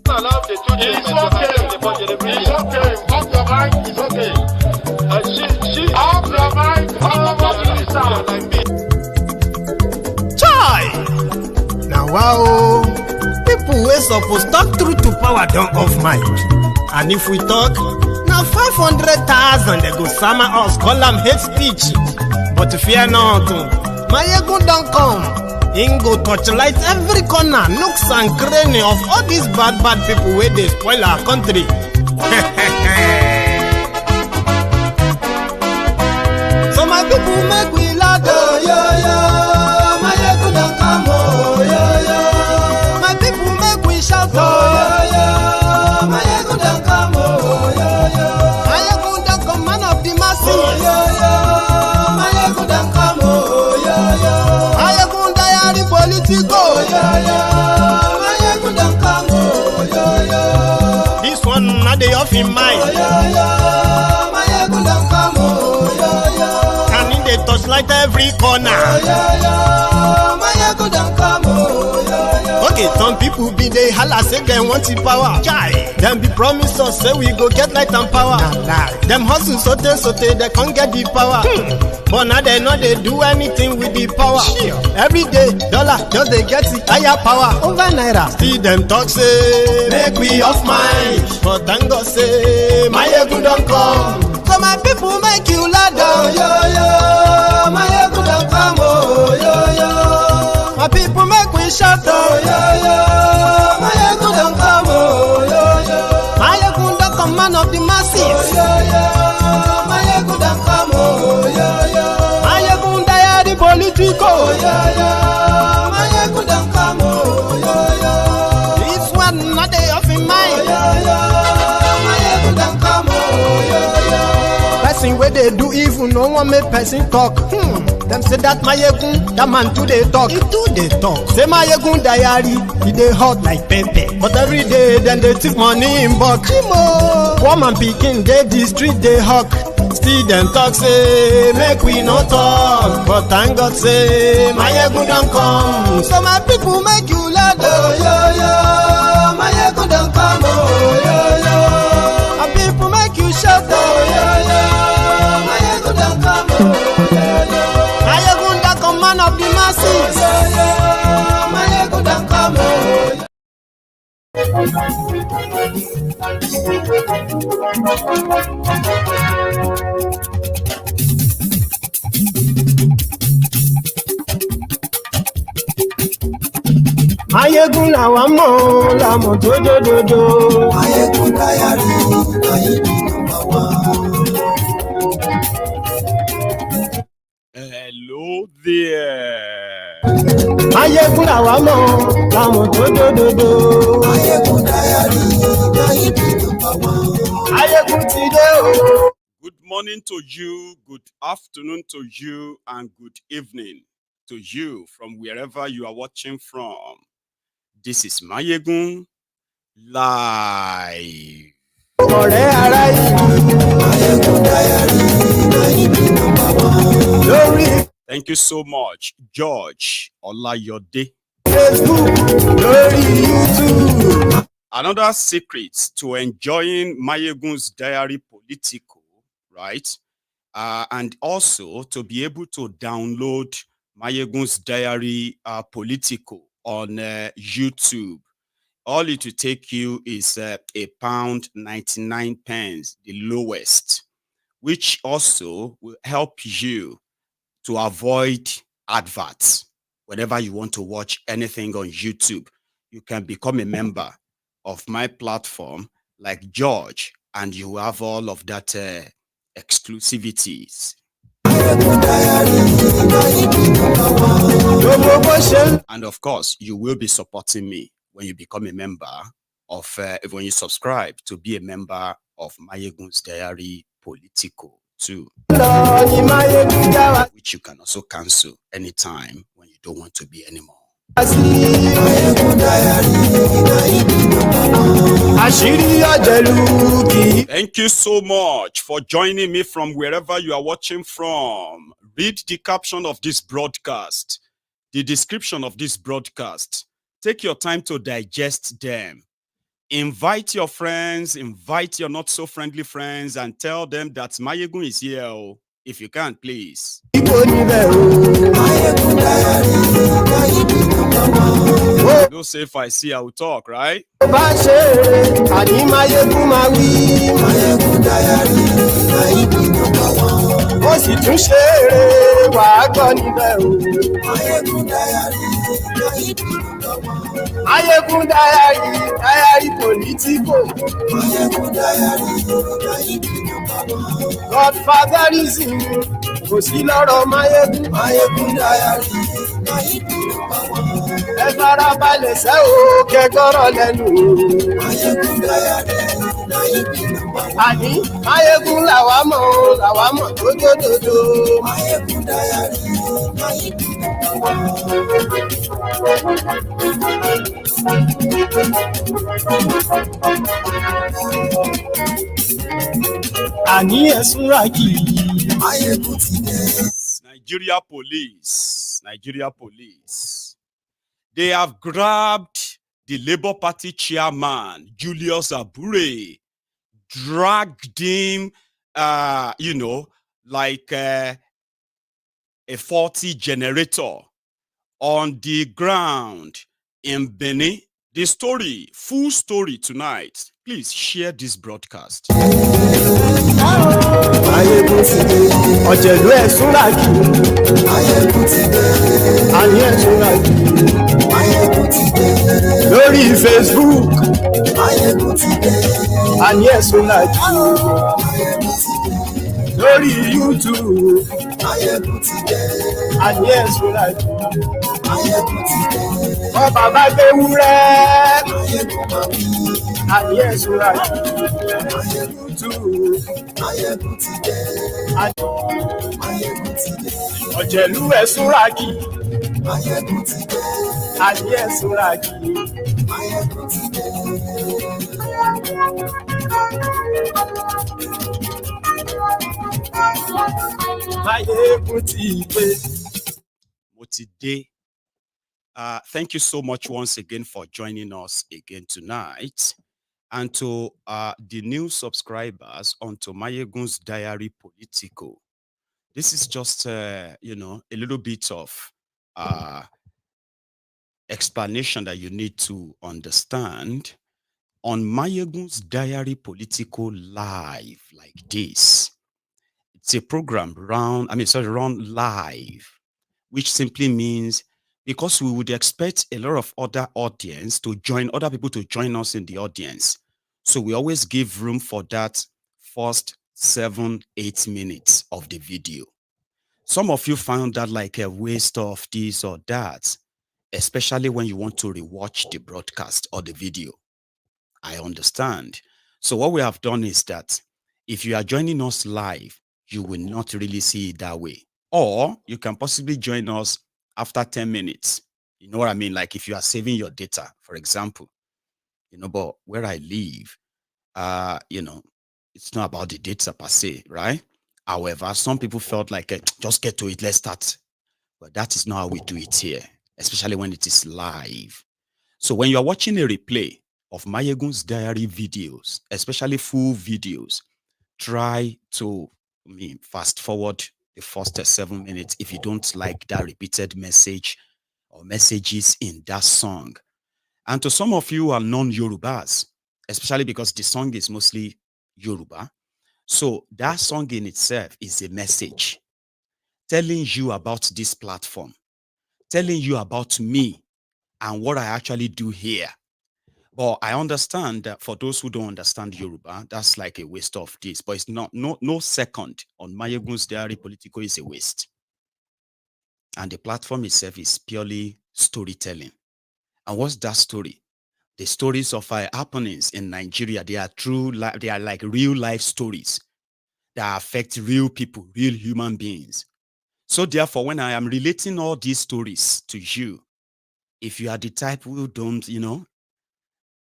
Allow the children. It's okay. It's okay. Off your mind. It's okay. She off your mind. Chai! Now wow, people wey suppose talk truth to power don't off mind. And if we talk, now 500,000 they go summer us, call them hate speech. But fear not, my ego don't come. Ingo torchlight every corner, nooks and cranny of all these bad people where they spoil our country. So my people make we laugh, my ego don't come, my people make we shout, my ego don't come, my ego don't come, man of the masses, my ego don't come, this one not the off in mind. And in the touchlight every corner. Okay, some people be they holla say they want the power. Them be promise us say we go get light and power. Them hustle sote they can't get the power. But now they know they do anything with the power. Every day, dollar, just they get the higher power over Naira. See them talk say, make we off mind. But thank God say, my ego don't come. So my people make you ladder. My ego don't come. My people make we shout. My ego don't come. My ego don't come, man of the masses. My ego don't come. Political, this one not day off in mind. Person where they do evil, no one make person talk. Them say that that man too they talk. He too they talk. Say diary, he they hot like pepper. But every day then they take money in bulk. Woman picking, they the street they hawk. Still them talk say, make we no talk. But thank God say, my ego don't come. So my people make you laugh. My ego don't come. My people make you shout. My ego don't come. My ego don't come, man of the masses. My ego don't come. Ayegun la wa mo la mo dodododo. Ayegun diary, Ayegun number one. Hello there. Ayegun la wa mo la mo dodododo. Ayegun diary, Ayegun number one. Ayegun ti de o. Good morning to you, good afternoon to you, and good evening to you from wherever you are watching from. This is Mayegun live. Thank you so much, George Olayode. Another secret to enjoying Mayegun's diary political, right? And also to be able to download Mayegun's diary political on YouTube. All it will take you is £1.99, the lowest, which also will help you to avoid adverts. Whenever you want to watch anything on YouTube, you can become a member of my platform like George, and you have all of that exclusivities. And of course, you will be supporting me when you become a member of, when you subscribe to be a member of Mayegun's Diary Political too, which you can also cancel anytime when you don't want to be anymore. Thank you so much for joining me from wherever you are watching from. Read the caption of this broadcast, the description of this broadcast. Take your time to digest them. Invite your friends, invite your not so friendly friends, and tell them that Mayegun is here. Oh, if you can, please. No say if I see, I will talk, right? Mayegun diary political. Godfatherism kò sí lọ́rọ̀ Mayegun diary. Ẹ farabalẹ̀ ṣẹ́ o kẹ́gọ́rọ̀ lẹ́nu. Àní Mayegun làwa mọ̀ dódódódó. Mayegun diary. Àní ẹ̀sùn ràkì. Mayegun ti dé. Nigeria police. They have grabbed the Labour Party chairman, Julius Abure, dragged him, like a faulty generator on the ground in Benin. The story, full story tonight. Please share this broadcast. Ọ̀jẹ̀lú ẹ̀sùn ràkì. Àní ẹ̀sùn ràkì. Lórí Facebook. Àní ẹ̀sùn ràkì. Lórí YouTube. Àní ẹ̀sùn ràkì. Ọ bàbá gbé wúrẹ́. Àní ẹ̀sùn ràkì. Ọ̀jẹ̀lú ẹ̀sùn ràkì. Àní ẹ̀sùn ràkì. Mayegun ti dé. Mo ti dé. Thank you so much once again for joining us again tonight. And to the new subscribers onto Mayegun's Diary Political. This is just, a little bit of explanation that you need to understand. On Mayegun's Diary Political Live like this. It's a program run live, which simply means because we would expect a lot of other other people to join us in the audience. So we always give room for that first 7-8 minutes of the video. Some of you found that like a waste of this or that, especially when you want to rewatch the broadcast or the video. I understand. So what we have done is that if you are joining us live, you will not really see it that way. Or you can possibly join us after 10 minutes. You know what I mean? Like if you are saving your data, for example, but where I live, it's not about the data per se, right? However, some people felt like, just get to it, let's start. But that is not how we do it here, especially when it is live. So when you are watching a replay of Mayegun's Diary videos, especially full videos, try to fast forward the first 7 minutes if you don't like that repeated message or messages in that song. And to some of you who are non-Yorubas, especially because the song is mostly Yoruba, so that song in itself is a message telling you about this platform, telling you about me and what I actually do here. But I understand that for those who don't understand Yoruba, that's like a waste of this. But it's not, no second on Mayegun's Diary Political is a waste. And the platform itself is purely storytelling. And what's that story? The stories of happenings in Nigeria, they are like real life stories that affect real people, real human beings. So therefore, when I am relating all these stories to you, if you are the type who don't,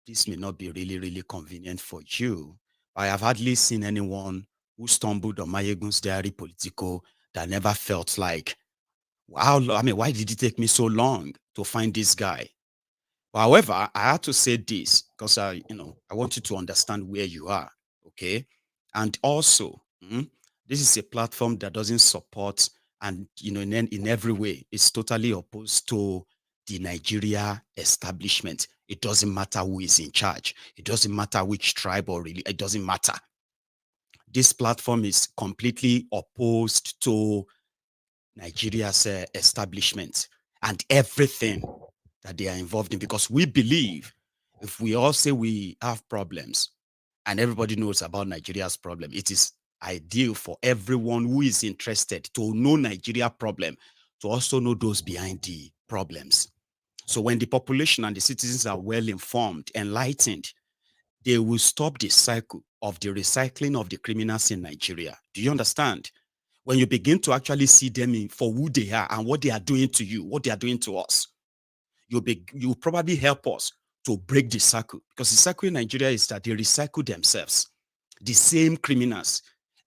this may not be really, really convenient for you. I have hardly seen anyone who stumbled on Mayegun's Diary Political that never felt like, wow, why did it take me so long to find this guy? However, I had to say this. because I want you to understand where you are, okay? And also, this is a platform that doesn't support and in every way it's totally opposed to the Nigeria establishment. It doesn't matter who is in charge. It doesn't matter which tribe or really. It doesn't matter. This platform is completely opposed to Nigeria's establishment and everything that they are involved in, because we believe if we all say we have problems and everybody knows about Nigeria's problem, it is ideal for everyone who is interested to know Nigeria problem to also know those behind the problems. So when the population and the citizens are well informed, enlightened, they will stop the cycle of the recycling of the criminals in Nigeria. Do you understand? When you begin to actually see them for who they are and what they are doing to you, what they are doing to us, you'll probably help us to break the cycle, because the cycle in Nigeria is that they recycle themselves, the same criminals,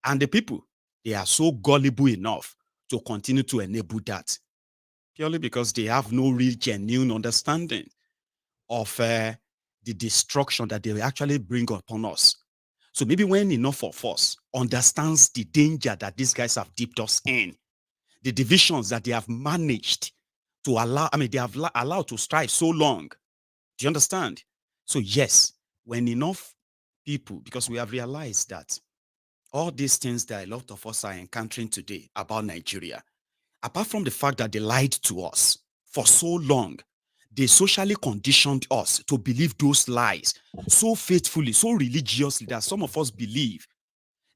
and the people, they are so gullible enough to continue to enable that, purely because they have no real genuine understanding of the destruction that they will actually bring upon us. So maybe when enough of us understands the danger that these guys have dipped us in, the divisions that they have managed to allow, they have allowed to strive so long. Do you understand? So yes, when enough people, because we have realized that all these things that a lot of us are encountering today about Nigeria, apart from the fact that they lied to us for so long, they socially conditioned us to believe those lies so faithfully, so religiously, that some of us believe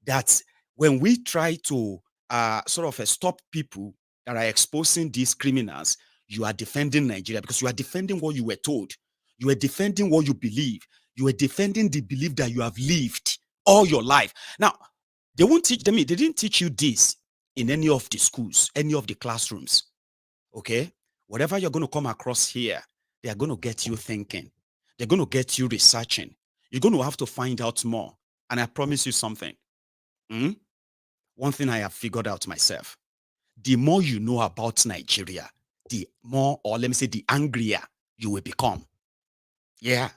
that when we try to stop people that are exposing these criminals, you are defending Nigeria, because you are defending what you were told. You are defending what you believe. You are defending the belief that you have lived all your life. Now, they won't teach them. They didn't teach you this in any of the schools, any of the classrooms. Okay? Whatever you're going to come across here, they are going to get you thinking. They're going to get you researching. You're going to have to find out more. And I promise you something. One thing I have figured out myself: the more you know about Nigeria, the more, or let me say, the angrier you will become. Yeah.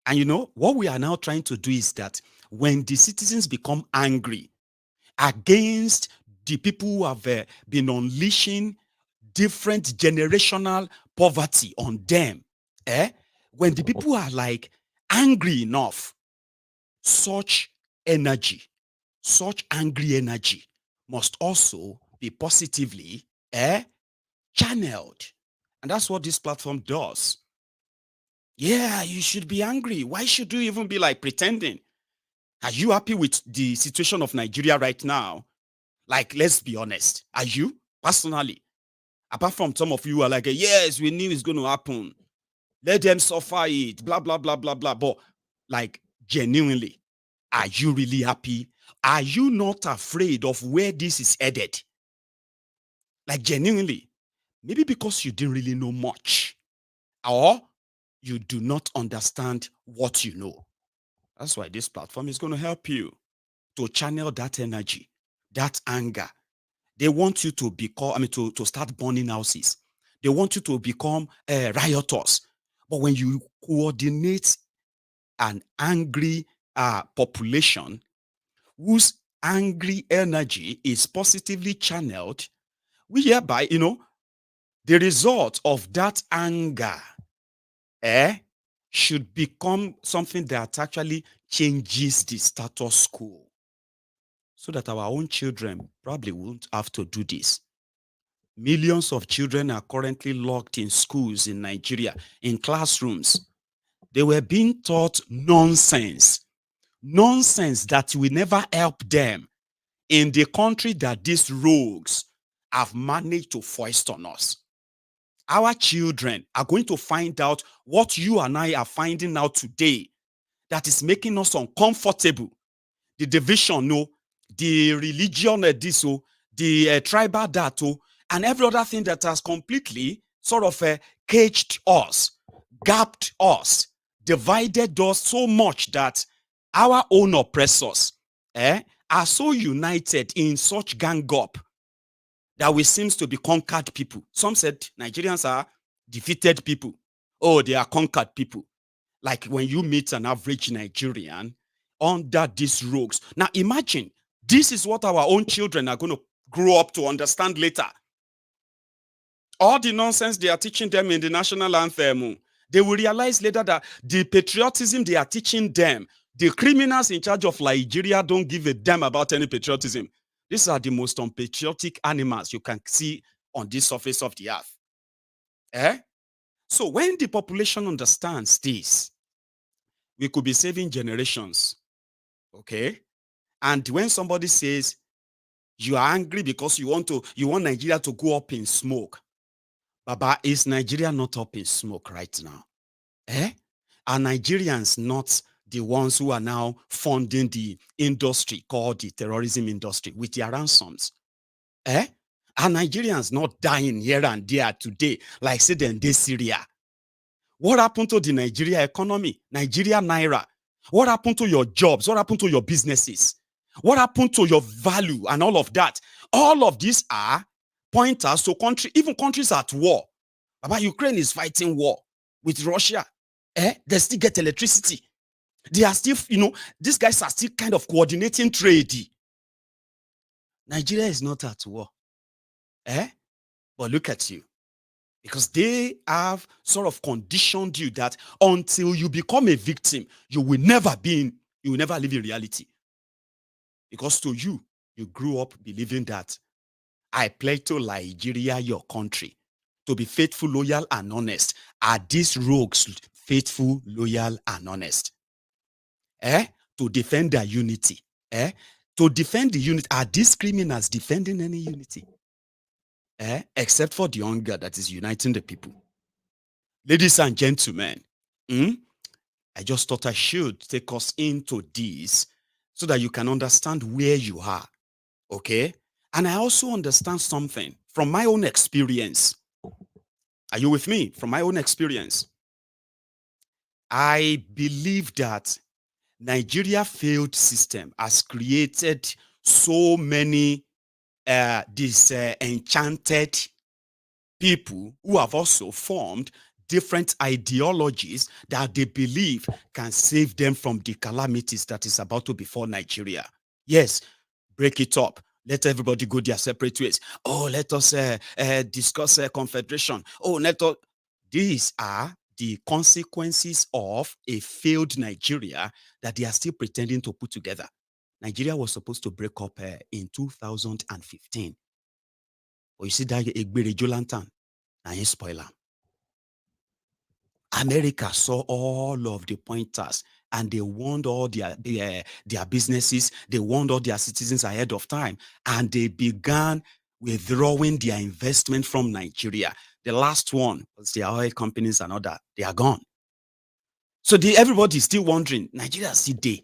And what we are now trying to do is that when the citizens become angry against the people who have been unleashing different generational poverty on them, when the people are like angry enough, such energy, such angry energy must also be positively channeled. And that's what this platform does. Yeah, you should be angry. Why should you even be like pretending? Are you happy with the situation of Nigeria right now? Like, let's be honest. Are you personally? Apart from some of you who are like, yes, we knew it's going to happen. Let them suffer it, blah, blah, blah, blah, blah. But like, genuinely, are you really happy? Are you not afraid of where this is headed? Like, genuinely, maybe because you didn't really know much, or you do not understand what you know. That's why this platform is going to help you to channel that energy, that anger. They want you to become, to start burning houses. They want you to become rioters. But when you coordinate an angry population whose angry energy is positively channeled, we hereby, the result of that anger should become something that actually changes the status quo, so that our own children probably won't have to do this. Millions of children are currently locked in schools in Nigeria, in classrooms. They were being taught nonsense that will never help them in the country that these rogues have managed to foist on us. Our children are going to find out what you and I are finding out today that is making us uncomfortable. The division, the religion, the tribal that, and every other thing that has completely sort of caged us, gapped us, divided us so much that our own oppressors are so united in such gang up that we seem to be conquered people. Some said Nigerians are defeated people. Oh, they are conquered people. like when you meet an average Nigerian under these rogues. Now imagine, this is what our own children are going to grow up to understand later. All the nonsense they are teaching them in the national anthem, they will realize later that the patriotism they are teaching them, the criminals in charge of Nigeria don't give a damn about any patriotism. These are the most unpatriotic animals you can see on this surface of the earth. So when the population understands this, we could be saving generations. Okay? And when somebody says you are angry because you want Nigeria to go up in smoke, Baba, is Nigeria not up in smoke right now? Are Nigerians not the ones who are now funding the industry called the terrorism industry with their ransoms? Are Nigerians not dying here and there today, like say in Syria? What happened to the Nigeria economy, Nigeria Naira? What happened to your jobs? What happened to your businesses? What happened to your value and all of that? All of these are pointers to even countries at war. Baba, Ukraine is fighting war with Russia. They still get electricity. They are still, these guys are still kind of coordinating trade. Nigeria is not at war. But look at you. Because they have sort of conditioned you that until you become a victim, you will never live in reality. Because to you, you grew up believing that I pledge to Nigeria, your country, to be faithful, loyal, and honest. Are these rogues faithful, loyal, and honest? To defend their unity. To defend the unity. Are these criminals defending any unity? Except for the hunger that is uniting the people. Ladies and gentlemen, I just thought I should take us into this so that you can understand where you are. Okay? And I also understand something from my own experience. Are you with me? From my own experience. I believe that Nigeria failed system has created so many enchanted people who have also formed different ideologies that they believe can save them from the calamities that is about to befall Nigeria. Yes, break it up. Let everybody go their separate ways. Oh, let us discuss confederation. Oh, these are the consequences of a failed Nigeria that they are still pretending to put together. Nigeria was supposed to break up in 2015. But you see that Egberejo lantern, and he spoiler. America saw all of the pointers and they warned all their businesses, they warned all their citizens ahead of time, and they began withdrawing their investment from Nigeria. The last one was the oil companies and all that. They are gone. So everybody is still wondering, Nigeria is still there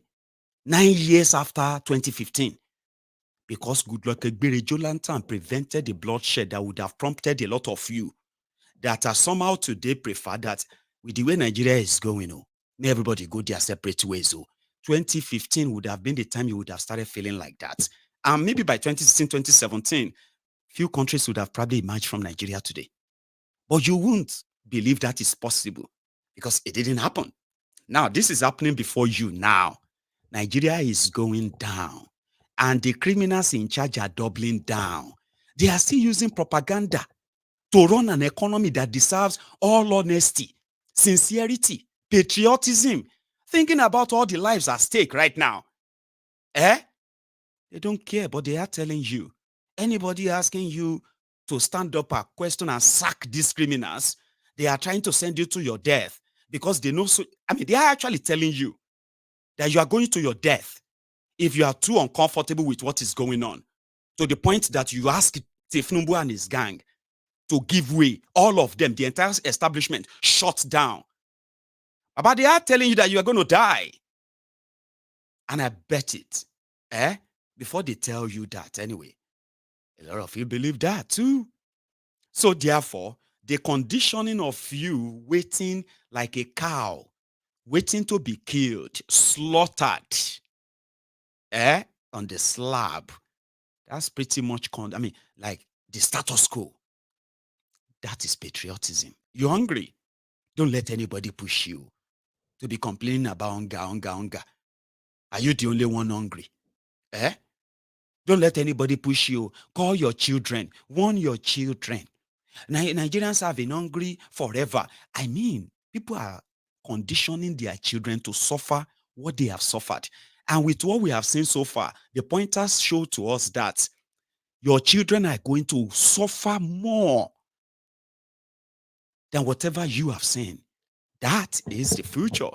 9 years after 2015. Because Goodluck Egberejo lantern prevented the bloodshed that would have prompted a lot of you that are somehow today prefer that with the way Nigeria is going, may everybody go their separate ways. 2015 would have been the time you would have started feeling like that. And maybe by 2016, 2017, few countries would have probably emerged from Nigeria today. But you won't believe that is possible because it didn't happen. Now, this is happening before you now. Nigeria is going down. And the criminals in charge are doubling down. They are still using propaganda to run an economy that deserves all honesty, sincerity, patriotism, thinking about all the lives at stake right now. They don't care, but they are telling you. Anybody asking you to stand up and question and sack these criminals, they are trying to send you to your death because they know. They are actually telling you that you are going to your death if you are too uncomfortable with what is going on, to the point that you ask Tinubu and his gang to give way. All of them, the entire establishment, shut down. But they are telling you that you are going to die. And I bet it, before they tell you that anyway, a lot of you believe that too. So therefore, the conditioning of you waiting like a cow, waiting to be killed, slaughtered, on the slab, that's pretty much, like the status quo. That is patriotism. You're hungry. Don't let anybody push you. to be complaining about hunger. Are you the only one hungry? Don't let anybody push you. Call your children. Warn your children. Nigerians have been hungry forever. I mean, people are conditioning their children to suffer what they have suffered. And with what we have seen so far, the pointers show to us that your children are going to suffer more than whatever you have seen. That is the future.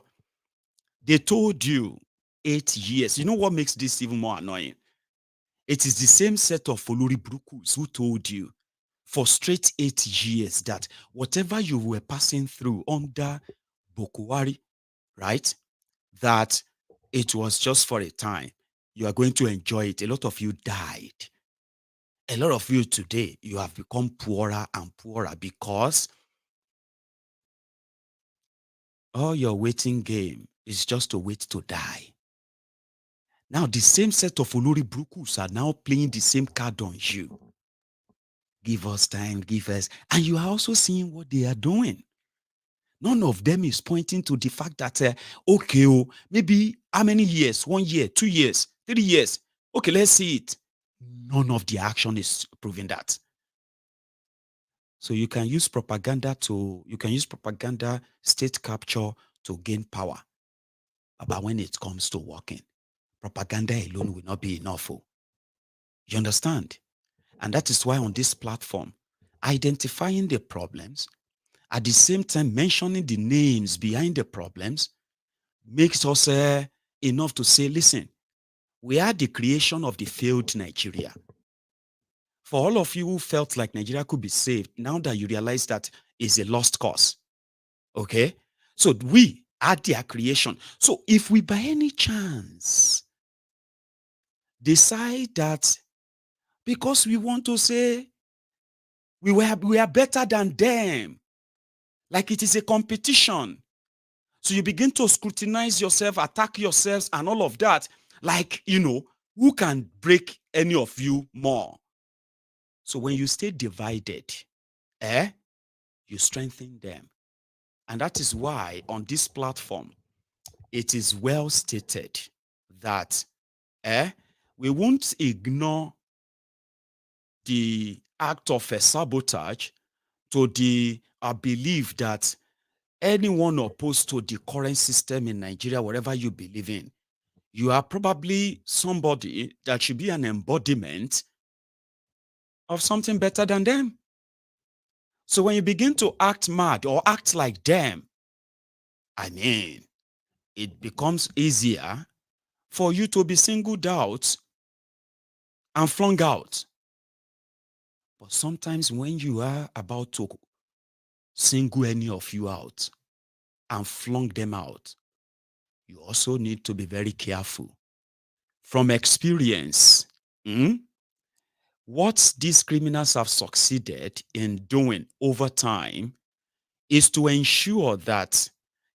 They told you 8 years. You know what makes this even more annoying? It is the same set of Olori Brukus who told you for straight 8 years that whatever you were passing through under Bokohari, right, that it was just for a time. You are going to enjoy it. A lot of you died. A lot of you today, you have become poorer and poorer because all your waiting game is just to wait to die. Now, the same set of Olori Brukus are now playing the same card on you. Give us time, give us. And you are also seeing what they are doing. None of them is pointing to the fact that, okay, maybe how many years? 1 year, 2 years, 3 years. Okay, let's see it. None of the action is proving that. So you can use propaganda state capture to gain power. But when it comes to working, propaganda alone will not be enough. You understand? And that is why on this platform, identifying the problems, at the same time mentioning the names behind the problems, makes us enough to say, listen, we are the creation of the failed Nigeria. For all of you who felt like Nigeria could be saved, now that you realize that is a lost cause, okay? So we are their creation. So if we by any chance decide that because we want to say we are better than them, like it is a competition, so you begin to scrutinize yourself, attack yourselves, and all of that, like, who can break any of you more? So when you stay divided, you strengthen them. And that is why on this platform, it is well stated that we won't ignore the act of sabotage to the belief that anyone opposed to the current system in Nigeria, whatever you believe in, you are probably somebody that should be an embodiment of something better than them. So when you begin to act mad or act like them, I mean, it becomes easier for you to be singled out and flung out. But sometimes when you are about to single any of you out and flung them out, you also need to be very careful. From experience, what these criminals have succeeded in doing over time is to ensure that,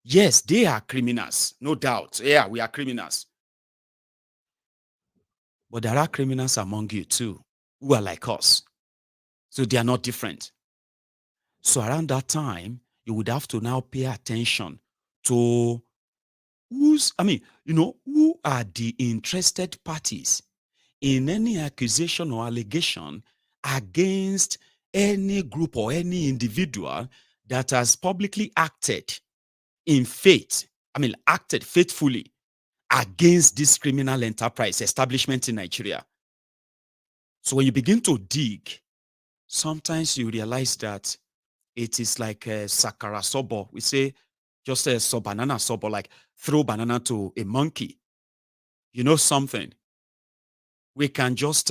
yes, they are criminals, no doubt. Yeah, we are criminals. But there are criminals among you too, who are like us. So they are not different. So around that time, you would have to now pay attention to who are the interested parties in any accusation or allegation against any group or any individual that has publicly acted in faith, acted faithfully against this criminal enterprise establishment in Nigeria. So when you begin to dig, sometimes you realize that it is like a sakara sobo. We say just a banana sobo, like throw banana to a monkey. You know something? We can just,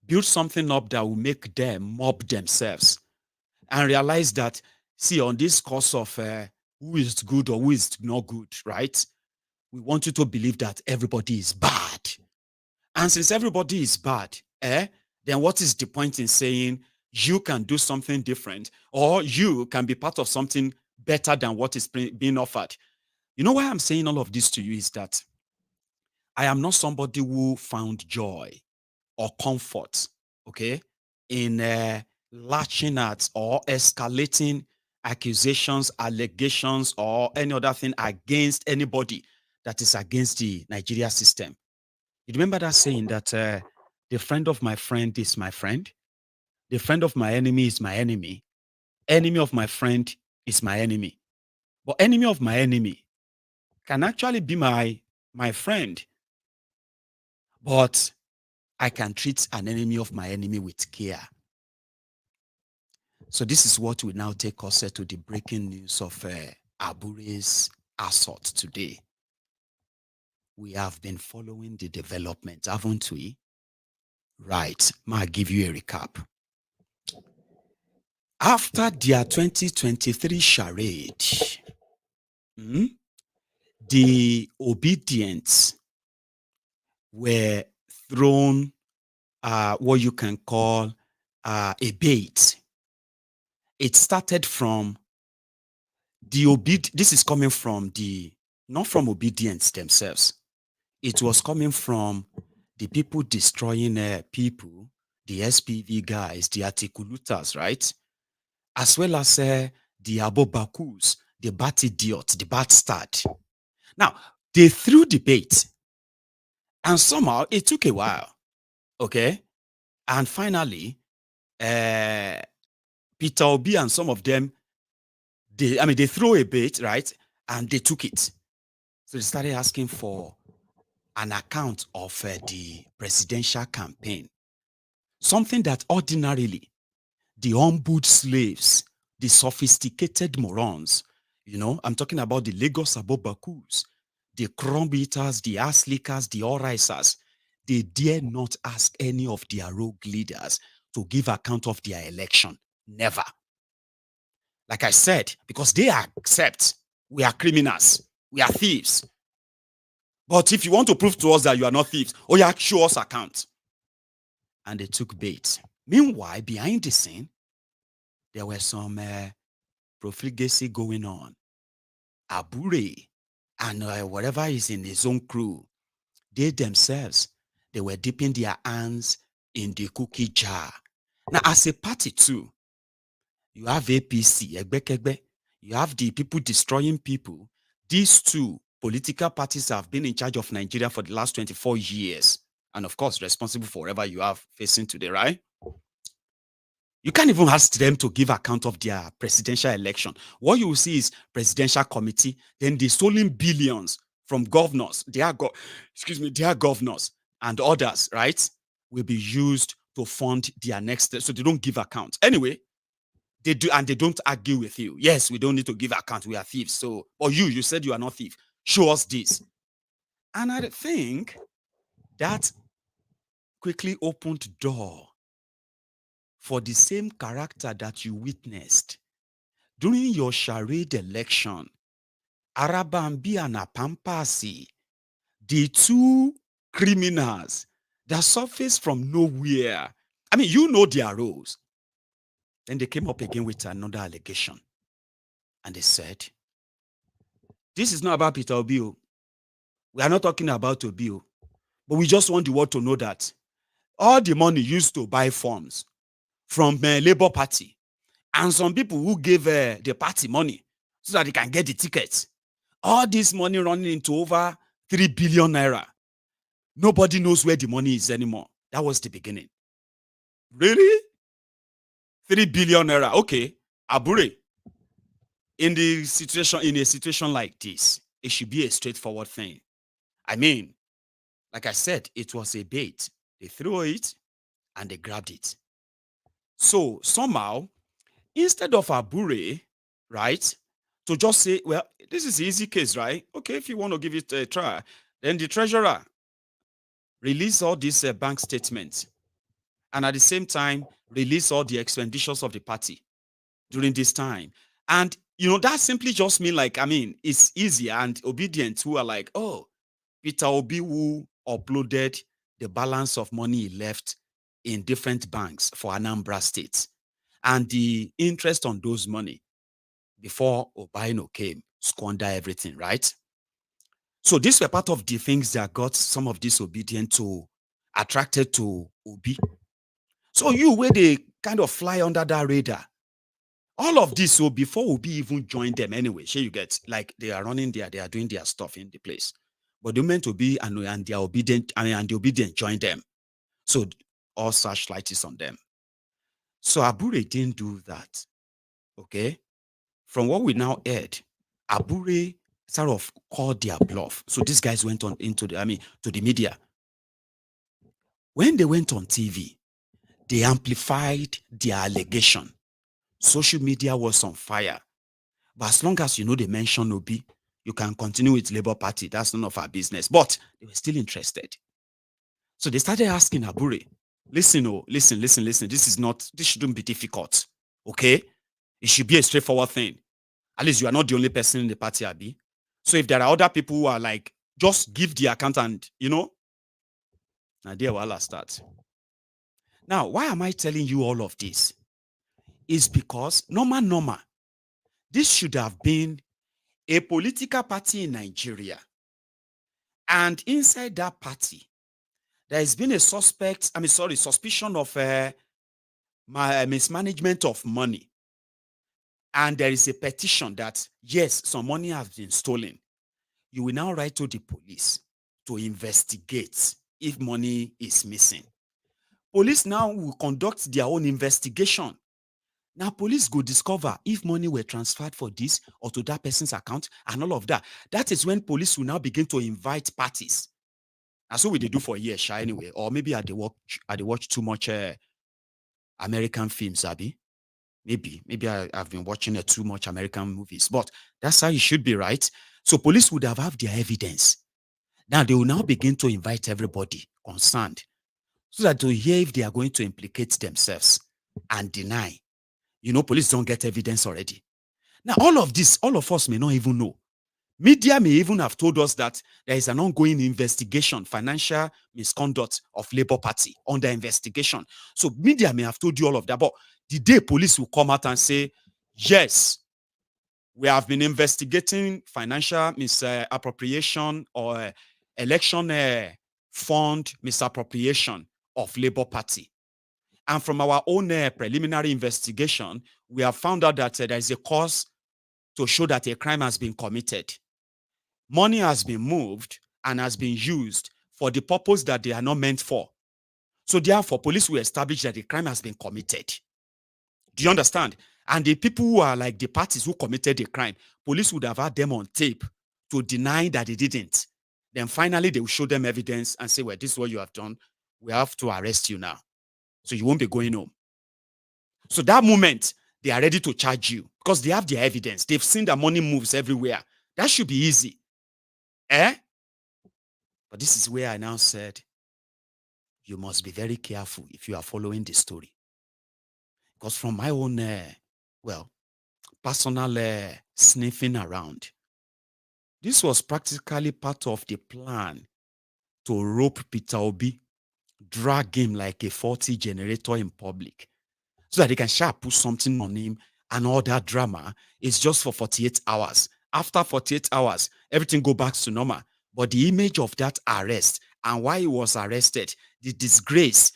build something up that will make them mob themselves and realize that, see, on this course of who is good or who is not good, right? We want you to believe that everybody is bad. And since everybody is bad, then what is the point in saying you can do something different or you can be part of something better than what is being offered? You know why I'm saying all of this to you is that I am not somebody who found joy or comfort, okay, in latching at or escalating accusations, allegations, or any other thing against anybody that is against the Nigeria system. You remember that saying that the friend of my friend is my friend, the friend of my enemy is my enemy, enemy of my friend is my enemy. But enemy of my enemy can actually be my friend, but I can treat an enemy of my enemy with care. So this is what will now take us to the breaking news of Abure's assault today. We have been following the development, haven't we? Right, I'll give you a recap. After their 2023 charade, the Obidients were thrown what you can call a bait. It started from the this is coming from not from Obidients themselves. It was coming from the people destroying people, the SPV guys, the articulators, right? As well as the Abobakus, the bat idiot, the bat start. Now, they threw the bait, and somehow it took a while, okay? And finally, Peter Obi and some of them, they threw a bait, right? And they took it. So they started asking for an account of the presidential campaign. Something that ordinarily the humbled slaves, the sophisticated morons, I'm talking about the Lagos Abobakus, the crumb eaters, the ass lickers, the all-risers, they dare not ask any of their rogue leaders to give account of their election. Never. Like I said, because they accept we are criminals, we are thieves. But if you want to prove to us that you are not thieves, show us account. And they took bait. Meanwhile, behind the scene, there were some profligacy going on. Abure and whatever is in his own crew, they themselves, they were dipping their hands in the cookie jar. Now, as a party too, you have APC, Egbekegbe, you have the people destroying people. These two political parties have been in charge of Nigeria for the last 24 years. And of course, responsible for whatever you have facing today, right? You can't even ask them to give account of their presidential election. What you will see is presidential committee, then the stolen billions from governors, their governors and others, right, will be used to fund their next. So they don't give account. Anyway, they do, and they don't argue with you. Yes, we don't need to give account. We are thieves. So, or you said you are not thief. Show us this. And I think that quickly opened door for the same character that you witnessed during your charade election. Arabambi and Apampasi, the two criminals that surfaced from nowhere. I mean, you know their roles. Then they came up again with another allegation. And they said, this is not about Peter Obi. We are not talking about Obi, but we just want the world to know that all the money used to buy forms from the Labour Party and some people who gave the party money so that they can get the tickets, all this money running into over 3 billion naira. Nobody knows where the money is anymore. That was the beginning. Really? 3 billion naira. Okay, Abure. In a situation like this, it should be a straightforward thing. I mean, like I said, it was a bait. They threw it and they grabbed it. So somehow, instead of Abure, right, to just say, well, this is the easy case, right? Okay, if you want to give it a try, then the treasurer release all these bank statements and at the same time, release all the expenditures of the party during this time. And, that simply just means it's easier, and Obidients who are like, oh, Peter Obi who uploaded the balance of money he left in different banks for Anambra State and the interest on those money before Obaino came, squander everything, right? So these were part of the things that got some of these Obidients attracted to Obi. So where they kind of fly under that radar, All of this, so before Obi even joined them anyway, sure you get, like they are running there, they are doing their stuff in the place. But they meant to be and they are obedient, and the obedient joined them. So all such light is on them. So Abure didn't do that. Okay. From what we now heard, Abure sort of called their bluff. So these guys went on into to the media. When they went on TV, they amplified their allegation. Social media was on fire. But as long as they mention Obi, you can continue with Labour Party. That's none of our business. But they were still interested. So they started asking Abure, listen. This shouldn't be difficult. Okay? It should be a straightforward thing. At least you are not the only person in the party, Abi. So if there are other people who are like, just give the account and, now there will start. Now, why am I telling you all of this? It's because normal, this should have been a political party in Nigeria. And inside that party, there has been a suspicion of mismanagement of money. And there is a petition that, yes, some money has been stolen. You will now write to the police to investigate if money is missing. Police now will conduct their own investigation. Now, police go discover if money were transferred for this or to that person's account and all of that. That is when police will now begin to invite parties. That's what we do for years, anyway. Or maybe they watch too much American films, Abby. Maybe I've been watching too much American movies, but that's how it should be, right? So police would have their evidence. Now they will now begin to invite everybody concerned so that to hear if they are going to implicate themselves and deny. Police don't get evidence already. Now, all of this, all of us may not even know. Media may even have told us that there is an ongoing investigation, financial misconduct of Labour Party under investigation. So media may have told you all of that, but the day police will come out and say, yes, we have been investigating financial misappropriation or election fund misappropriation of Labour Party. And from our own preliminary investigation, we have found out that there is a cause to show that a crime has been committed. Money has been moved and has been used for the purpose that they are not meant for. So therefore, police will establish that the crime has been committed. Do you understand? And the people who are like the parties who committed the crime, police would have had them on tape to deny that they didn't. Then finally, they will show them evidence and say, well, this is what you have done. We have to arrest you now. So you won't be going home. So that moment, they are ready to charge you because they have their evidence. They've seen that money moves everywhere. That should be easy. But this is where I now said, you must be very careful if you are following the story. Because from my own, personal sniffing around, this was practically part of the plan to rope Peter Obi, drag him like a 40 generator in public, so that they can put something on him, and all that drama is just for 48 hours. After 48 hours, everything go back to normal. But the image of that arrest and why he was arrested, the disgrace,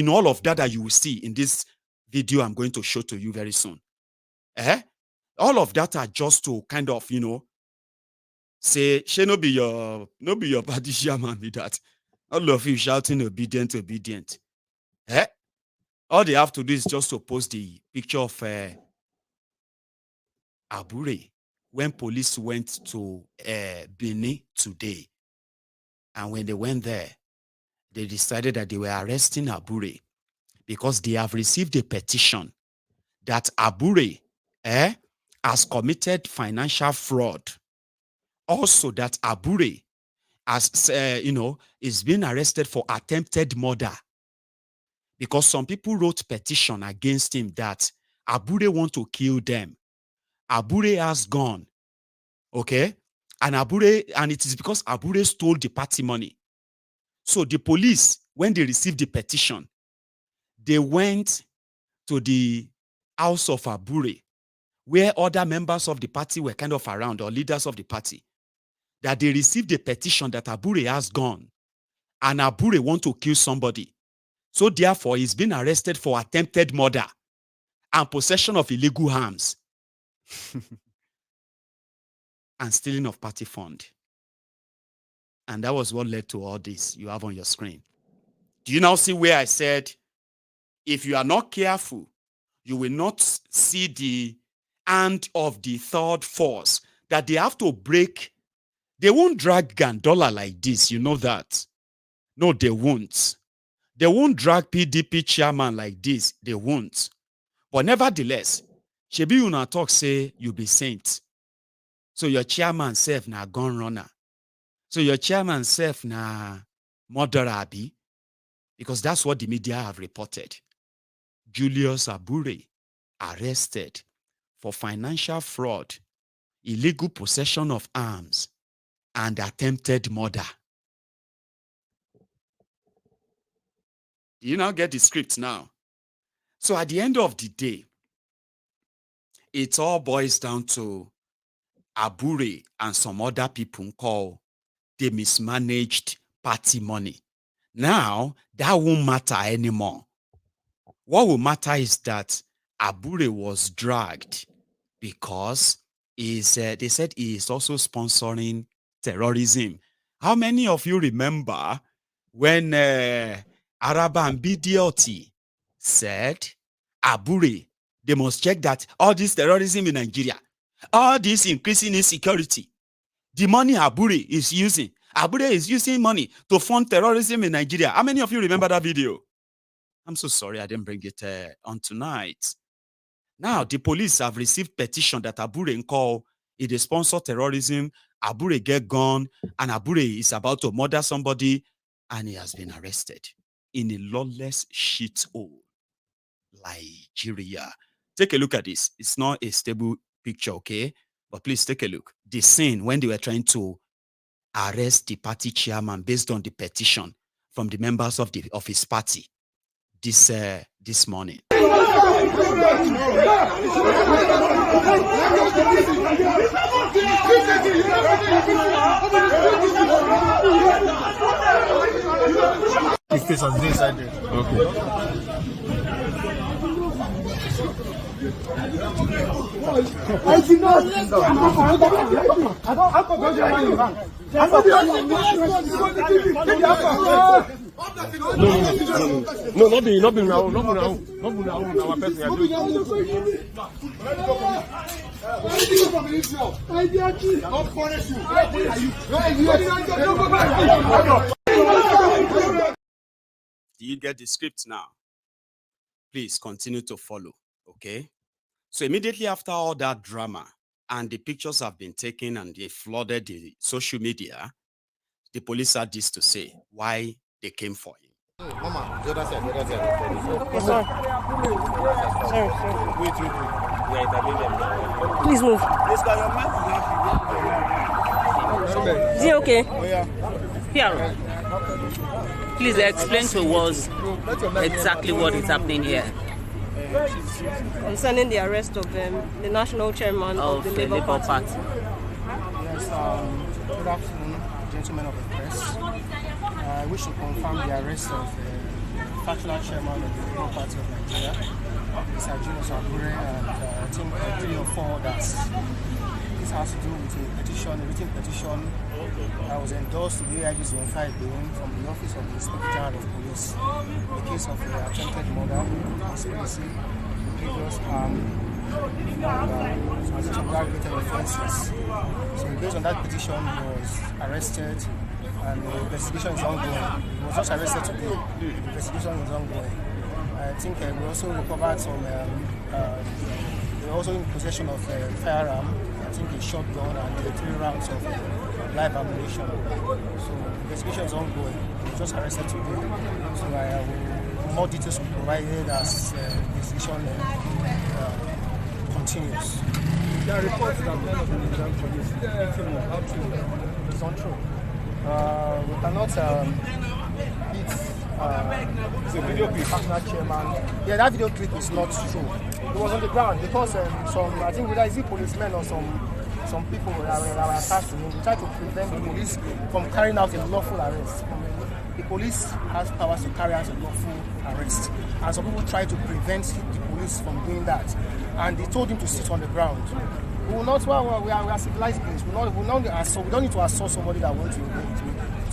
all of that you will see in this video I'm going to show to you very soon. All of that are just to kind of, say, she no be your party chairman be that. All of you shouting obedient. All they have to do is just to post the picture of Abure when police went to Benin today. And when they went there, they decided that they were arresting Abure because they have received a petition that Abure has committed financial fraud. Also that Abure has, is being arrested for attempted murder. Because some people wrote petition against him that Abure want to kill them. Abure has gone. Okay? And it is because Abure stole the party money. So the police, when they received the petition, they went to the house of Abure, where other members of the party were kind of around, or leaders of the party, that they received a petition that Abure has gone. And Abure want to kill somebody. So therefore, he's been arrested for attempted murder. and possession of illegal arms and stealing of party fund. And that was what led to all this you have on your screen. Do you now see where I said, if you are not careful, you will not see the hand of the third force, that they have to break. They won't drag Gandola like this, you know that. No, they won't. They won't drag PDP chairman like this, they won't. But nevertheless, Shebi una talk say you be saint. So your chairman self na gun runner. So your chairman self na murderer abi. Because that's what the media have reported. Julius Abure arrested for financial fraud, illegal possession of arms, and attempted murder. You now get the script now. So at the end of the day, it all boils down to Abure and some other people call the mismanaged party money. Now, that won't matter anymore. What will matter is that Abure was dragged because they said he is also sponsoring terrorism. How many of you remember when Obidients said, Abure, they must check that all this terrorism in Nigeria, all this increasing insecurity, the money Abure is using money to fund terrorism in Nigeria. How many of you remember that video? I'm so sorry I didn't bring it on tonight. Now, the police have received petition that Abure call if they sponsor terrorism, Abure get gone, and Abure is about to murder somebody, and he has been arrested in a lawless shithole, Nigeria. Take a look at this. It's not a stable picture, okay? But please take a look. The scene when they were trying to arrest the party chairman based on the petition from the members of his party this morning. His face was inside there. Okay. I did not. No, not be now. Our person Do you get the script now? Please continue to follow, okay? So immediately after all that drama and the pictures have been taken and they flooded the social media, the police had this to say, why they came for him. Mama, the other side. Yes, sir. Sorry. Wait. Please move. Is it okay? Oh, yeah. Here. Please explain to us exactly what is happening here. Concerning the arrest of the national chairman of the Labour Party. Yes, good afternoon, gentlemen of the press. I wish to confirm the arrest of the factional chairman of the Labour Party of Nigeria, Mr. Julius Abure, and I think 3 or 4 others. This has to do with a written petition that was endorsed to the AIG's Zone 5 building from the Office of the Inspector General of Police in the case of the attempted murder, conspiracy, previous some aggravated offences. So based on that petition, he was arrested and the investigation is ongoing. He was just arrested today. The investigation is ongoing. I think we also recovered some, they were also in possession of a firearm, I think a shotgun and 3 rounds of live ammunition. So the investigation is ongoing. He was just arrested today. So more details will be provided as the investigation continues. There are reports that none of the Nigerian police how to It's untrue. We cannot beat the video clip. Factional chairman. Yeah, that video clip is not true. It was on the ground because I think whether it's policemen or some people that were attached to him, they tried to prevent the police from carrying out a lawful arrest. the police has powers to carry out a lawful arrest. And some people try to prevent the police from doing that. And they told him to sit on the ground. We will not, we are civilized beings. We don't need to assault somebody that wants to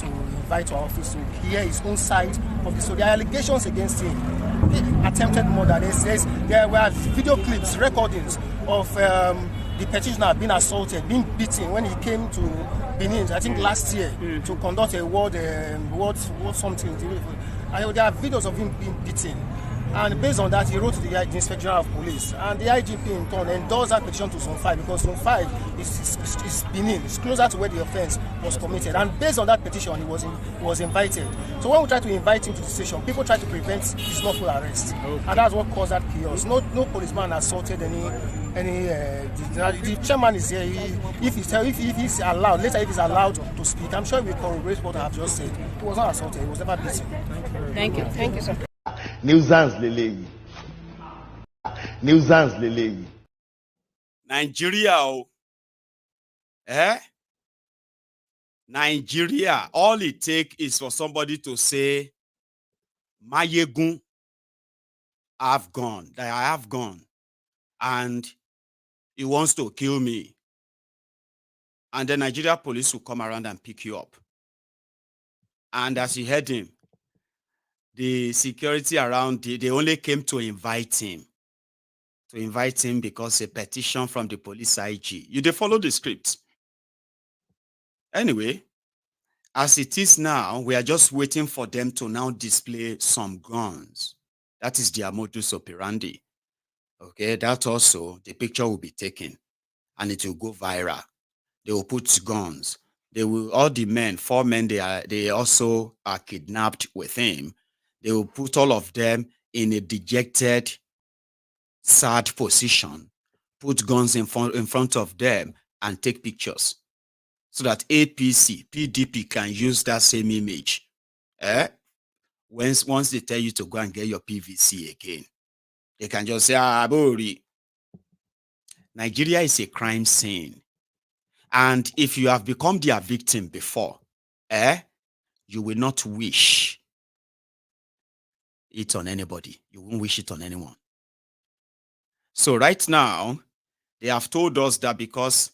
invite to our office to hear his own side of this. So there are allegations against him. He attempted murder. There were video clips, recordings of the petitioner being assaulted, being beaten when he came to Benin, I think last year, to conduct a word something. There are videos of him being beaten. And based on that, he wrote to the Inspector General of Police. And the IGP in turn endorsed that petition to Zone 5 because Zone 5 is Benin. It's closer to where the offense was committed. And based on that petition, he was invited. So when we try to invite him to the station, people try to prevent his lawful arrest. Okay. And that's what caused that chaos. No policeman assaulted any the chairman is here. If he's allowed, later if he's allowed to speak, I'm sure he will corroborate what I have just said. He was not assaulted. He was never beaten. Thank you. Thank you, sir. Nuisance leleyi. Nuisance leleyi. Nigeria, Nigeria, all it takes is for somebody to say, Mayegun, I have gone, and he wants to kill me. And the Nigeria police will come around and pick you up. And as you heard him, the security around, they only came to invite him. Because a petition from the police IG. They follow the script. Anyway, as it is now, we are just waiting for them to now display some guns. That is their modus operandi. Okay, that also, the picture will be taken and it will go viral. They will put guns. They will, all the men, 4 men, they also are kidnapped with him. They will put all of them in a dejected, sad position, put guns in front of them and take pictures so that APC, PDP can use that same image. Once they tell you to go and get your PVC again, they can just say, Abure. Nigeria is a crime scene. And if you have become their victim before, you will not wish it on anybody. You won't wish it on anyone. So right now, they have told us that because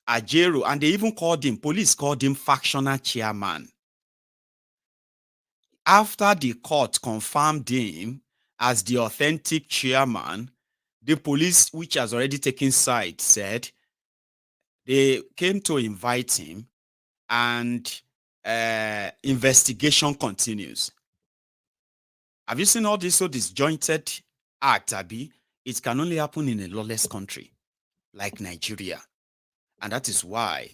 Ajero, and they even called him, police called him factional chairman. After the court confirmed him as the authentic chairman, the police, which has already taken side, said they came to invite him and investigation continues. Have you seen all this so disjointed act, Abi? It can only happen in a lawless country like Nigeria. And that is why,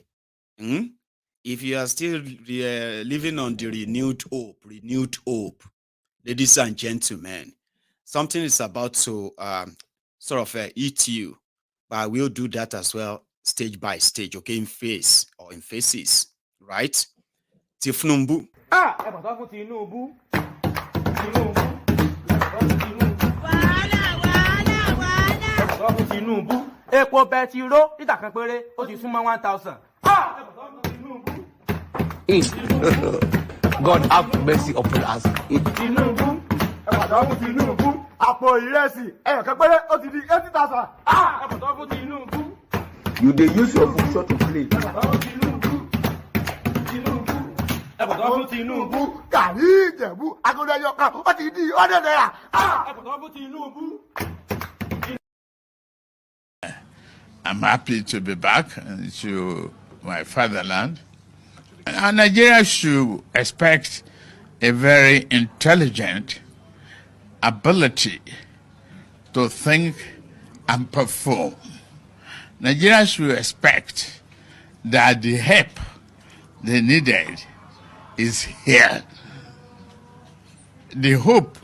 if you are still living on the renewed hope, ladies and gentlemen, something is about to sort of eat you. But I will do that as well, stage by stage, okay, in phases, right? Tifnumbu. Tinubu. Epo betiro ita kan pere o ti sunmo 1000. God have mercy upon us. Tinubu. Tinubu. Apo iresi e kan pere o ti di 80,000. Tinubu. You dey use your function to play. Tinubu. Kari Ijebu. Agodo yoka o ti di 100 naira. Tinubu. I'm happy to be back to my fatherland. And Nigeria should expect a very intelligent ability to think and perform. Nigeria should expect that the help they needed is here. The hope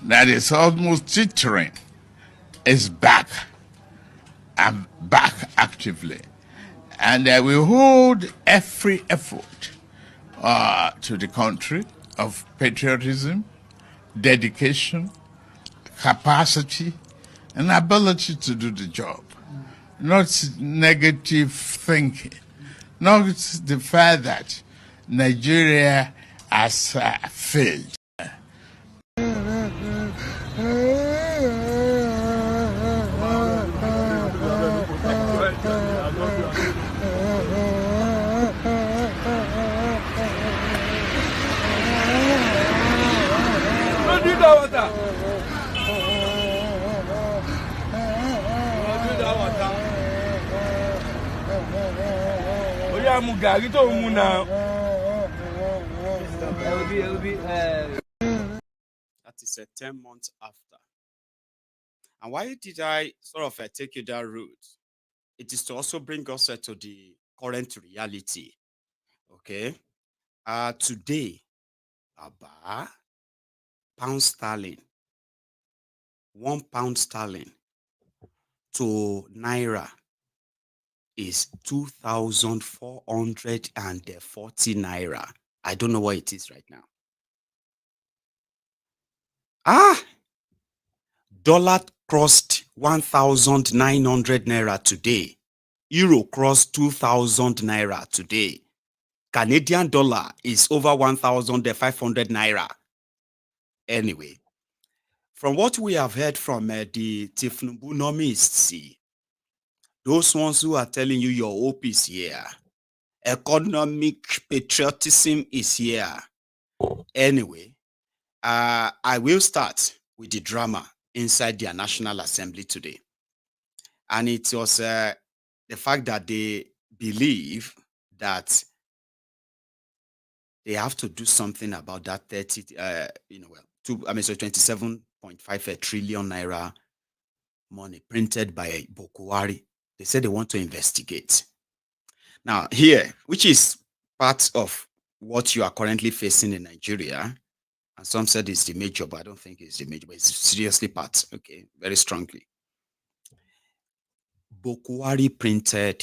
that is almost teetering is back. I'm back actively. And I will hold every effort to the country of patriotism, dedication, capacity, and ability to do the job. Not negative thinking. Not the fact that Nigeria has failed. That is 10 months after. And why did I sort of take you that route? It is to also bring us to the current reality. Okay. Today, pound sterling, £1 sterling to Naira is 2,440 Naira. I don't know what it is right now. Dollar crossed 1,900 Naira today. Euro crossed 2,000 Naira today. Canadian dollar is over 1,500 Naira. Anyway, from what we have heard from the Tinubu nomists, those ones who are telling you your hope is here, economic patriotism is here. Anyway, I will start with the drama inside their National Assembly today. And it was the fact that they believe that they have to do something about that 27.5 trillion Naira money printed by Bokohari. They said they want to investigate. Now, here, which is part of what you are currently facing in Nigeria, and some said it's the major, but I don't think it's the major, but it's seriously part, okay, very strongly. Bokohari printed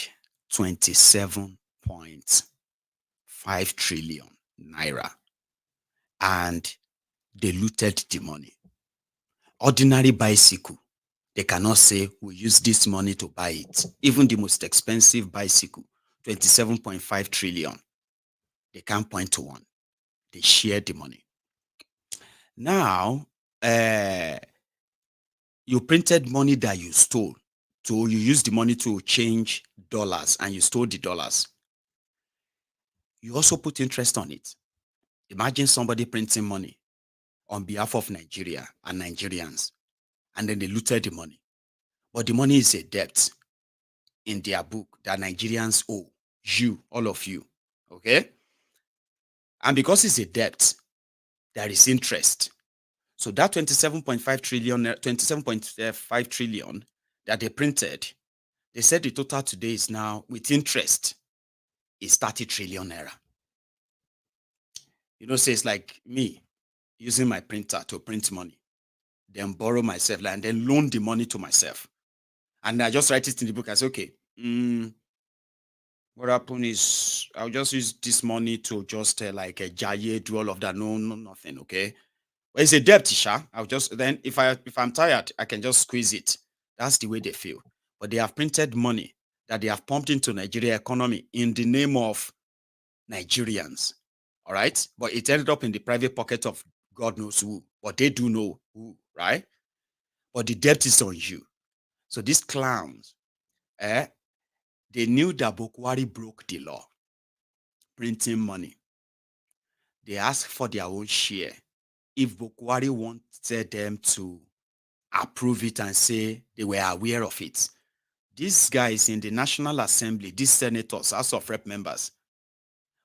27.5 trillion Naira and they looted the money. Ordinary bicycle, they cannot say we use this money to buy it. Even the most expensive bicycle, 27.5 trillion, they can't point to one. They share the money. Now, you printed money that you stole. So you use the money to change dollars and you stole the dollars. You also put interest on it. Imagine somebody printing money on behalf of Nigeria and Nigerians, and then they looted the money. But the money is a debt in their book that Nigerians owe you, all of you, okay? And because it's a debt, there is interest. So that 27.5 trillion that they printed, they said the total today is now, with interest, is 30 trillion Naira. You know, so it's like me using my printer to print money, then borrow myself, and then loan the money to myself. And I just write it in the book. I say, okay, what happened is I'll just use this money to just like a jaye, do all of that. No, nothing, okay? Well, it's a debt, Isha. I'll just, then if I'm tired, I can just squeeze it. That's the way they feel. But they have printed money that they have pumped into Nigeria economy in the name of Nigerians. All right? But it ended up in the private pocket of God knows who. But they do know who, right? But the debt is on you. So these clowns, they knew that Bokohari broke the law, printing money. They asked for their own share. If Bokohari wanted them to approve it and say they were aware of it, these guys in the National Assembly, these senators, House of Rep members,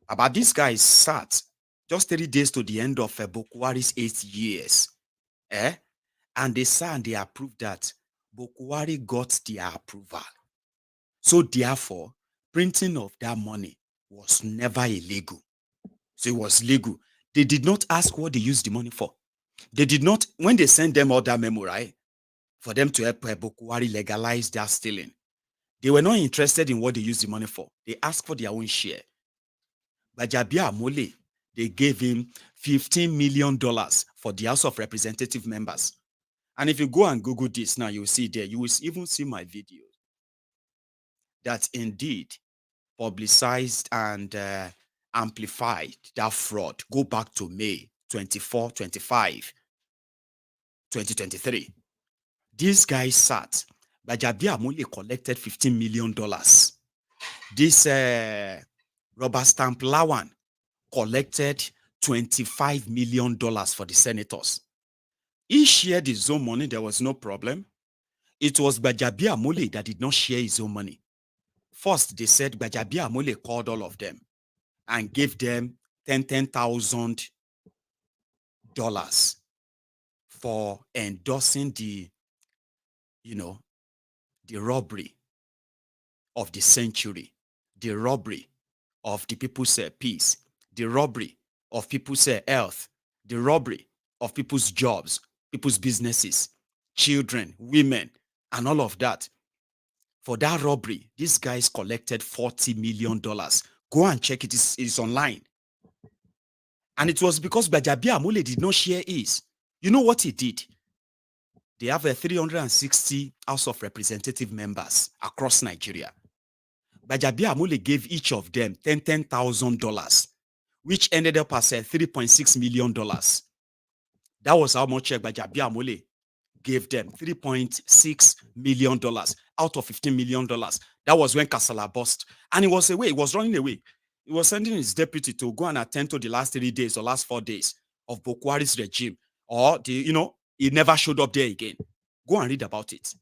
about these guys sat just 30 days to the end of Bokohari's 8 years, and they sat and they approved that Bokohari got their approval. So therefore, printing of that money was never illegal. So it was legal. They did not ask what they used the money for. They did not, when they sent them all that memo, right, for them to help Bokohari legalize their stealing, they were not interested in what they used the money for. They asked for their own share. Bajabia Mole, they gave him $15 million for the House of Representative members. And if you go and Google this now, you'll see there, you will even see my video that indeed publicized and amplified that fraud. Go back to May 24, 25, 2023. These guys sat. Bajabia Amule collected $15 million. This rubber stamp Lawan collected $25 million for the senators. He shared his own money. There was no problem. It was Bajabia Amule that did not share his own money. First, they said Bajabia Amule called all of them and gave them $10,000 for endorsing the robbery of the century, the robbery of the people's peace, the robbery of people's health, the robbery of people's jobs, people's businesses, children, women, and all of that. For that robbery, these guys collected $40 million. Go and check it. It's online. And it was because Bajabia Amule did not share his. You know what he did? They have 360 House of Representative members across Nigeria. Bajabia Amule gave each of them $10,000, which ended up as $3.6 million. That was how much Bajabia Amule gave them, $3.6 million out of $15 million. That was when Kasala burst. And he was away. He was running away. He was sending his deputy to go and attend to the last 3 days or last 4 days of Bokohari's regime. Or, he never showed up there again. Go and read about it.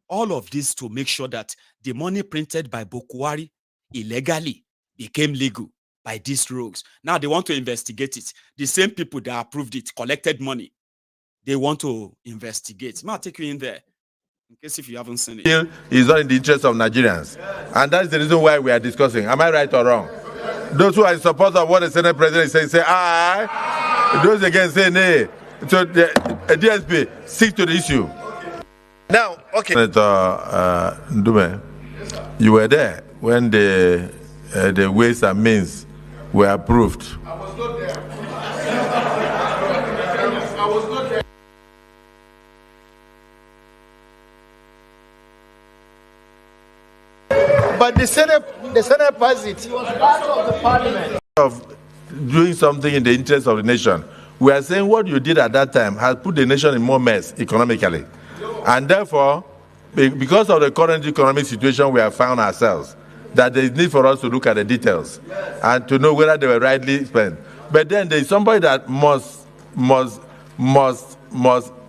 All of this to make sure that the money printed by Bokohari illegally became legal by these rogues. Now they want to investigate it. The same people that approved it, collected money, they want to investigate. I'll take you in there, in case if you haven't seen it. It's not in the interest of Nigerians. And that's the reason why we are discussing. Am I right or wrong? Those who are in support of what the Senate President is saying, say aye. Those against say nay. So the DSP, stick to the issue. Now, okay. Senator Ndume, you were there when the ways and means were approved. I was not there. I was not there. But the Senate passed it. It was part of the parliament. Of doing something in the interest of the nation. We are saying what you did at that time has put the nation in more mess economically. And therefore, because of the current economic situation we have found ourselves, that there is need for us to look at the details and to know whether they were rightly spent. But then there is somebody that must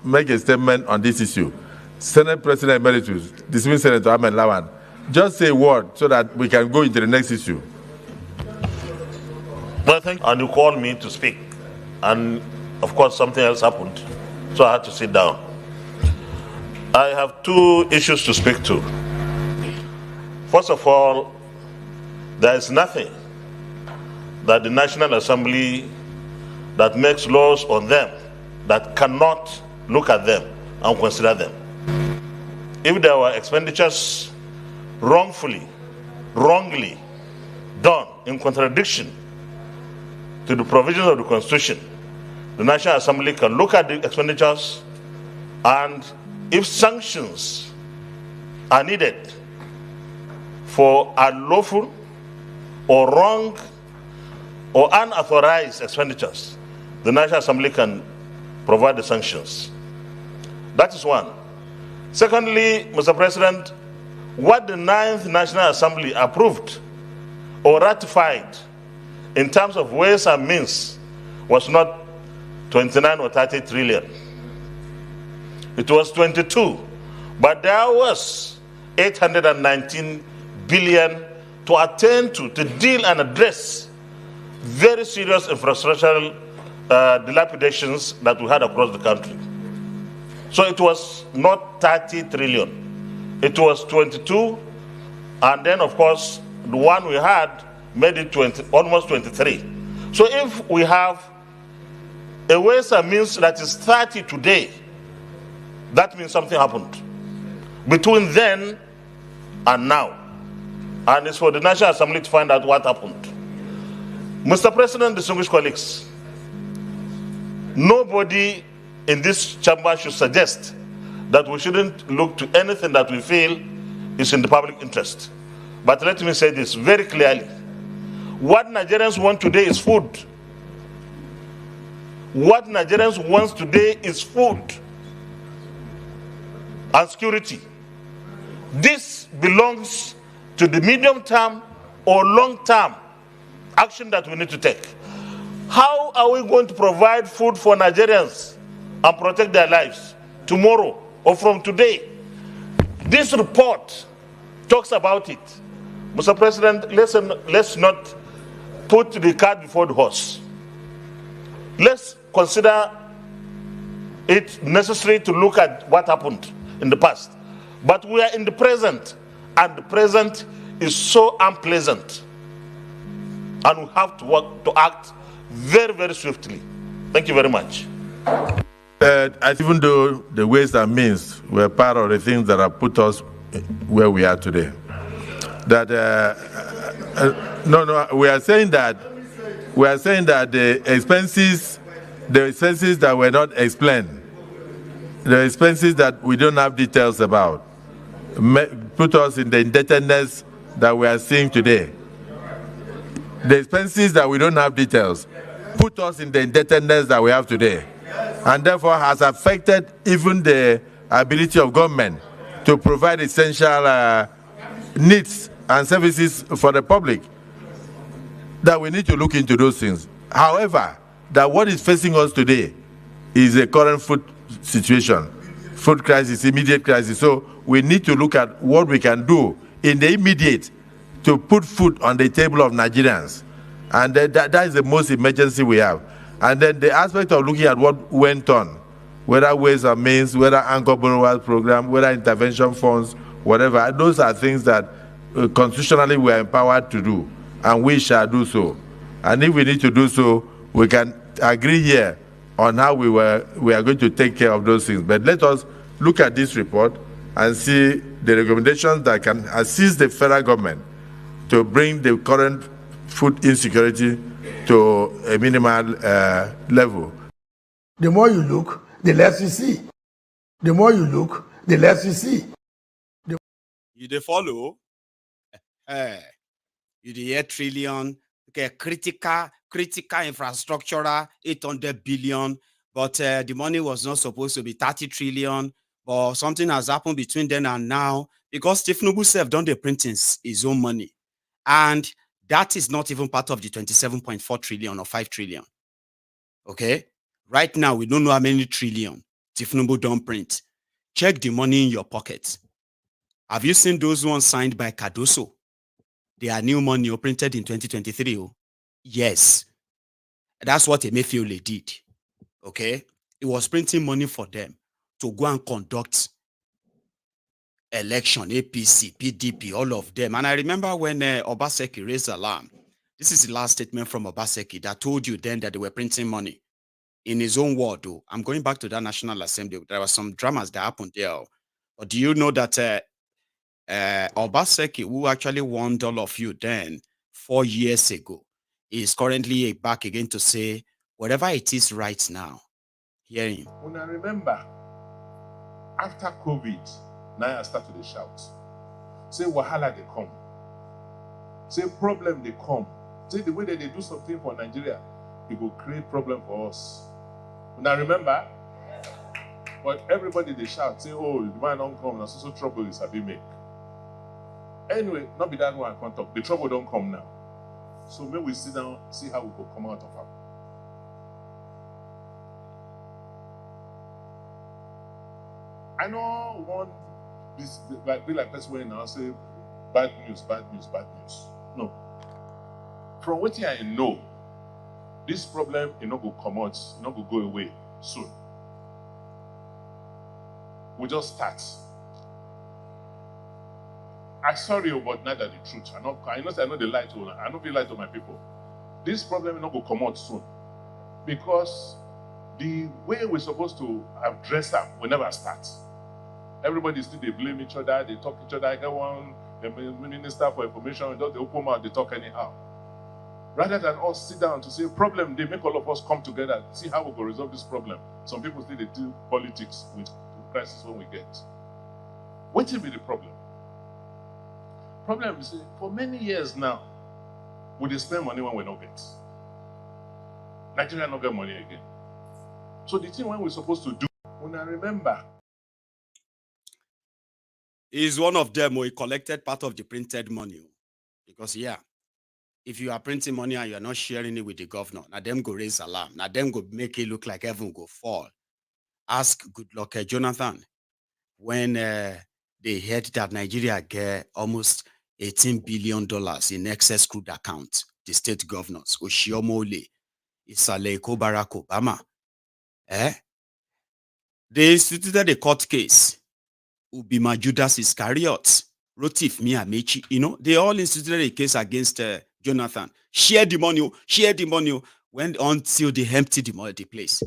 make a statement on this issue. Senate President Emeritus, dismissed Senator Ahmed Lawan, just say a word so that we can go into the next issue. Well, thank you. And you called me to speak. And of course, something else happened. So I had to sit down. I have two issues to speak to. First of all, there is nothing that the National Assembly that makes laws on them that cannot look at them and consider them. If there were expenditures wrongly done in contradiction to the provisions of the Constitution, the National Assembly can look at the expenditures, and if sanctions are needed for unlawful or wrong or unauthorized expenditures, the National Assembly can provide the sanctions. That is one. Secondly, Mr. President, what the 9th National Assembly approved or ratified in terms of ways and means was not 29 or 30 trillion. It was 22, but there was 819 billion to attend to deal and address very serious infrastructural dilapidations that we had across the country. So it was not 30 trillion. It was 22, and then of course the one we had made it almost 23. So if we have a ways and means that is 30 today, that means something happened between then and now. And it's for the National Assembly to find out what happened. Mr. President, distinguished colleagues, nobody in this chamber should suggest that we shouldn't look to anything that we feel is in the public interest. But let me say this very clearly. What Nigerians want today is food. What Nigerians want today is food and security. This belongs to the medium term or long term action that we need to take. How are we going to provide food for Nigerians and protect their lives tomorrow or from today? This report talks about it. Mr. President, let's not put the cart before the horse. Let's consider it necessary to look at what happened in the past. But we are in the present, and the present is so unpleasant. And we have to act very, very swiftly. Thank you very much. Even though the ways and means were part of the things that have put us where we are today, that we are saying that the expenses that were not explained, the expenses that we don't have details about, put us in the indebtedness that we are seeing today. The expenses that we don't have details put us in the indebtedness that we have today, and therefore has affected even the ability of government to provide essential needs and services for the public. That we need to look into those things. However, that what is facing us today is a current food situation, food crisis, immediate crisis. So we need to look at what we can do in the immediate to put food on the table of Nigerians. And that is the most emergency we have. And then the aspect of looking at what went on, whether ways and means, whether anchor borrowers program, whether intervention funds, whatever, those are things that constitutionally we are empowered to do, and we shall do so. And if we need to do so, we can agree here on how we are going to take care of those things. But let us look at this report and see the recommendations that can assist the federal government to bring the current food insecurity to a minimal level. The more you look, the less you see. The more you look, the less you see. You dey follow? You dey hear trillion, okay, critical infrastructural 800 billion, but the money was not supposed to be 30 trillion, but something has happened between then and now, because Tinubu self done the printing his own money. And that is not even part of the 27.4 trillion or 5 trillion. Okay? Right now, we don't know how many trillion Tinubu don't print. Check the money in your pocket. Have you seen those ones signed by Cardoso? They are new money printed in 2023. Oh. Yes. That's what Emefiole did. Okay? He was printing money for them to go and conduct election, APC, PDP, all of them. And I remember when Obaseki raised alarm. This is the last statement from Obaseki that told you then that they were printing money. In his own word, though, I'm going back to that National Assembly. There were some dramas that happened there. But do you know that Obaseki, who actually warned all of you then 4 years ago, is currently back again to say, whatever it is right now, hear him. When I remember, after COVID, Naira started to shout. Say, wahala they come. Say, problem they come. Say, the way that they do something for Nigeria, it will create problem for us. When I remember, but everybody they shout, say, oh, the man don't come, and so trouble is a big make. Anyway, not be that one I can't talk. The trouble don't come now. So maybe we sit down, see how we will come out of it. I know one be like person when I say bad news. No. From what I know, this problem is not going to come out, it's not going to go away soon. We just start. I'm sorry about not that the truth. I know they lie to. I don't feel lie to my people. This problem is not going to come out soon because the way we're supposed to address them will never start. Everybody still they blame each other, they talk each other. I get one the minister for information, just they open mouth, they talk anyhow. Rather than us sit down to say problem, they make all of us come together, see how we can resolve this problem. Some people still they do politics with the crisis when we get. What will be the problem? Problem is for many years now, We dey spend money when we no get. Nigeria no get money again. So the thing when we're supposed to do, when I remember, is one of them who he collected part of the printed money. Because yeah, if you are printing money and you are not sharing it with the governor, now them go raise alarm. Now them go make it look like heaven go fall. Ask good luck Jonathan when they heard that Nigeria get almost $18 billion in excess crude account. The state governors, Oshiomole, Isaleko, Barack Obama, they instituted a court case. Ubima Judas Iscariot, Rotif Miamechi, they all instituted a case against Jonathan. Share the money, when until they emptied the place.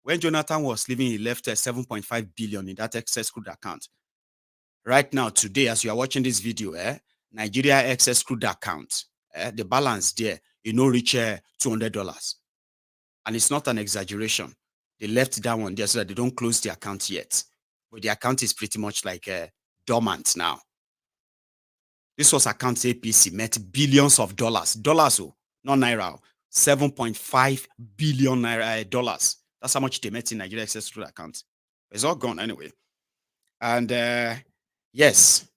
When Jonathan was leaving, he left 7.5 billion in that excess crude account. Right now, today, as you are watching this video, Nigeria excess crude account, the balance there, reach $200. And it's not an exaggeration. They left that one there so that they don't close the account yet. But the account is pretty much like dormant now. This was account APC, met billions of dollars. Dollars, not Naira. 7.5 billion Naira dollars. That's how much they met in Nigeria access to the account. It's all gone anyway. And yes,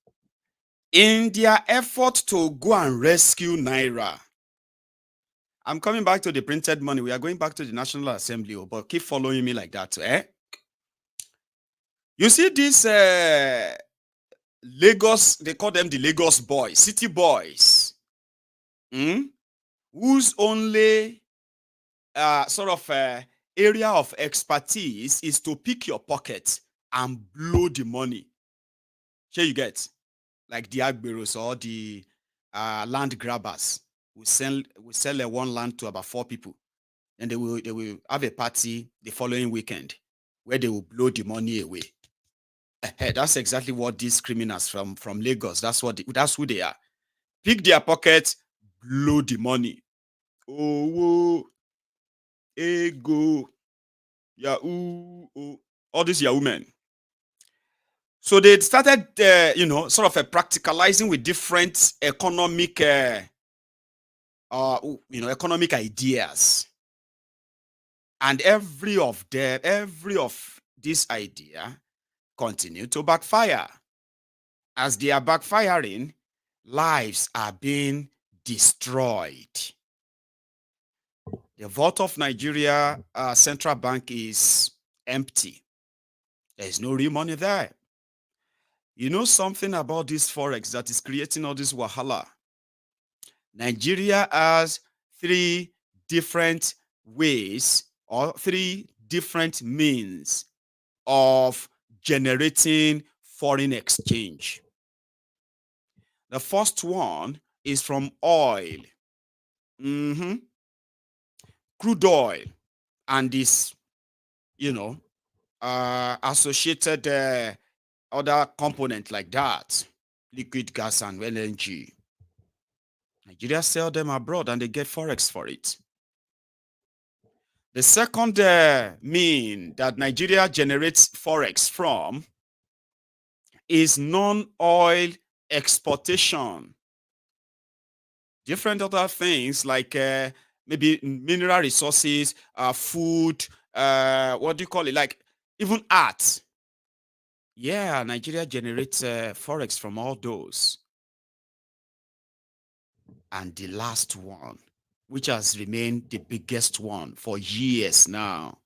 in their effort to go and rescue Naira, I'm coming back to the printed money. We are going back to the National Assembly, but keep following me like that. You see this Lagos, they call them the Lagos boys, city boys, whose only area of expertise is to pick your pocket and blow the money. Here you get, like the Agberos or the land grabbers. We sell one land to about 4 people, and they will have a party the following weekend where they will blow the money away. That's exactly what these criminals from Lagos, that's who they are. Pick their pocket, blow the money. Oh, ego, Yahoo, all these Yahoo men. So they started, practicalizing with different economic, economic ideas. And every of this idea continue to backfire. As they are backfiring, lives are being destroyed. The vault of Nigeria Central Bank is empty. There is no real money there. You know something about this Forex that is creating all this wahala? Nigeria has 3 different ways or 3 different means of generating foreign exchange. The first one is from oil. Crude oil and this, associated other component like that, liquid gas and LNG. Nigeria sell them abroad and they get Forex for it. The second mean that Nigeria generates Forex from is non-oil exportation. Different other things like maybe mineral resources, food, like even art. Yeah, Nigeria generates Forex from all those. And the last one, which has remained the biggest one for years now,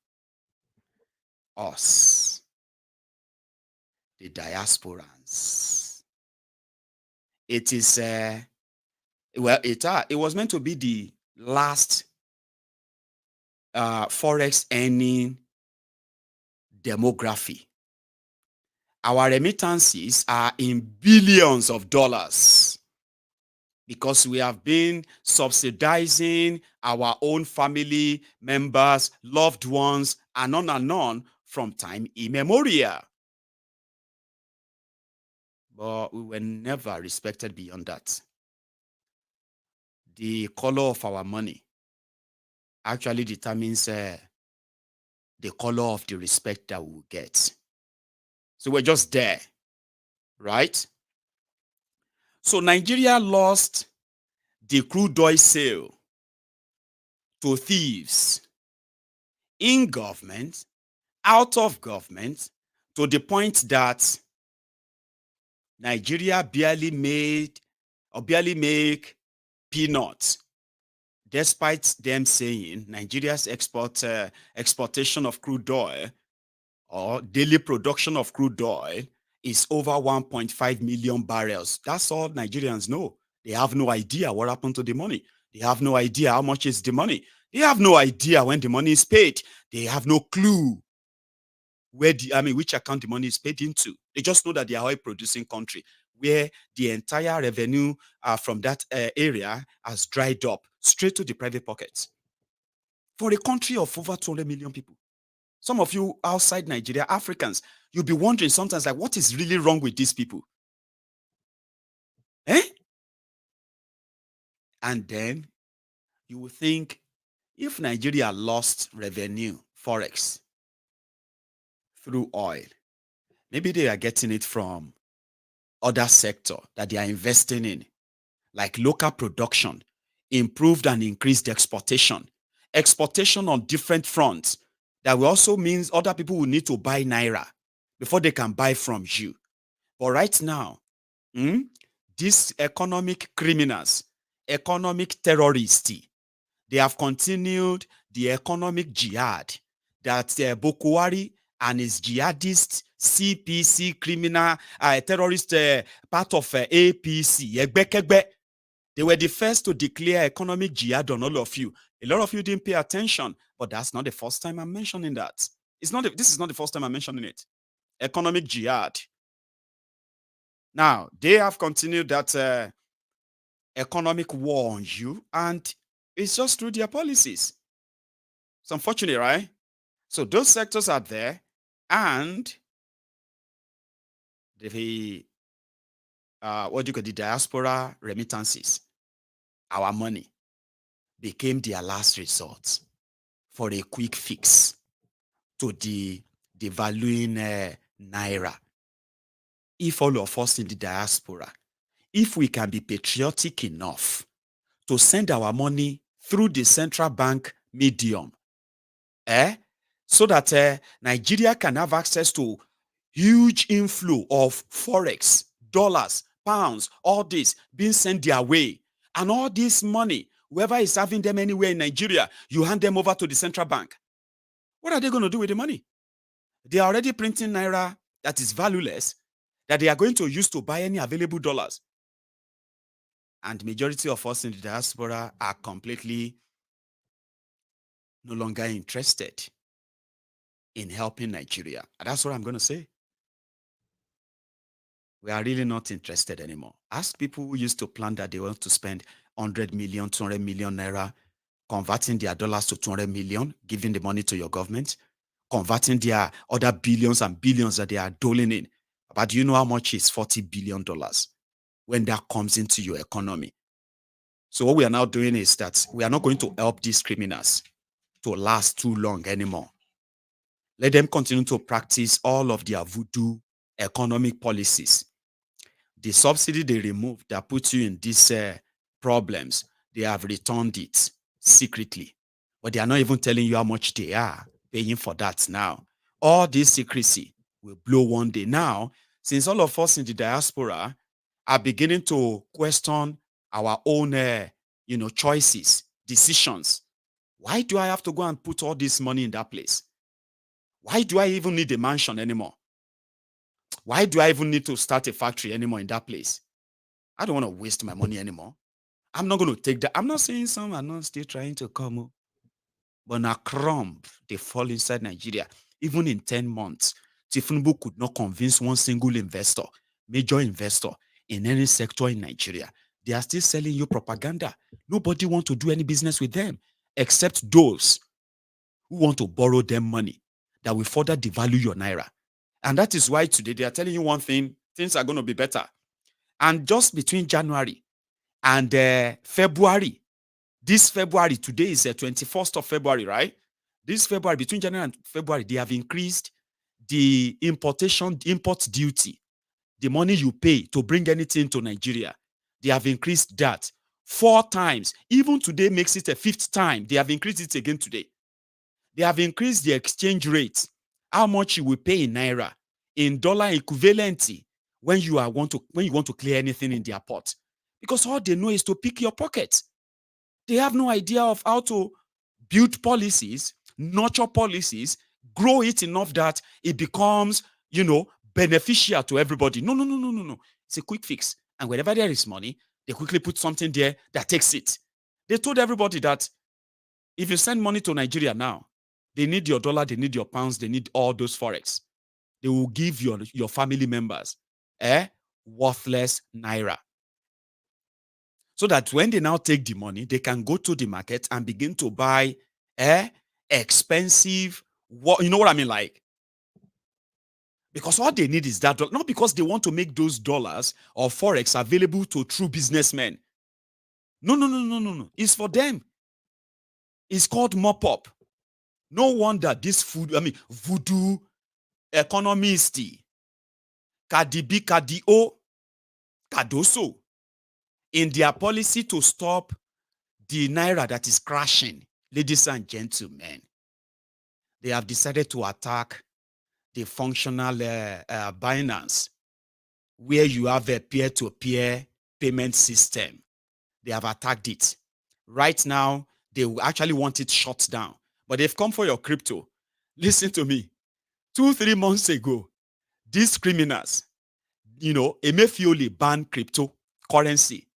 us, the diasporans. It is, it was meant to be the last Forex earning demography. Our remittances are in billions of dollars because we have been subsidizing our own family members, loved ones, and on from time immemorial. But we were never respected beyond that. The color of our money actually determines the color of the respect that we will get. So we're just there, right? So Nigeria lost the crude oil sale to thieves in government, out of government, to the point that Nigeria barely make peanuts, despite them saying Nigeria's exportation of crude oil or daily production of crude oil is over 1.5 million barrels. That's all Nigerians know. They have no idea what happened to the money. They have no idea how much is the money. They have no idea when the money is paid. They have no clue which account the money is paid into. They just know that they are oil producing country where the entire revenue from that area has dried up straight to the private pockets. For a country of over 200 million people, some of you outside Nigeria, Africans, you'll be wondering sometimes, like, what is really wrong with these people? And then you will think, if Nigeria lost revenue, forex, through oil, maybe they are getting it from other sector that they are investing in, like local production, improved and increased exportation on different fronts. That will also means other people will need to buy Naira before they can buy from you. But right now, these economic criminals, economic terrorists, they have continued the economic jihad that Bokohari and his jihadist CPC criminal terrorist part of APC. They were the first to declare economic jihad on all of you. A lot of you didn't pay attention, but that's not the first time I'm mentioning that. This is not the first time I'm mentioning it. Economic jihad. Now, they have continued that economic war on you, and it's just through their policies. It's unfortunate, right? So those sectors are there, and the the diaspora remittances, our money, became their last resort for a quick fix to the devaluing Naira. If all of us in the diaspora, if we can be patriotic enough to send our money through the central bank medium, so that Nigeria can have access to huge inflow of forex, dollars, pounds, all this being sent their way. And all this money, whoever is having them anywhere in Nigeria, you hand them over to the central bank. What are they going to do with the money? They are already printing Naira that is valueless, that they are going to use to buy any available dollars. And majority of us in the diaspora are completely no longer interested in helping Nigeria. And that's what I'm going to say. We are really not interested anymore. Ask people who used to plan that they want to spend 100 million, 200 million Naira, converting their dollars to 200 million, giving the money to your government, converting their other billions and billions that they are doling in. But do you know how much is $40 billion when that comes into your economy? So what we are now doing is that we are not going to help these criminals to last too long anymore. Let them continue to practice all of their voodoo economic policies. The subsidy they removed that puts you in these problems, they have returned it secretly. But they are not even telling you how much they are paying for that now. All this secrecy will blow one day. Now, since all of us in the diaspora are beginning to question our own choices, decisions, why do I have to go and put all this money in that place? Why do I even need a mansion anymore? Why do I even need to start a factory anymore in that place? I don't want to waste my money anymore. I'm not going to take that. I'm not saying some are not still trying to come, but now crumb, they fall inside Nigeria. Even in 10 months, Tinubu could not convince one single investor, major investor in any sector in Nigeria. They are still selling you propaganda. Nobody wants to do any business with them except those who want to borrow them money that will further devalue your Naira. And that is why today they are telling you one thing, things are going to be better. And just between January and February, this February, today is the 21st of February, right? This February, between January and February, they have increased the import duty, the money you pay to bring anything to Nigeria. They have increased that 4 times. Even today makes it a 5th time. They have increased it again today. They have increased the exchange rate. How much you will pay in Naira, in dollar equivalent when you want to clear anything in their port. Because all they know is to pick your pocket. They have no idea of how to build policies, nurture policies, grow it enough that it becomes, beneficial to everybody. No. It's a quick fix. And wherever there is money, they quickly put something there that takes it. They told everybody that if you send money to Nigeria now, they need your dollar, they need your pounds, they need all those forex. They will give your family members worthless Naira. So that when they now take the money, they can go to the market and begin to buy expensive, you know what I mean? Like, because all they need is that, not because they want to make those dollars or forex available to true businessmen. No. It's for them. It's called mop-up. No wonder this voodoo economist, Kadibi Kadio, Kadoso, in their policy to stop the Naira that is crashing, ladies and gentlemen, they have decided to attack the functional Binance, where you have a peer-to-peer payment system. They have attacked it. Right now, they actually want it shut down. But they've come for your crypto. Listen to me. 2-3 months ago, these criminals, Emefiole banned cryptocurrency,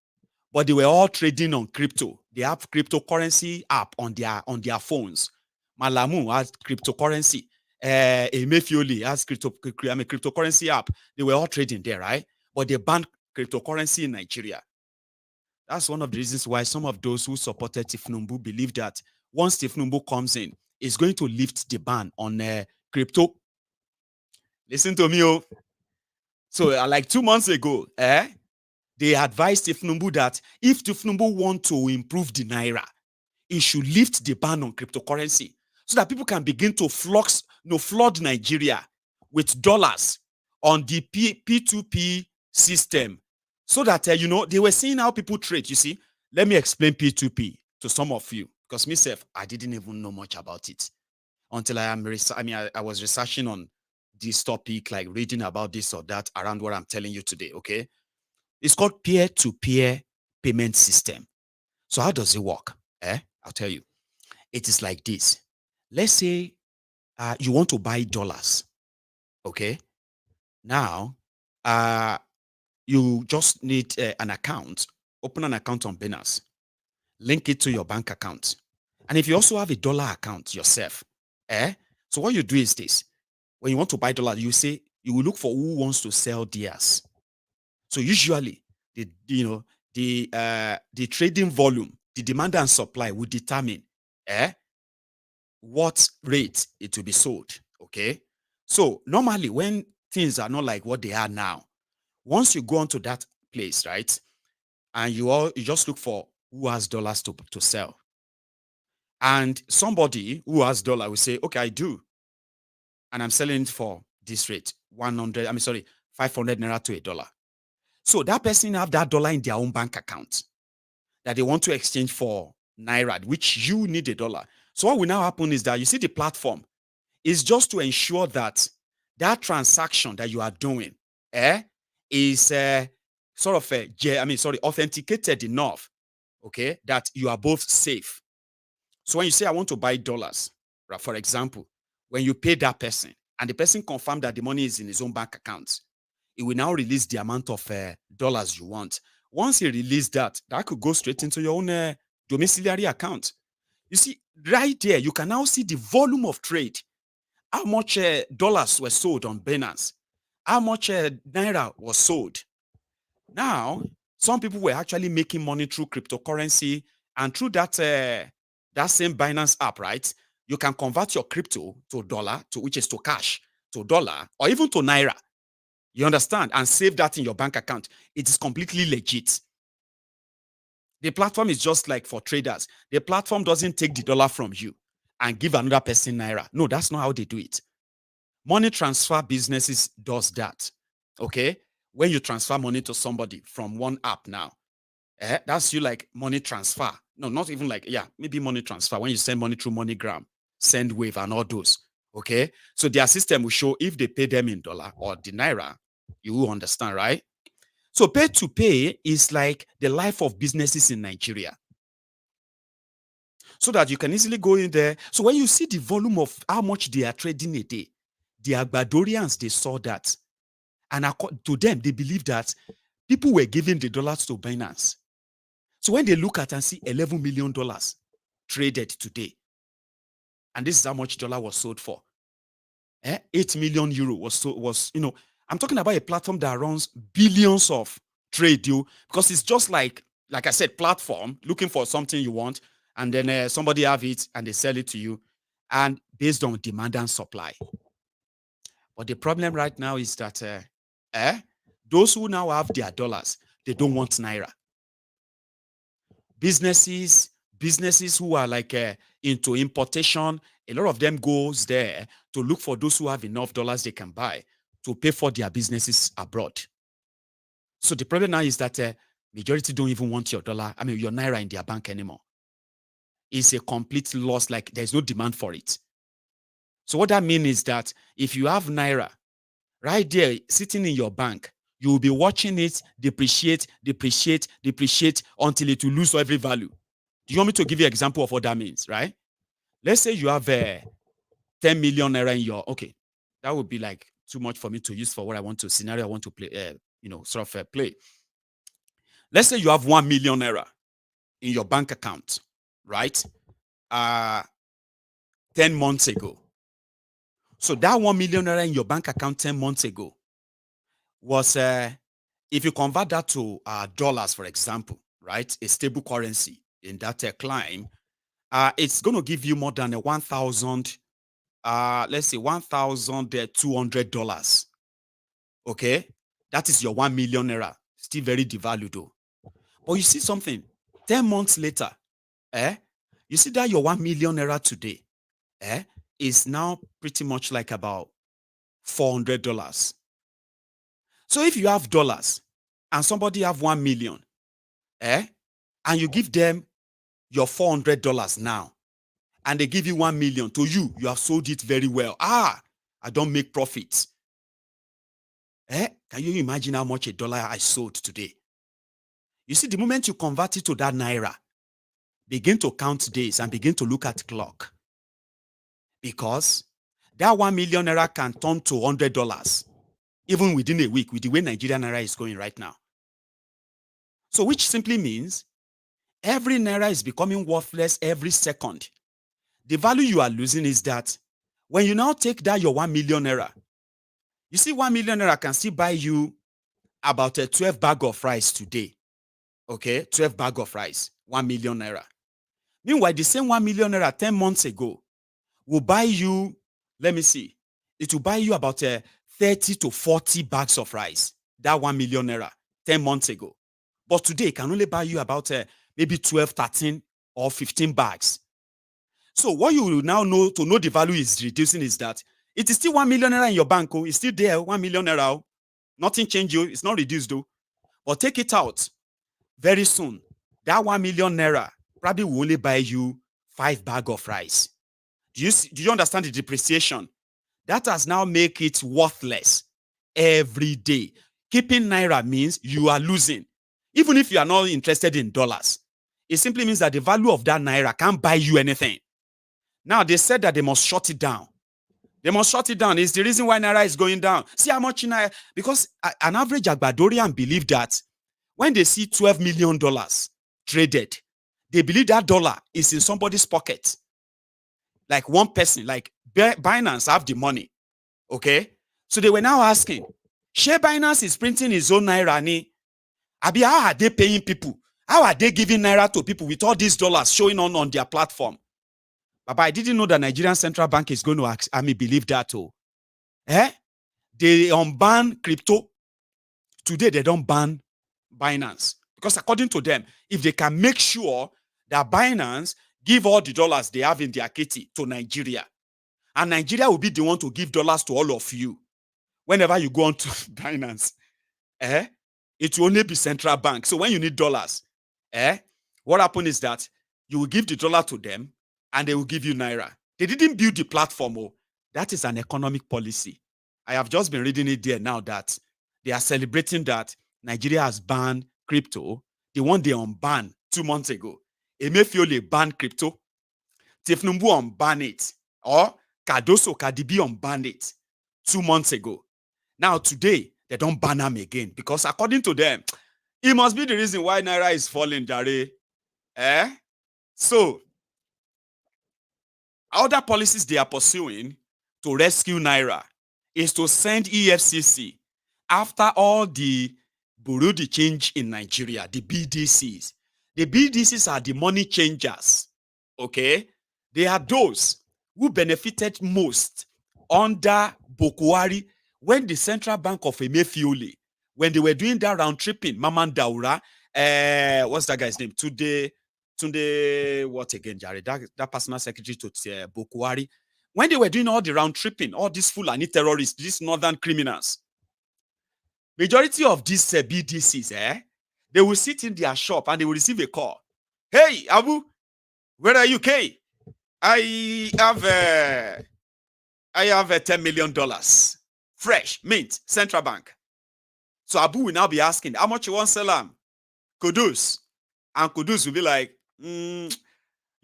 but they were all trading on crypto. They have cryptocurrency app on their phones. Malamu has cryptocurrency. Emefiole has cryptocurrency app. They were all trading there, right? But they banned cryptocurrency in Nigeria. That's one of the reasons why some of those who supported Tinubu believe that once Tinubu comes in, it's going to lift the ban on crypto. Listen to me, So like 2 months ago, they advised Tinubu that if Tinubu want to improve the Naira, he should lift the ban on cryptocurrency so that people can begin to flood Nigeria with dollars on the P2P system. So that, they were seeing how people trade. You see, let me explain P2P to some of you, because myself, I didn't even know much about it until I was researching on this topic, like reading about this or that around what I'm telling you today, okay? It's called peer-to-peer payment system. So how does it work? I'll tell you. It is like this. Let's say you want to buy dollars, okay? Now, you just need an account. Open an account on Binance. Link it to your bank account. And if you also have a dollar account yourself, so what you do is this. When you want to buy dollars, you will look for who wants to sell theirs. So usually, the trading volume, the demand and supply will determine what rate it will be sold. Okay. So normally, when things are not like what they are now, once you go onto that place, right, and you just look for who has dollars to sell, and somebody who has dollar will say, okay, I do, and I'm selling it for this rate, 500 Naira to $1. So that person have that dollar in their own bank account that they want to exchange for Naira, which you need $1. So what will now happen is that you see the platform is just to ensure that that transaction that you are doing is authenticated enough, okay, that you are both safe. So when you say I want to buy dollars, right, for example, when you pay that person and the person confirms that the money is in his own bank account, it will now release the amount of dollars you want. Once you release that could go straight into your own domiciliary account. You see, right there, you can now see the volume of trade. How much dollars were sold on Binance? How much Naira was sold? Now, some people were actually making money through cryptocurrency, and through that same Binance app, right? You can convert your crypto to dollar, which is to cash, to dollar, or even to Naira. You understand? And save that in your bank account. It is completely legit. The platform is just like for traders. The platform doesn't take the dollar from you and give another person Naira. No, that's not how they do it. Money transfer businesses does that. Okay? When you transfer money to somebody from one app now, That's you like money transfer. No, not even like, maybe money transfer. When you send money through MoneyGram, SendWave and all those. Okay. So their system will show if they pay them in dollar or the Naira, you will understand, right? So pay to pay is like the life of businesses in Nigeria. So that you can easily go in there. So when you see the volume of how much they are trading a day, the Agbadorians, they saw that. And to them, they believe that people were giving the dollars to Binance. So when they look at and see $11 million traded today, and this is how much dollar was sold for, 8 million euro was, I'm talking about a platform that runs billions of trade, because it's just like I said, platform, looking for something you want, and then somebody have it and they sell it to you, and based on demand and supply. But the problem right now is that those who now have their dollars, they don't want Naira. Businesses who are like into importation, a lot of them goes there to look for those who have enough dollars they can buy to pay for their businesses abroad. So the problem now is that majority don't even want your dollar, your Naira in their bank anymore. It's a complete loss, like there's no demand for it. So what that means is that if you have Naira right there sitting in your bank, you will be watching it depreciate until it will lose every value. Do you want me to give you an example of what that means, right? Let's say you have 10 million Naira in your, that would be like too much for me to use for what I want to, scenario I want to play, play. Let's say you have 1 million Naira in your bank account, right? 10 months ago. So that 1 million Naira in your bank account 10 months ago was, if you convert that to dollars, for example, right? A stable currency in that climb, it's going to give you more than $1,000, let's say $1,200. Okay? That is your 1 million Naira. Still very devalued though. But you see something, 10 months later, you see that your 1 million Naira today, is now pretty much like about $400. So if you have dollars and somebody have 1 million, and you give them your $400 now, and they give you 1 million to you, you have sold it very well. I don't make profits. Can you imagine how much a dollar I sold today? You see, the moment you convert it to that Naira, begin to count days and begin to look at clock. Because that 1 million Naira can turn to $100 even within a week with the way Nigerian Naira is going right now. So which simply means every Naira is becoming worthless every second. The value you are losing is that when you now take that your 1 million Naira, you see 1 million Naira can still buy you about a 12 bag of rice today. Okay, 12 bag of rice, 1 million Naira. Meanwhile, the same 1 million Naira 10 months ago will buy you, let me see, it will buy you about 30 to 40 bags of rice, that 1 million Naira 10 months ago. But today, it can only buy you about maybe 12, 13, or 15 bags. So what you will now know to know the value is reducing is that it is still 1 million Naira in your bank. It's still there, 1 million Naira. Nothing changed. It's not reduced though. But take it out very soon. That 1 million Naira probably will only buy you 5 bags of rice. Do you understand the depreciation? That has now make it worthless every day. Keeping Naira means you are losing. Even if you are not interested in dollars, it simply means that the value of that Naira can't buy you anything. Now, they said that they must shut it down. They must shut it down. It's the reason why Naira is going down. See how much Naira, because an average Agbadorian believe that when they see $12 million traded, they believe that dollar is in somebody's pocket. Like one person, like Binance have the money. Okay? So they were now asking, Shey Binance is printing his own Naira ni? Abi, how are they paying people? How are they giving Naira to people with all these dollars showing on their platform? But I didn't know that Nigerian Central Bank is going to believe that too. They unban crypto. Today they don't ban Binance. Because according to them, if they can make sure that Binance give all the dollars they have in their kitty to Nigeria, and Nigeria will be the one to give dollars to all of you, whenever you go on to Binance, it will only be central bank. So when you need dollars, what happened is that you will give the dollar to them and they will give you Naira. They didn't build the platform. Oh, that is an economic policy. I have just been reading it there now that they are celebrating that Nigeria has banned crypto. The one they unbanned 2 months ago. Emefiole banned crypto. Tinubu unbanned it. Or Cardoso Cardi unbanned it 2 months ago. Now today, they don't ban them again because according to them, it must be the reason why Naira is falling, Jare. So, other policies they are pursuing to rescue Naira is to send EFCC after all the Bureau de Change in Nigeria, the BDCs. The BDCs are the money changers, okay? They are those who benefited most under Bokohari when the Central Bank of Emefiole, when they were doing that round tripping, Maman Daura, what's that guy's name? Tunde, what again, Jared? That personal secretary to Bokohari. When they were doing all the round tripping, all these Fulani terrorists, these northern criminals, majority of these BDCs, they will sit in their shop and they will receive a call. Hey, Abu, where are you, K? I have $10 million. Fresh, mint, Central Bank. So Abu will now be asking, how much you want to sell them? Kudus. And Kudus will be like, you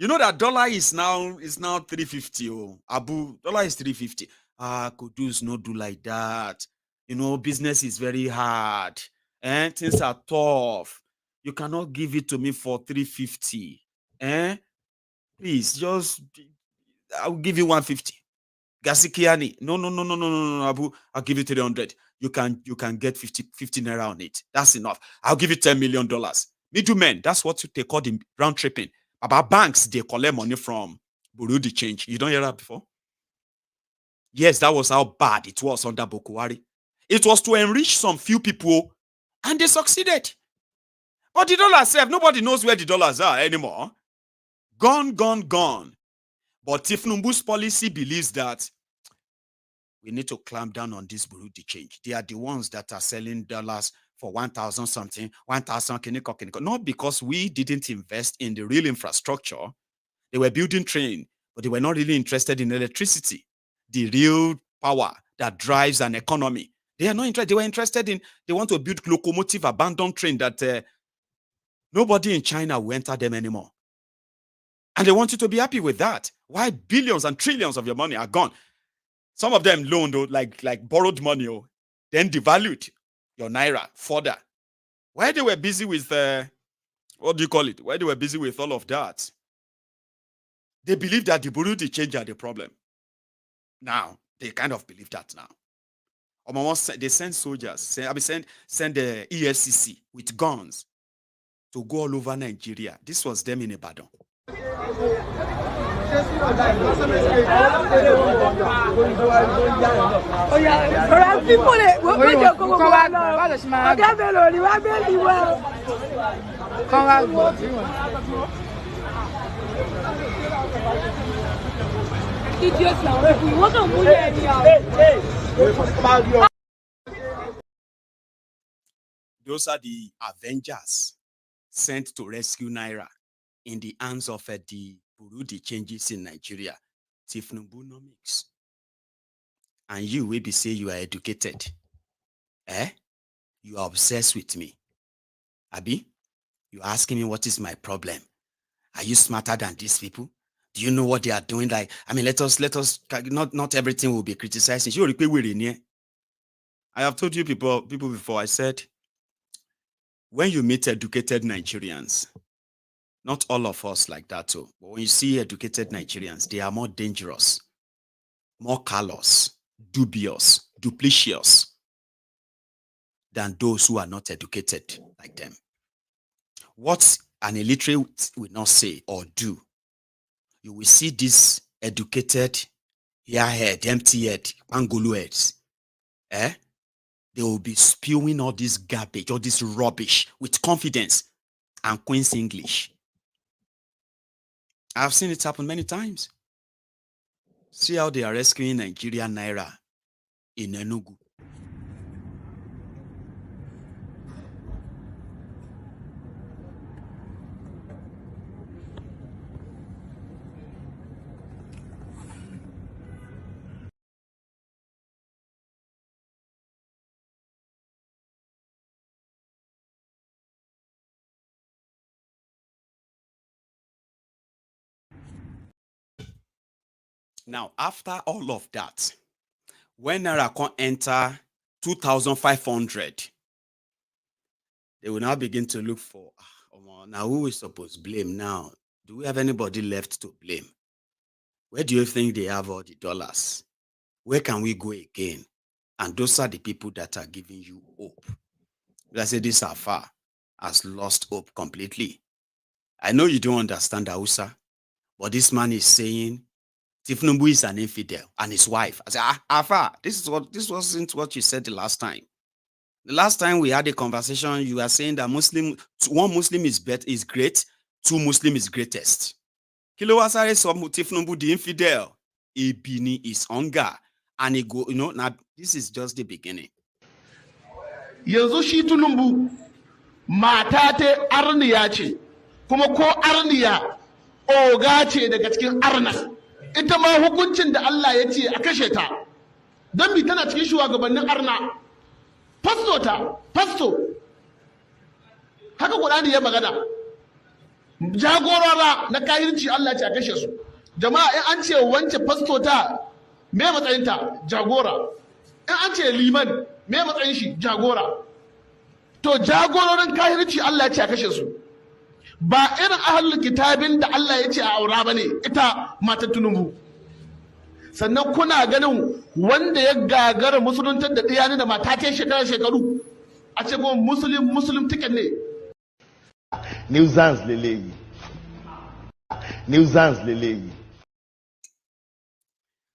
know that dollar is now 350. Oh, Abu, dollar is 350. Kudus no do like that. You know, business is very hard. And things are tough. You cannot give it to me for 350. Please, I'll give you 150. Gasikiani. No, Abu, I'll give you 300. You can get 50 Naira on it. That's enough. I'll give you $10 million. Middlemen, that's what they call the round tripping. About banks, they collect money from Bureau de Change. You don't hear that before? Yes, that was how bad it was under Bokohari. It was to enrich some few people, and they succeeded. But the dollar itself, nobody knows where the dollars are anymore. Gone. But Tinubu's policy believes that we need to clamp down on this Bureau de Change. They are the ones that are selling dollars for 1,000 something, 1,000 kiniko. Not because we didn't invest in the real infrastructure. They were building train, but they were not really interested in electricity, the real power that drives an economy. They are not interested. They were interested in, they want to build locomotive abandoned train that nobody in China will enter them anymore. And they want you to be happy with that. Why billions and trillions of your money are gone? Some of them loaned, like borrowed money, then devalued your Naira further. Why they were busy with, what do you call it? Why they were busy with all of that? They believe that the Bureau de Change are the problem. Now, they kind of believe that now. They send soldiers, send the EFCC with guns to go all over Nigeria. This was them in Ibadan. Those are the Avengers sent to rescue Naira in the hands of the Bureau de Changes in Nigeria. Tinubu. And you will be say you are educated. You are obsessed with me. Abi, you are asking me what is my problem. Are you smarter than these people? Do you know what they are doing? Like, I mean, let us not everything will be criticized. I have told you people before, I said, when you meet educated Nigerians, not all of us like that too, but when you see educated Nigerians, they are more dangerous, more callous, dubious, duplicitous than those who are not educated like them. What an illiterate will not say or do, you will see this educated, hair-head, empty head, pangolo heads. They will be spewing all this garbage, all this rubbish with confidence and Queen's English. I've seen it happen many times. See how they are rescuing Nigerian Naira in Enugu. Now, after all of that, when Naira can enter 2,500, they will now begin to look for, now who is supposed to blame now? Do we have anybody left to blame? Where do you think they have all the dollars? Where can we go again? And those are the people that are giving you hope. I say this Afar has lost hope completely. I know you don't understand Hausa, but this man is saying Tinubu is an infidel and his wife. I say, Afar, this wasn't what you said the last time. The last time we had a conversation, you were saying that one Muslim is great, two Muslim is greatest. Kilo wasare so Tinubu the infidel. Ibini is hunger. And he go, now this is just the beginning. Yanzu shi Tinubu mata ta arniya ce, kuma ko arniya oga ce daga cikin arnas. Ita ma hukuncin da Allah ya ce a kashe ta. Don mi tana cikin shugabannin arna. Fasto. Haka Qur'ani ya magana. Jagorora na kahirci Allah ya ce a kashe su. Jama'a in an ce wance fasto ta me matsayinta? Jagora. In an ce liman me matsayin shi? Jagora. To jagororin kahirci Allah ya ce a kashe su. Ba irin ahlul kitabin da Allah ya ce a aura bane ita matar Tinubu. Sannan kuna ganin wanda ya gagara musuluntar da ɗiyani da mata ta shekaru a ce kuma muslim ticket ne. Nuisance leleyi.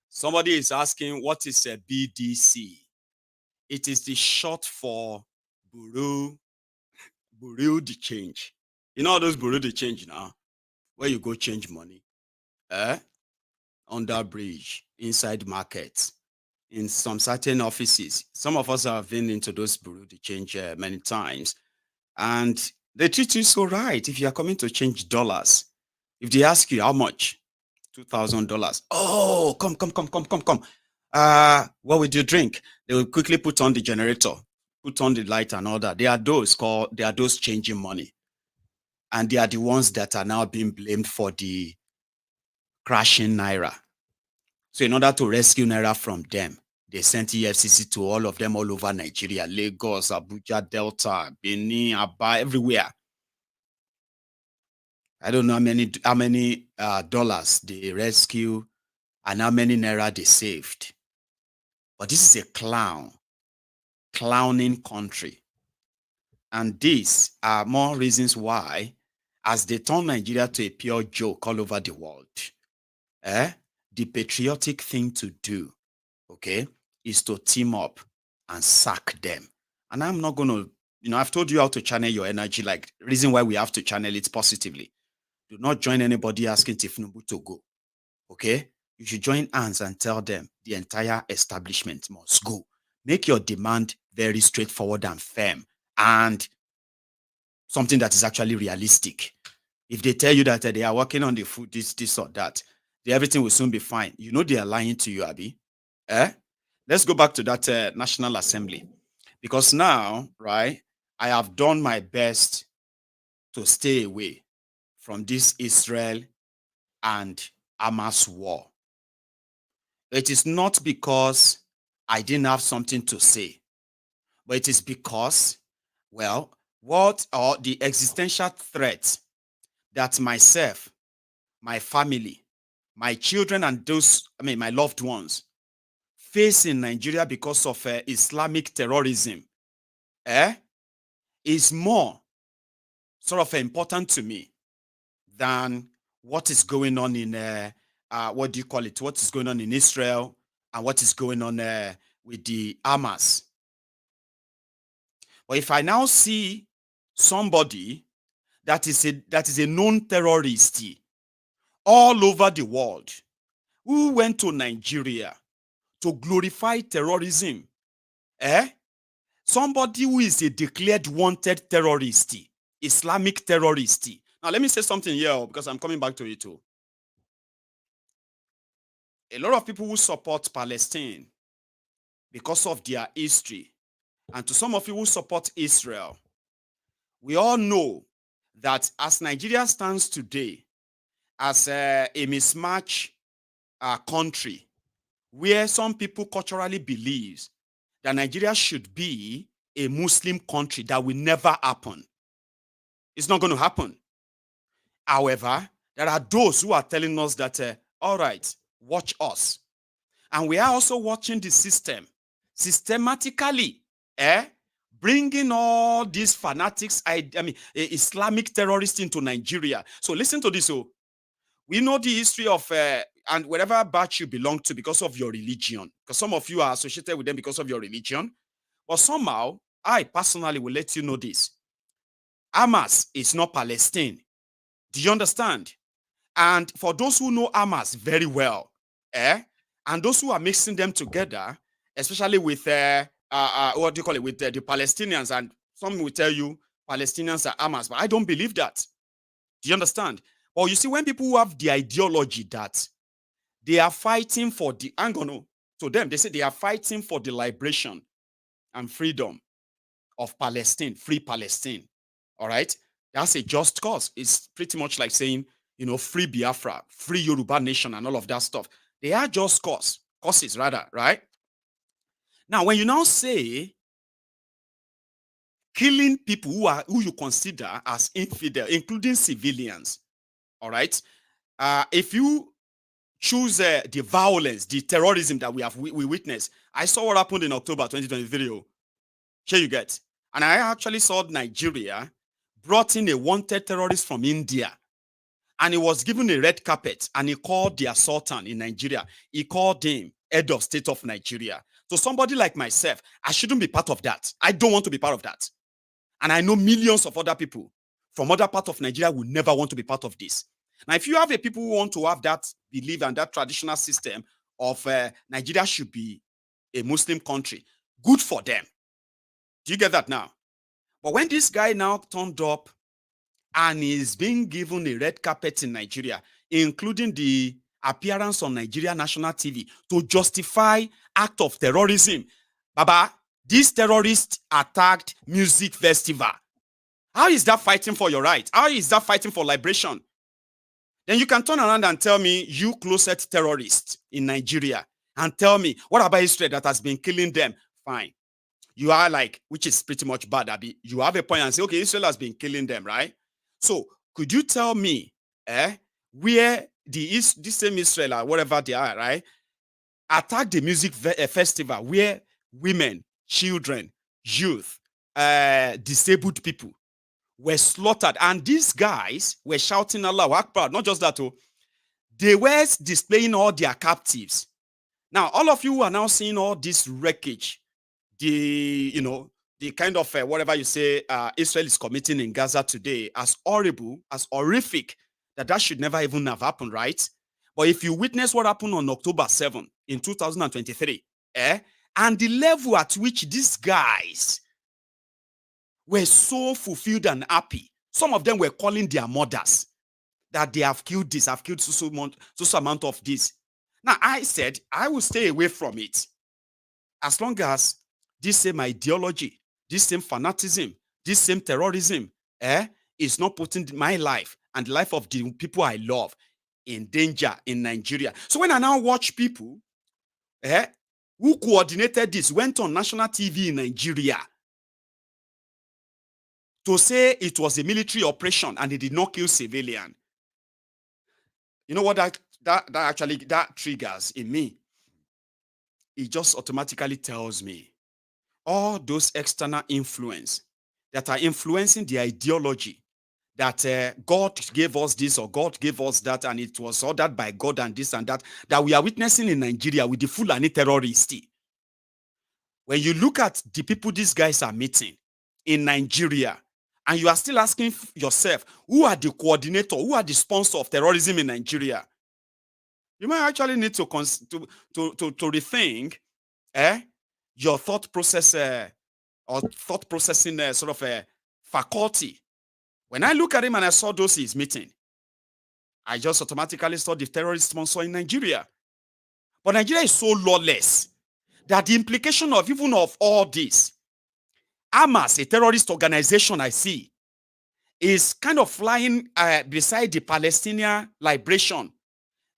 Somebody is asking, what is a BDC? It is the short for Bureau de Change. You know those Bureau de Change now, where you go change money. Under bridge, inside markets, in some certain offices. Some of us have been into those Bureau de Change many times. And they treat you so right if you are coming to change dollars. If they ask you how much, $2,000. Oh, come. What would you drink? They will quickly put on the generator, put on the light and all that. They are those changing money. And they are the ones that are now being blamed for the crashing Naira. So in order to rescue Naira from them, they sent EFCC to all of them all over Nigeria, Lagos, Abuja, Delta, Benin, Aba, everywhere. I don't know how many dollars they rescue and how many Naira they saved. But this is a clowning country. And these are more reasons why, as they turn Nigeria to a pure joke all over the world, the patriotic thing to do, is to team up and sack them. And I'm not going to, I've told you how to channel your energy, like reason why we have to channel it positively. Do not join anybody asking Tinubu to go, You should join hands and tell them the entire establishment must go. Make your demand very straightforward and firm and something that is actually realistic. If they tell you that they are working on the food, this or that, everything will soon be fine. You know they are lying to you, Abi. Let's go back to that National Assembly. Because now, right, I have done my best to stay away from this Israel and Hamas war. It is not because I didn't have something to say, but it is because, the existential threat that myself, my family, my children, and my loved ones face in Nigeria because of Islamic terrorism, is more sort of important to me than what is going on in, what is going on in Israel and what is going on with the Hamas. But if I now see somebody that is a known terrorist all over the world who went to Nigeria to glorify terrorism, somebody who is a declared wanted terrorist, Islamic terrorist. Now, let me say something here because I'm coming back to it too. A lot of people who support Palestine because of their history, and to some of you who support Israel, we all know that as Nigeria stands today, as a mismatch country where some people culturally believe that Nigeria should be a Muslim country, that will never happen. It's not going to happen. However, there are those who are telling us that, all right, watch us. And we are also watching the system systematically, bringing all these fanatics, Islamic terrorists into Nigeria. So listen to this. Oh, we know the history of, and whatever batch you belong to because of your religion, because some of you are associated with them because of your religion. But somehow, I personally will let you know this. Hamas is not Palestine. Do you understand? And for those who know Hamas very well, and those who are mixing them together, especially with what do you call it, with the Palestinians, and some will tell you Palestinians are Hamas, but I don't believe that. Do you understand? Well, you see, when people who have the ideology that they are fighting for the, to them, they say they are fighting for the liberation and freedom of Palestine, free Palestine. All right? That's a just cause. It's pretty much like saying, free Biafra, free Yoruba nation, and all of that stuff. They are just causes rather, right? Now, when you now say killing people who you consider as infidel, including civilians, all right? If you choose the violence, the terrorism that we witnessed, I saw what happened in October 2023. Here you get. And I actually saw Nigeria brought in a wanted terrorist from India. And he was given a red carpet, and he called the sultan in Nigeria. He called him head of state of Nigeria. So somebody like myself, I shouldn't be part of that. I don't want to be part of that. And I know millions of other people from other parts of Nigeria will never want to be part of this. Now, if you have a people who want to have that belief and that traditional system of Nigeria should be a Muslim country, good for them. Do you get that now? But when this guy now turned up and is being given a red carpet in Nigeria, including the appearance on Nigeria national TV to justify act of terrorism. Baba, this terrorist attacked music festival. How is that fighting for your right? How is that fighting for liberation? Then you can turn around and tell me, you closet terrorist in Nigeria, and tell me, what about Israel that has been killing them? Fine. You are like, which is pretty much bad, Abi. You have a point and say, okay, Israel has been killing them, right? So could you tell me where this same Israel or whatever they are, right, attack the music festival where women, children, youth, disabled people were slaughtered, and these guys were shouting Allahu Akbar. Not just that, they were displaying all their captives. Now, all of you are now seeing all this wreckage, the kind of whatever you say Israel is committing in Gaza today, as horrible, as horrific, that should never even have happened, right? But if you witness what happened on October 7 in 2023, and the level at which these guys were so fulfilled and happy, some of them were calling their mothers that they have killed this, have killed so amount of this. Now, I said I will stay away from it as long as this same ideology, this same fanatism, this same terrorism is not putting my life and the life of the people I love in danger in Nigeria. So when I now watch people who coordinated this, went on national TV in Nigeria to say it was a military operation and they did not kill civilian, you know what that triggers in me? It just automatically tells me all those external influence that are influencing the ideology that God gave us this or God gave us that, and it was ordered by God and this and that we are witnessing in Nigeria with the Fulani terrorists. When you look at the people these guys are meeting in Nigeria, and you are still asking yourself, who are the coordinator, who are the sponsor of terrorism in Nigeria? You might actually need to rethink your thought process or thought processing sort of a faculty. When I look at him and I saw those he's meeting, I just automatically saw the terrorist sponsor in Nigeria. But Nigeria is so lawless that the implication of even of all this, Hamas, a terrorist organization I see, is kind of flying beside the Palestinian liberation.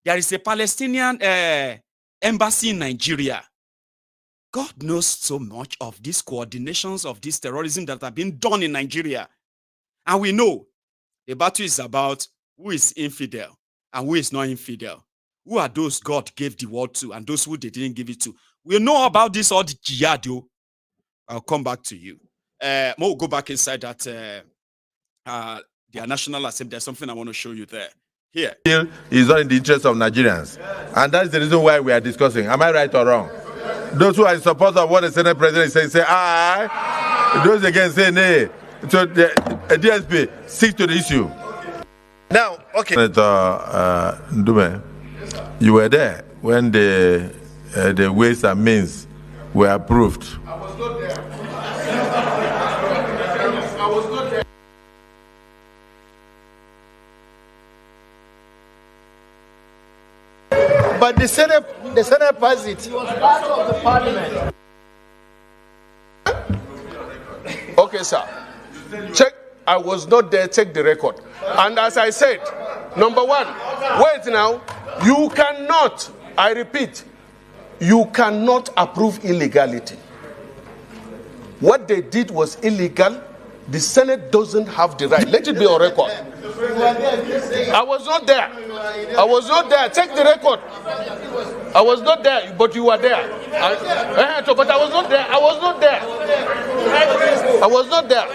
There is a Palestinian embassy in Nigeria. God knows so much of these coordinations of this terrorism that have been done in Nigeria. And we know the battle is about who is infidel and who is not infidel. Who are those God gave the word to and those who they didn't give it to? We know about this all the jihad. I'll come back to you. We'll go back inside that the National Assembly. There's something I want to show you there. Here. Is not in the interest of Nigerians. And that's the reason why we are discussing. Am I right or wrong? Those who are in support of what the Senate President is say aye. Those against say nay. So the DSP stick to the issue. Now, okay. Senator Ndume, you were there when the Ways and Means were approved. I was not there. I was not there. But the Senate passed it. It was part of the parliament. Okay, sir. Check. I was not there. Check the record. And as I said, number one, wait now. You cannot, I repeat, you cannot approve illegality. What they did was illegal. The Senate doesn't have the right. Let it be on record. I was not there. I was not there. Check the record. I was not there, but you were there. But I was not there. I was not there. I was not there.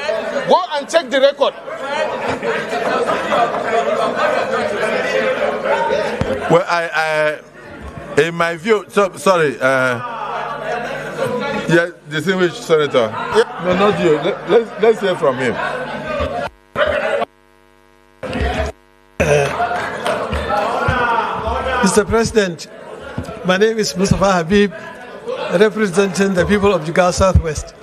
Go and check the record. Well, I in my view, sorry. Yes, distinguished senator. No, not you. Let's hear from him. Mr. President, my name is Mustafa Habib, representing the people of Jigawa Southwest.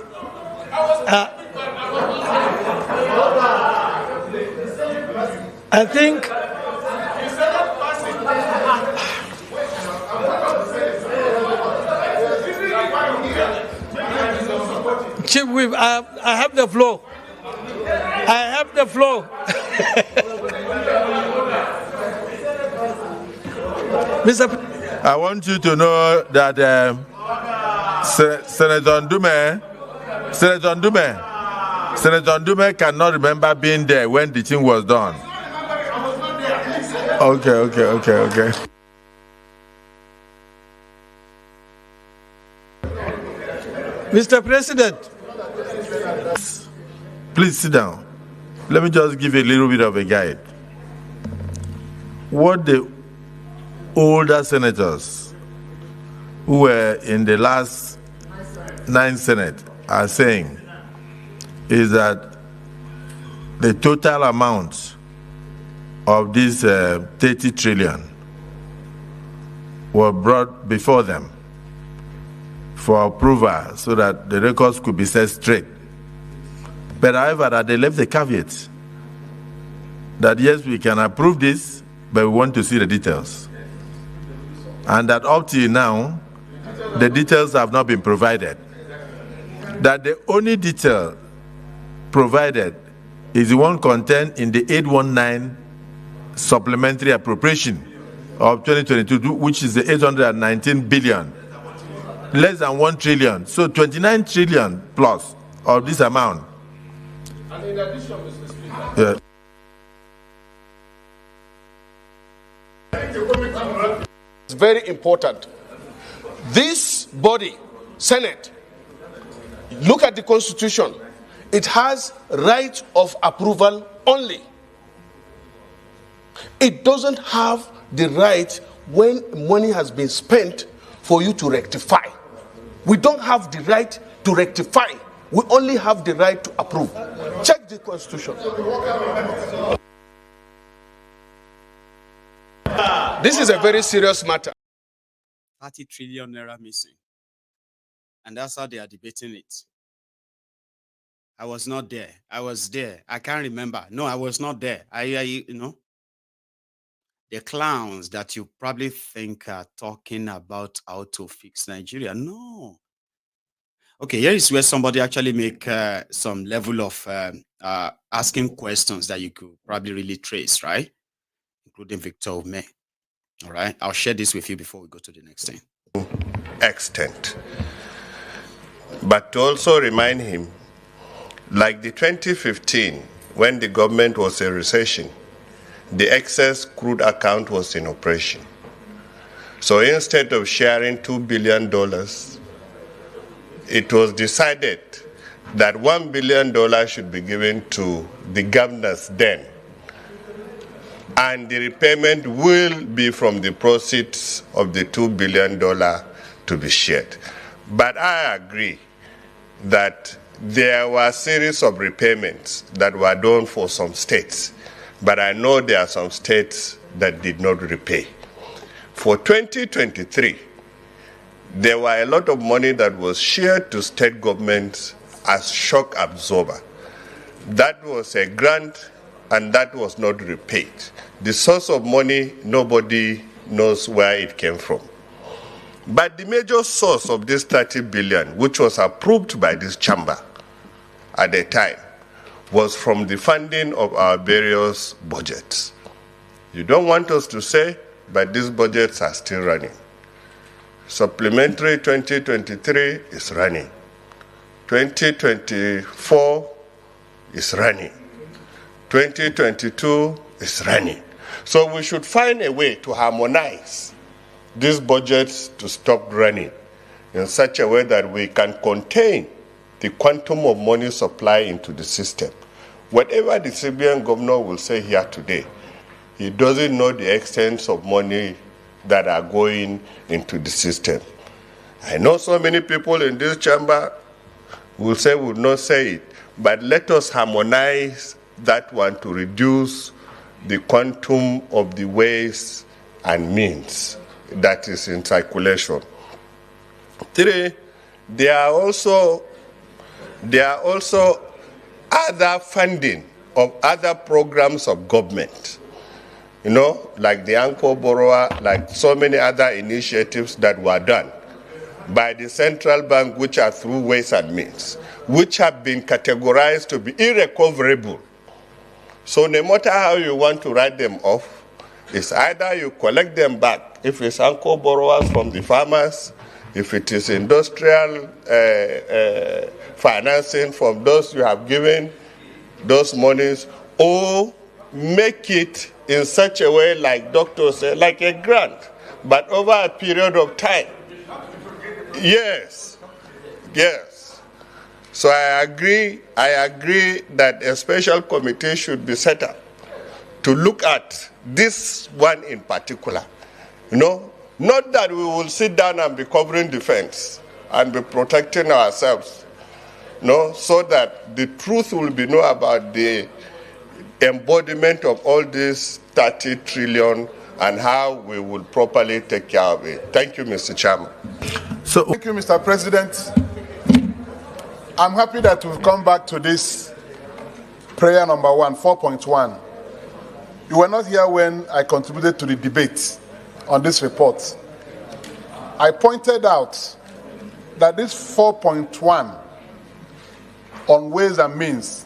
I think Chief Whip, I have the floor. I have the floor. I want you to know that Senator Ndume cannot remember being there when the thing was done. Okay. Mr. President. Please sit down. Let me just give you a little bit of a guide. What the older senators who were in the last 9 Senate are saying is that the total amount of this 30 trillion were brought before them for approval so that the records could be set straight. But however, that they left the caveat that yes, we can approve this, but we want to see the details. And that up till now, the details have not been provided. That the only detail provided is the one contained in the 819 supplementary appropriation of 2022, which is the 819 billion, less than 1 trillion. So 29 trillion plus of this amount. And in addition, Mr. Speaker, Yeah. it's very important. This body, Senate, look at the Constitution. It has right of approval only. It doesn't have the right when money has been spent for you to rectify. We don't have the right to rectify. We only have the right to approve. Check the Constitution. This is a very serious matter. 30 trillion naira missing. And that's how they are debating it. I was not there. I was there. I can't remember. No, I was not there. You know, the clowns that you probably think are talking about how to fix Nigeria. No. Okay, here is where somebody actually make some level of asking questions that you could probably really trace, right? Including Victor Ome. All right, I'll share this with you before we go to the next thing. Extent. But to also remind him, like the 2015, when the government was in recession, the excess crude account was in operation. So instead of sharing $2 billion, it was decided that $1 billion should be given to the governors then. And the repayment will be from the proceeds of the $2 billion to be shared. But I agree that there were a series of repayments that were done for some states, but I know there are some states that did not repay. For 2023, there were a lot of money that was shared to state governments as shock absorber. That was a grant, and that was not repaid. The source of money, nobody knows where it came from. But the major source of this 30 billion, which was approved by this chamber at the time, was from the funding of our various budgets. You don't want us to say, but these budgets are still running. Supplementary 2023 is running. 2024 is running. 2022 is running. So we should find a way to harmonize these budgets to stop running in such a way that we can contain the quantum of money supply into the system. Whatever the CBN governor will say here today, he doesn't know the extent of money that are going into the system. I know so many people in this chamber will not say it, but let us harmonize that one to reduce the quantum of the ways and means that is in circulation. 3, there are also other funding of other programs of government, like the Anchor Borrower, like so many other initiatives that were done by the central bank, which are through ways and means, which have been categorized to be irrecoverable. So no matter how you want to write them off, it's either you collect them back, if it's Anchor Borrowers from the farmers, if it is industrial financing from those you have given those monies, or make it in such a way, like doctors say, like a grant, but over a period of time. Yes. So I agree that a special committee should be set up to look at this one in particular. Not that we will sit down and be covering the fence and be protecting ourselves, so that the truth will be known about the embodiment of all this 30 trillion and how we will properly take care of it. Thank you, Mr. Chairman. Thank you, Mr. President. I'm happy that we've come back to this prayer number 1, 4.1. You were not here when I contributed to the debate on this report. I pointed out that this 4.1 on ways and means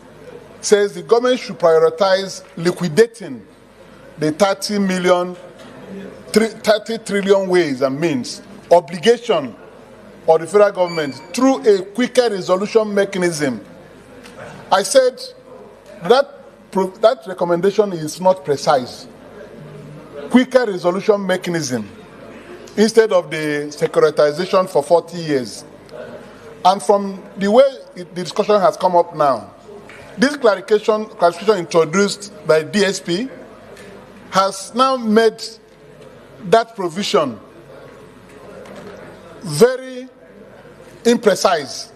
says the government should prioritize liquidating the 30 trillion ways and means obligation of the federal government through a quicker resolution mechanism. I said that recommendation is not precise. Quicker resolution mechanism instead of the securitization for 40 years. And from the way the discussion has come up now, this clarification introduced by DSP has now made that provision very imprecise.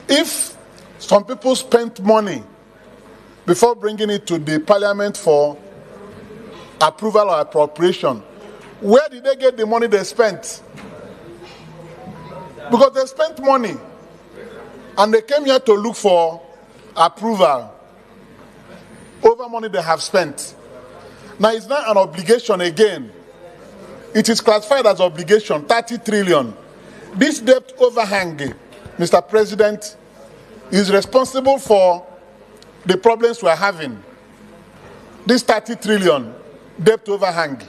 If some people spent money before bringing it to the parliament for approval or appropriation, where did they get the money they spent? Because they spent money and they came here to look for approval over money they have spent. Now it's not an obligation again. It is classified as obligation, 30 trillion. This debt overhang, Mr. President, is responsible for the problems we're having. This 30 trillion debt overhang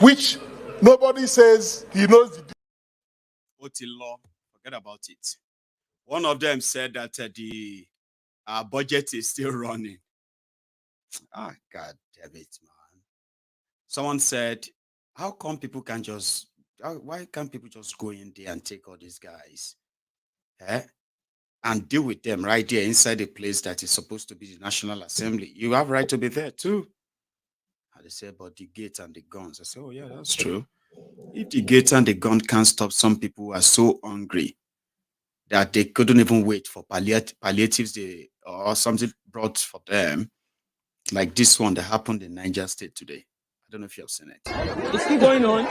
which nobody says he knows the law, forget about it. One of them said that the budget is still running. Ah, God damn it, man. Someone said, how come people can just, why can't people just go in there and take all these guys and deal with them right there inside a place that is supposed to be the National Assembly? You have right to be there too. And they said, but the gate and the guns. I said, oh yeah, that's true. If the gate and the gun can't stop some people who are so hungry that they couldn't even wait for palliatives or something brought for them, like this one that happened in Niger State today. I don't know if you have seen it. It's still going on.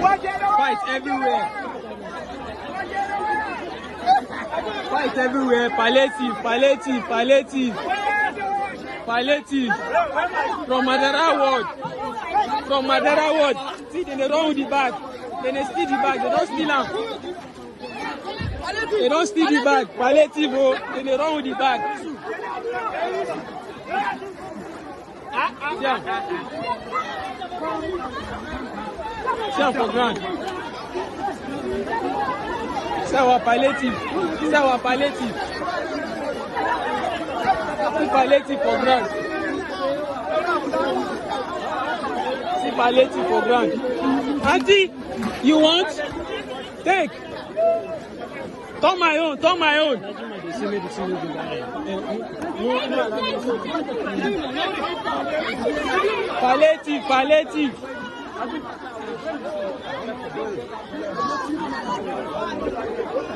Fight everywhere. Fight everywhere. Palliative. From Madara Ward. See, they run with the bag. Then they steal the bag. They don't steal them. They don't steal the bag. Palliative, then they run with the bag. Share for grand. C'est our palliative. See palliative for grand. See palliative for grand. Auntie, you want? Take. Turn my own. Palliative.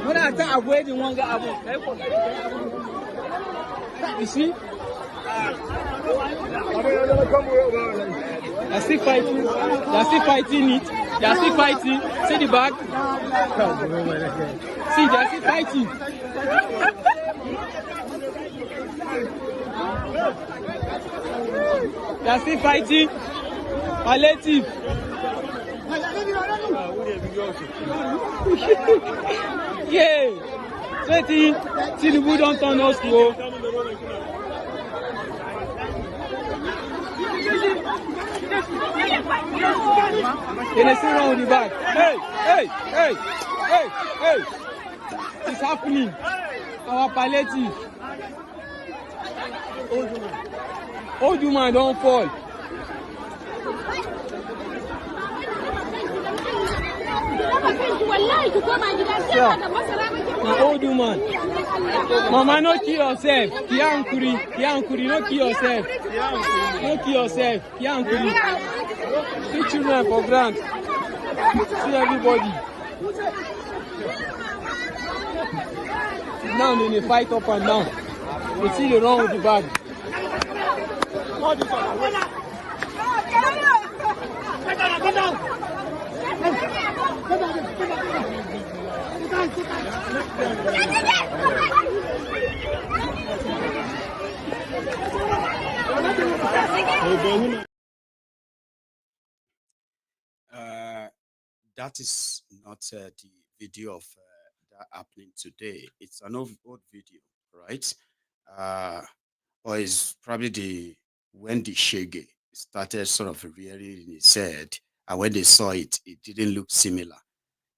When I avoid the one guy, you see? They're still fighting it. They're still fighting. See the back? See, they're still fighting. They're still fighting. Palliative. Yeah. Tinubu don't turn us to. Can I sit around with the back? Hey. It's happening. Our palliative. Old woman don't fall. Now, old woman. Mama, no kill yourself. Kiankuri, no kill yourself. Kiankuri. See children for grant. See everybody. Now they fight up and down. You see the wrong with the bag. Get down. That is not the video of that happening today. It's an old video, right? Or it's probably when the Shege started sort of rearing his head, and when they saw it, it didn't look similar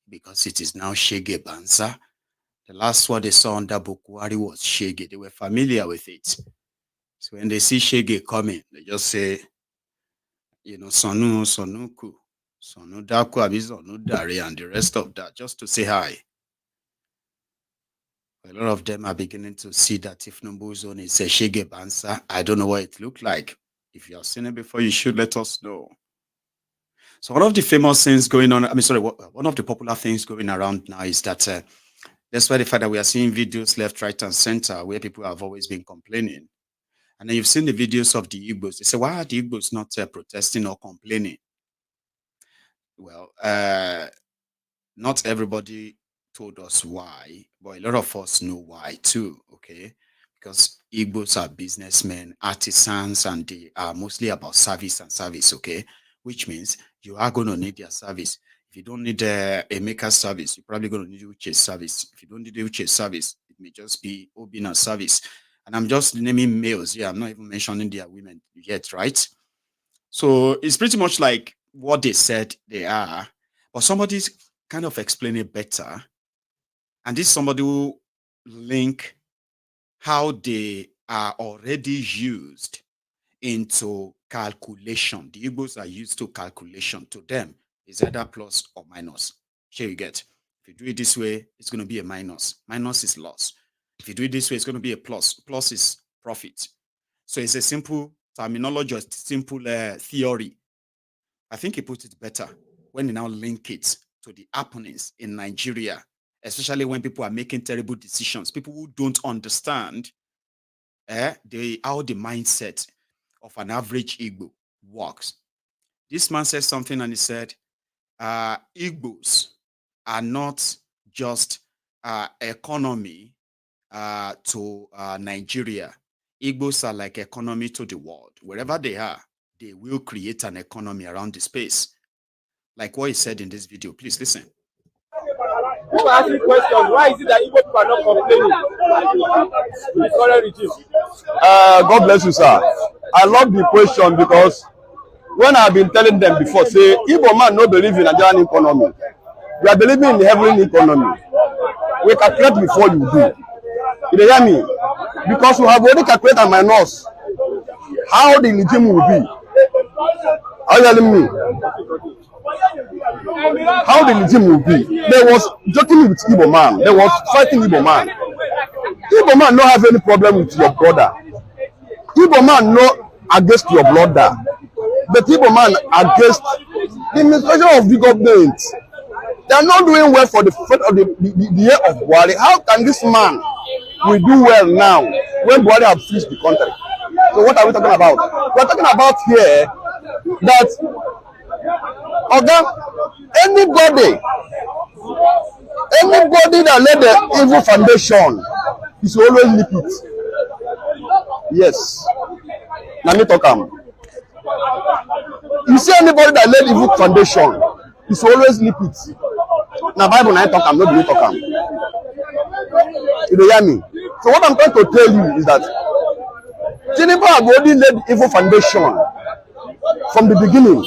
because it is now Shege Banza. The last one they saw under Bokohari was Shege. They were familiar with it. So when they see Shege coming, they just say, you know, Sonu, Sonuku, Sonu Daku, Sonu Dare, and the rest of that, just to say hi. A lot of them are beginning to see that if Numbu's own is a Shege Banza, I don't know what it looked like. If you have seen it before, you should let us know. So one of the famous things going on, one of the popular things going around now is that despite the fact that we are seeing videos left, right, and center where people have always been complaining. And then you've seen the videos of the Igbos. They say, why are the Igbos not protesting or complaining? Well, not everybody told us why, but a lot of us know why too, okay? Because Igbos are businessmen, artisans, and they are mostly about service and service, okay? Which means you are going to need their service. If you don't need a maker's service, you're probably going to need Uche's service. If you don't need Uche's service, it may just be Obina's service. And I'm just naming males here. I'm not even mentioning their women yet, right? So it's pretty much like what they said they are, but somebody's kind of explain it better. And this somebody who link how they are already used into calculation. The Igbos are used to calculation. To them, it's either plus or minus. Here you get. If you do it this way, it's going to be a minus. Minus is loss. If you do it this way, it's going to be a plus. Plus is profit. So it's a simple terminology, a simple theory. I think he put it better when he now link it to the happenings in Nigeria, especially when people are making terrible decisions. People who don't understand how the mindset of an average Igbo works. This man said something and he said, Igbos are not just economy to Nigeria. Igbos are like economy to the world. Wherever they are, they will create an economy around the space. Like what he said in this video. Please listen. People are asking questions. Why is it that Igbo people are not complaining with the current regime? God bless you, sir. I love the question because when I've been telling them before, say, Igbo man no believe in Nigerian economy. We are believing in the heavenly economy. We calculate before you do. You hear me? Because we have already calculated my nose how the regime will be. Are you telling me? How the regime will be. They was joking with Igbo man. They was fighting Igbo man. Igbo man don't have any problem with your brother. Igbo man no against your brother. But Igbo man against the administration of the government. They are not doing well for the year of Buhari. How can this man will do well now when Buhari have fixed the country? So what are we talking about? We are talking about here that anybody that led the evil foundation is always leak it. Yes. Let me talk am. You see anybody that led evil foundation is always leak it. Now Bible na talk am, no be talk am. You dey hear me? So what I'm trying to tell you is that Tinubu have already laid evil foundation from the beginning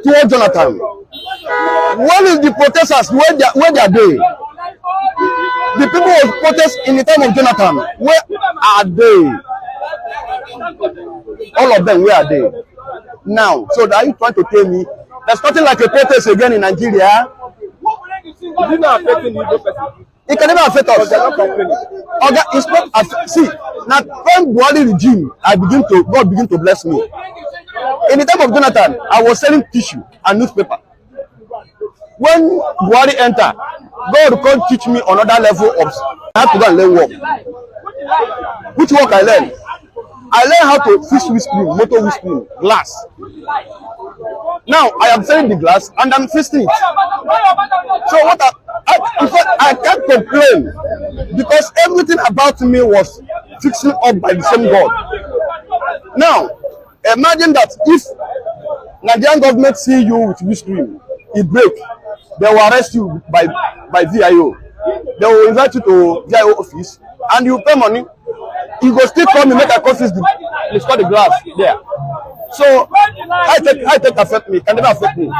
toward Jonathan. When is the protesters? Where they are they? The people who protest in the time of Jonathan, where are they? All of them, where are they? Now, so are you trying to tell me there's nothing like a protest again in Nigeria? Is it not affecting the Igbo person? It can never affect us. Okay, it's not. See, now when Buhari regime, God begin to bless me. In the time of Jonathan, I was selling tissue and newspaper. When Buhari enter, God can't teach me another level of. I have to go and learn work. Which work I learned? I learned how to fix windscreen, motor windscreen, glass. Now I am selling the glass and I'm fixing it. So what in fact, I can't complain because everything about me was fixing up by the same God. Now, imagine that if Nigerian government see you with windscreen, it break, they will arrest you by VIO. They will invite you to VIO office and you pay money. You go still come and make a confuse the glass there. So I take affect me, can never affect me.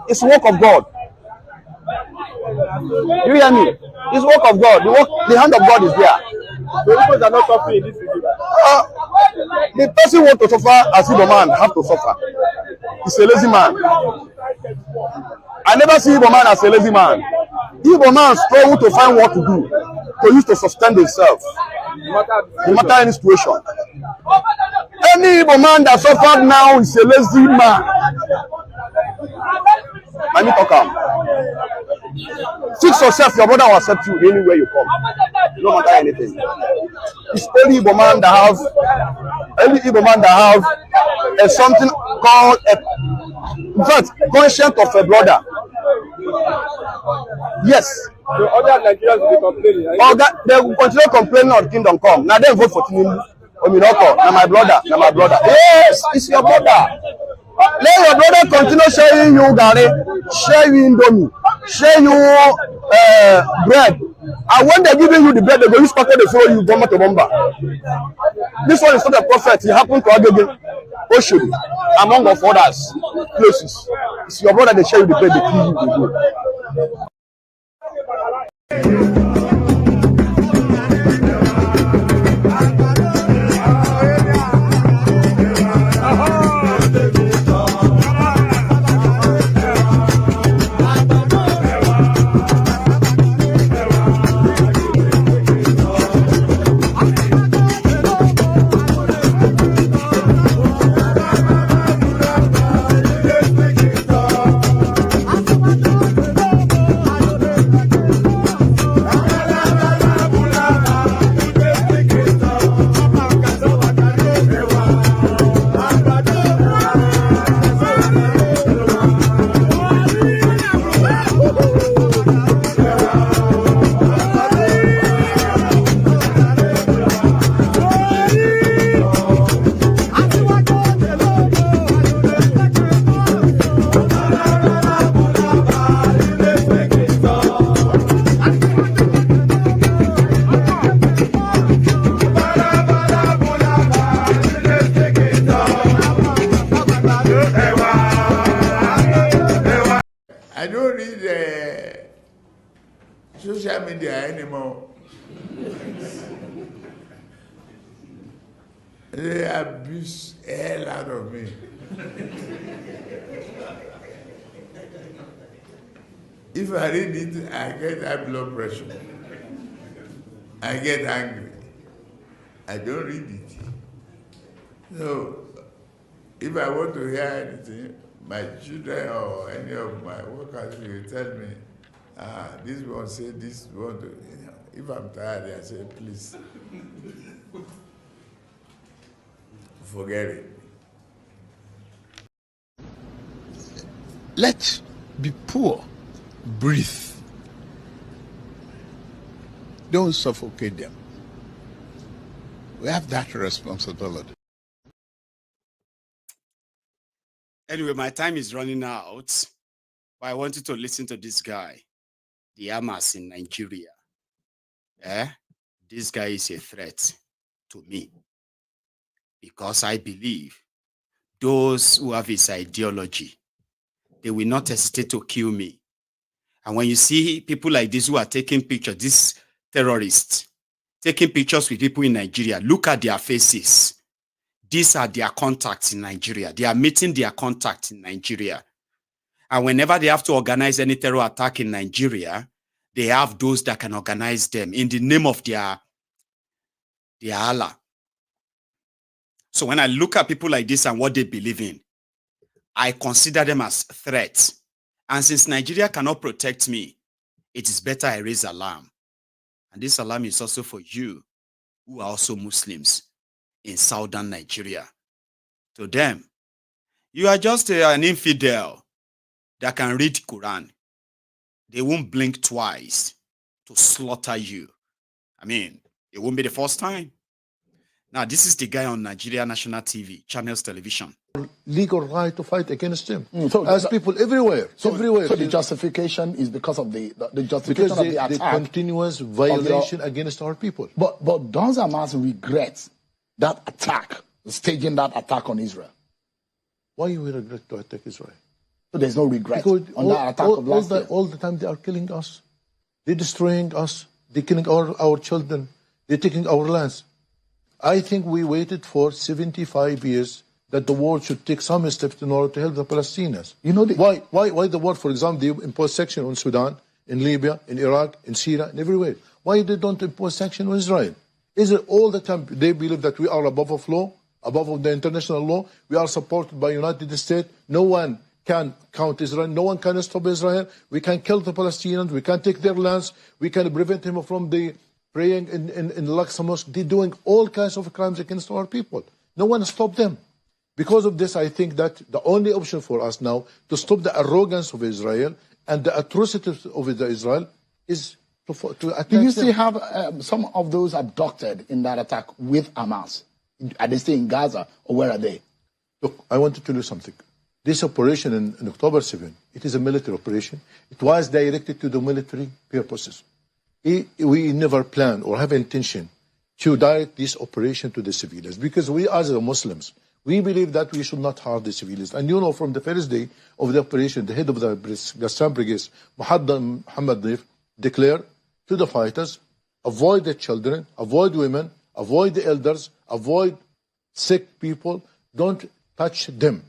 It's work of God. You hear me? It's work of God. The hand of God is there. The people are not suffering in this regime. The person who want to suffer as Igbo man have to suffer. He's a lazy man. I never see Igbo man as a lazy man. Igbo man struggle to find what to do, to use to sustain themselves, no matter any situation. Any Igbo man that suffered now is a lazy man. Let me talk am. Fix yourself, your brother will accept you anywhere you come. No matter anything. It's only Igbo man that have something called in fact, conscience of a brother. Yes. The other Nigerians will be complaining. They will continue complaining on Kingdom Come. Now they vote for Tinubu. Ominoko, now my brother, Yes, it's your brother. Let your brother continue sharing you, Gary, share you Indomie. share you bread. And when they're giving you the bread, they go use packet to follow you bomber to bomber. This one is not a prophet. He happened to Agege, Oshodi, among of others places. It's your brother, they share you the bread, they kill you, they go. I don't read social media anymore. They abuse the hell out of me. If I read it, I get high blood pressure. I get angry. I don't read it. So, if I want to hear anything, my children or any of my workers will tell me, this one say this one. If I'm tired, I say, please, forget it. Let be poor, breathe. Don't suffocate them. We have that responsibility. Anyway, my time is running out, but I want you to listen to this guy, the Hamas in Nigeria. This guy is a threat to me because I believe those who have his ideology, they will not hesitate to kill me. And when you see people like this who are taking pictures, these terrorists, taking pictures with people in Nigeria, look at their faces. These are their contacts in Nigeria. They are meeting their contacts in Nigeria. And whenever they have to organize any terror attack in Nigeria, they have those that can organize them in the name of their Allah. So when I look at people like this and what they believe in, I consider them as threats. And since Nigeria cannot protect me, it is better I raise alarm. And this alarm is also for you, who are also Muslims in southern Nigeria. To them, you are just an infidel that can read Quran. They won't blink twice to slaughter you. I mean, it won't be the first time. Now, this is the guy on Nigeria National TV, Channels Television. Legal right to fight against him. So as people everywhere. So the justification is because of the justification of the attack. The continuous violation against our people. But does Hamas regret that attack, staging that attack on Israel? Why you will regret to attack Israel? So there's no regret on that attack of last year? All the time they are killing us. They're destroying us. They're killing our children. They're taking our lands. I think we waited for 75 years that the world should take some steps in order to help the Palestinians. You know why the world, for example, they impose sanctions on Sudan, in Libya, in Iraq, in Syria, and everywhere. Why they don't impose sanctions on Israel? Israel all the time, they believe that we are above of law, above of the international law. We are supported by United States. No one can count Israel. No one can stop Israel. We can kill the Palestinians. We can take their lands. We can prevent them from the praying in Al-Aqsa Mosque. They're doing all kinds of crimes against our people. No one stopped them. Because of this, I think that the only option for us now to stop the arrogance of Israel and the atrocities of Israel is to attack Do you still them. have some of those abducted in that attack with Hamas? Are they still in Gaza or where are they? Look, I want to tell you something. This operation in October 7, it is a military operation. It was directed to the military purposes. We never plan or have intention to direct this operation to the civilians, because we as the Muslims, we believe that we should not harm the civilians. And you know, from the first day of the operation, the head of the Gassam Brigade, Muhammad Naif, declared to the fighters, avoid the children, avoid women, avoid the elders, avoid sick people, don't touch them.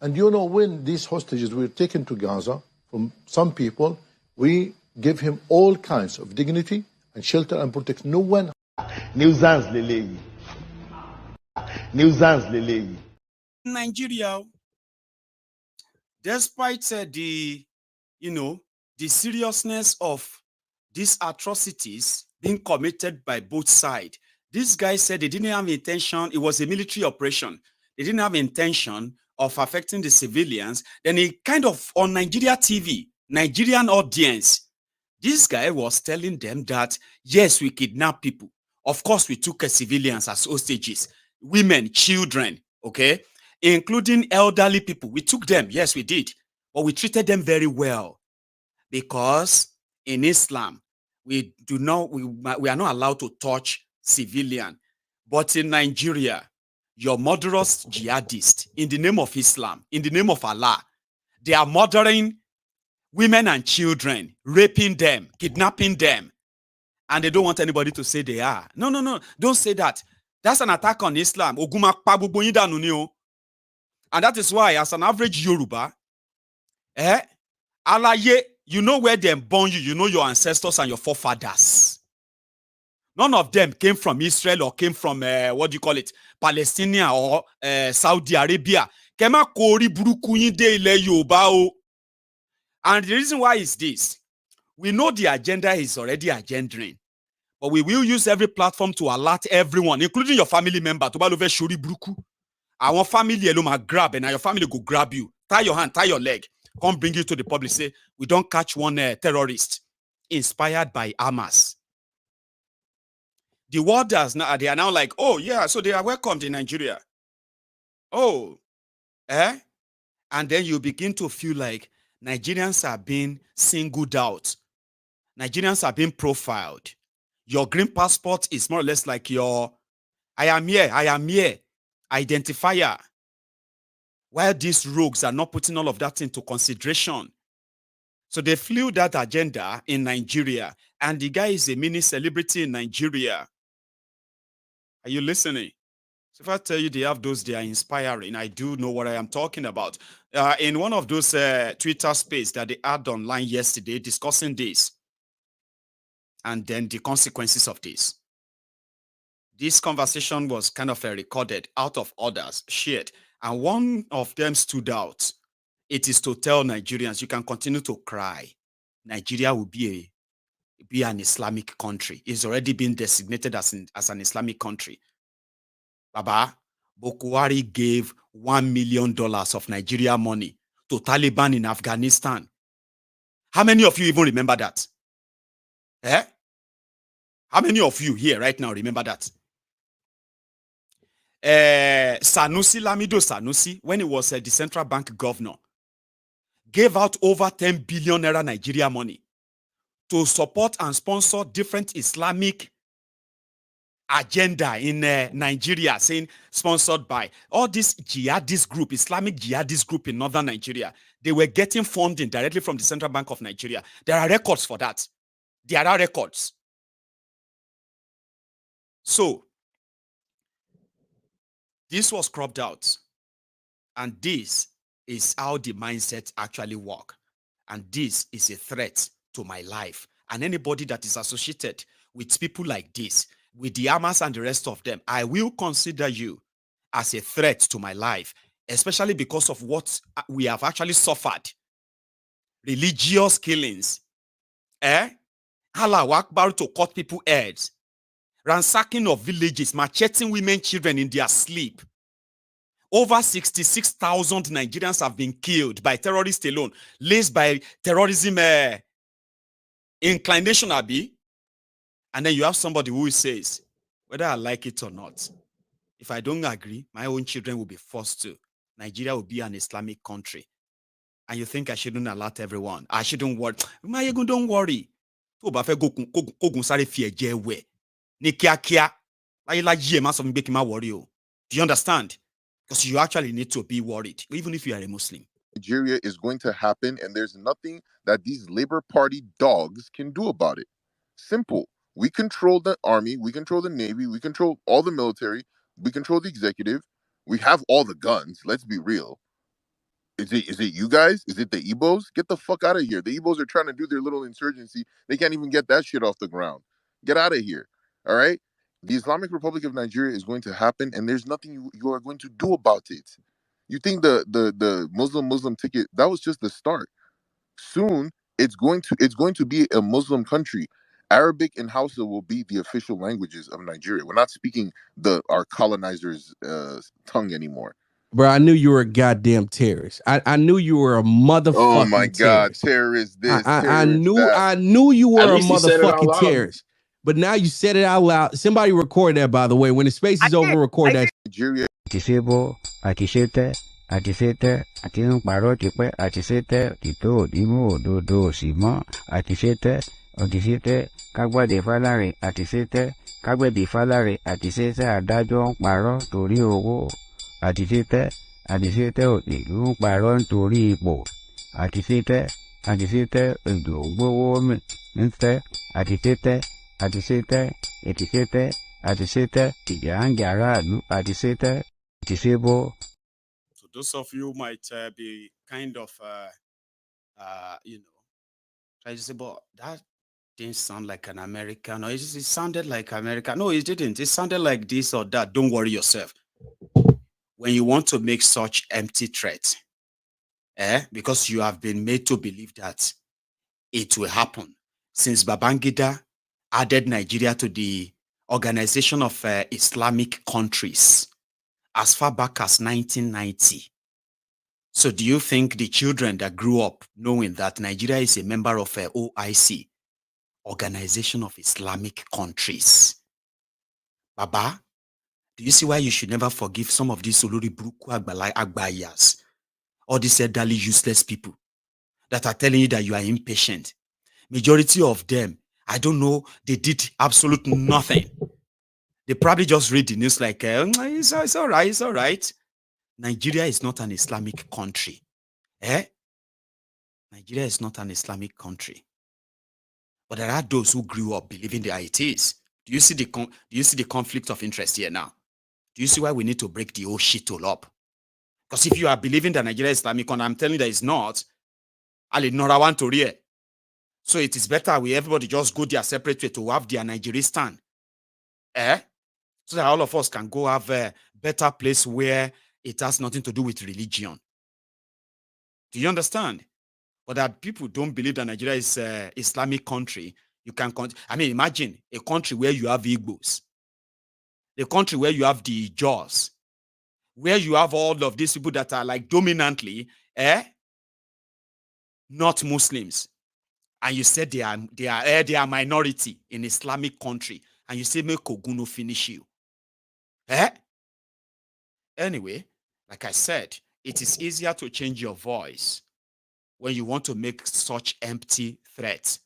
And you know, when these hostages were taken to Gaza from some people, we give him all kinds of dignity and shelter and protection. No one. Nuisance lele. Nuisance lele. Nigeria, despite the seriousness of these atrocities being committed by both sides, this guy said they didn't have intention. It was a military operation. They didn't have intention of affecting the civilians. Then he kind of, on Nigeria TV, Nigerian audience, this guy was telling them that, yes, we kidnapped people. Of course, we took civilians as hostages, women, children, okay, including elderly people. We took them. Yes, we did. But we treated them very well, because in Islam, we are not allowed to touch civilian. But in Nigeria, your murderous jihadists, in the name of Islam, in the name of Allah, they are murdering women and children, raping them, kidnapping them, and they don't want anybody to say they are. No, no, no, don't say that. That's an attack on Islam. And that is why, as an average Yoruba, Alaye, you know where they born you, you know your ancestors and your forefathers. None of them came from Israel or came from, Palestine or Saudi Arabia. And the reason why is this. We know the agenda is already agendering, but we will use every platform to alert everyone, including your family member, to balove shuri bruku. Our family alone grab, and your family go grab you. Tie your hand, tie your leg. Come bring you to the public. Say, we don't catch one terrorist inspired by Hamas. The warders now, they are now like, oh yeah, so they are welcomed in Nigeria. Oh, and then you begin to feel like Nigerians are being singled out. Nigerians are being profiled. Your green passport is more or less like your I am here identifier. While these rogues are not putting all of that into consideration. So they flew that agenda in Nigeria, and the guy is a mini celebrity in Nigeria. Are you listening? So if I tell you they have those, they are inspiring. I do know what I am talking about. In one of those Twitter space that they had online yesterday discussing this, and then the consequences of this. This conversation was kind of recorded out of others, shared, and one of them stood out. It is to tell Nigerians, you can continue to cry. Nigeria will be an Islamic country. It's already been designated as an Islamic country. Baba, Bokohari gave $1 million of Nigeria money to Taliban in Afghanistan. How many of you even remember that? How many of you here right now remember that? Sanusi, Lamido Sanusi, when he was the central bank governor, gave out over 10 billion naira Nigeria money to support and sponsor different Islamic agenda in Nigeria, saying sponsored by all this jihadist group, Islamic jihadist group in northern Nigeria. They were getting funding directly from the Central Bank of Nigeria. There are records for that. There are records. So, this was cropped out. And this is how the mindset actually work. And this is a threat to my life. And anybody that is associated with people like this, with the Hamas and the rest of them, I will consider you as a threat to my life, especially because of what we have actually suffered. Religious killings. Allah Akbar to cut people's heads. Ransacking of villages, macheting women, children in their sleep. Over 66,000 Nigerians have been killed by terrorists alone, laced by terrorism inclination, Abi. And then you have somebody who says, whether I like it or not, if I don't agree, my own children will be forced to. Nigeria will be an Islamic country. And you think I shouldn't alert everyone. I shouldn't worry. Mayegun, don't worry. Tó bá fẹ́ kógun sáré fi ẹ̀jẹ̀ wẹ̀ ní kíákíá. Láyé má sọ fún mi pé kí n má worry o. Do you understand? Because you actually need to be worried, even if you are a Muslim. Nigeria is going to happen, and there's nothing that these Labour Party dogs can do about it. Simple. We control the army, we control the navy, we control all the military, we control the executive, we have all the guns. Let's be real. Is it you guys? Is it the Igbos? Get the fuck out of here. The Igbos are trying to do their little insurgency. They can't even get that shit off the ground. Get out of here. All right? The Islamic Republic of Nigeria is going to happen, and there's nothing you are going to do about it. You think the Muslim ticket, that was just the start. Soon it's going to be a Muslim country. Arabic and Hausa will be the official languages of Nigeria. We're not speaking our colonizers' tongue anymore. Bro, I knew you were a goddamn terrorist. I knew you were a motherfucking Oh my God, terrorist. terrorist this, I terrorist that. I knew you were At a least he said it out motherfucking loud. terrorist. But now you said it out loud. Somebody record that, by the way. When the space is over, record that. Nigeria. Àtisebo, àtisete, àtisete, àti ń parọ́ tipẹ́, àtisete, tìtó òdìmú òdodo òsì mọ́, àtisete, òdìsete, kágbádé fáláre, àtisete, kágbẹ̀bí fáláre, àtisete, adájọ́ ń parọ́ torí owó, àtisete, àtisete, òdìlú ń parọ́ nítorí ipò, àtisete, àtisete, èdò gbówó mi, ńtẹ́, àtisete, àtisete, ètisete, àtisete, tìjàǹgì aráàlú, àtisete, àtisebo. So those of you might be kind of, trying to say, but that didn't sound like an American, or it sounded like American. No, it didn't. It sounded like this or that. Don't worry yourself. When you want to make such empty threats, because you have been made to believe that it will happen. Since Babangida added Nigeria to the Organization of Islamic Countries as far back as 1990. So do you think the children that grew up knowing that Nigeria is a member of OIC, Organization of Islamic Countries? Baba, do you see why you should never forgive some of these Olori Buruku Agbayas, all these elderly useless people that are telling you that you are impatient? Majority of them, I don't know, they did absolute nothing. They probably just read the news like, it's all right, it's all right. Nigeria is not an Islamic country. Nigeria is not an Islamic country. But there are those who grew up believing that it is. Do you see the conflict of interest here now? Do you see why we need to break the whole shit all up? Because if you are believing that Nigeria is Islamic, and I'm telling you that it's not, I'll not want to read. So it is better everybody just go their separate way to have their Nigeristan. So that all of us can go have a better place where it has nothing to do with religion. Do you understand? But that people don't believe that Nigeria is an Islamic country. You can, imagine a country where you have Igbos, a country where you have the Jaws, where you have all of these people that are like dominantly, not Muslims. And you said they are minority in Islamic country, and you say make Koguno finish you. Anyway, like I said, it is easier to change your voice when you want to make such empty threats.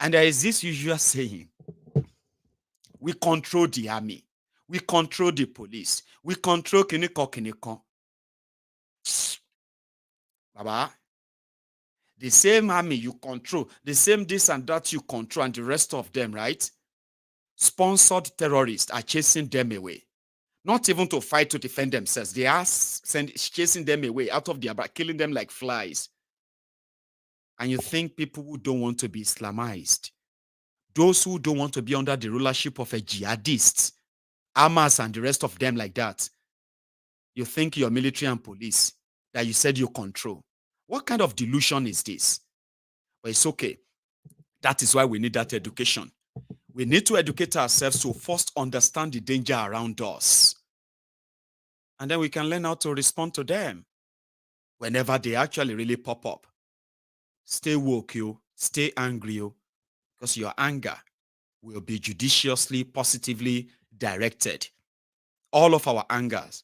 And there is this usual saying: we control the army, we control the police, we control kiniko. Baba, the same army you control, the same this and that you control, and the rest of them, right? Sponsored terrorists are chasing them away. Not even to fight to defend themselves. They are chasing them away out of their back, killing them like flies. And you think people who don't want to be Islamized, those who don't want to be under the rulership of a jihadist, Hamas and the rest of them like that, you think your military and police that you said you control. What kind of delusion is this? But it's okay. That is why we need that education. We need to educate ourselves to first understand the danger around us. And then we can learn how to respond to them whenever they actually really pop up. Stay woke, you. Stay angry, you. Because your anger will be judiciously, positively directed. All of our angers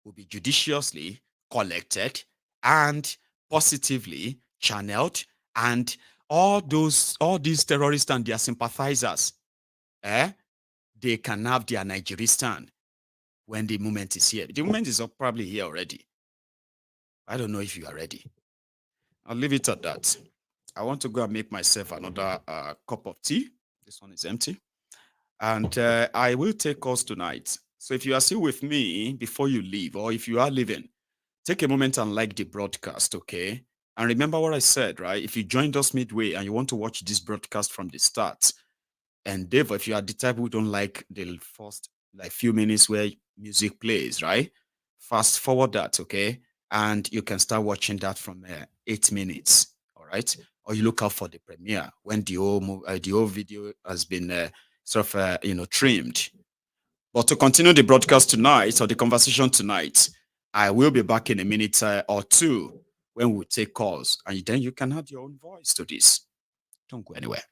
will be judiciously, collected and positively channeled, and all these terrorists and their sympathizers, they can have their Nigeristan when the moment is here. The moment is probably here already. I don't know if you are ready. I'll leave it at that. I want to go and make myself another cup of tea. This one is empty. And I will take calls tonight. So if you are still with me before you leave, or if you are leaving, take a moment and like the broadcast, okay? And remember what I said, right? If you joined us midway and you want to watch this broadcast from the start, endeavor, if you are the type who don't like the first few minutes where music plays, right? Fast forward that, okay? And you can start watching that from 8 minutes, all right? Or you look out for the premiere when the whole video has been trimmed. But to continue the broadcast tonight, or the conversation tonight, I will be back in a minute or two when we take calls, and then you can add your own voice to this. Don't go anywhere.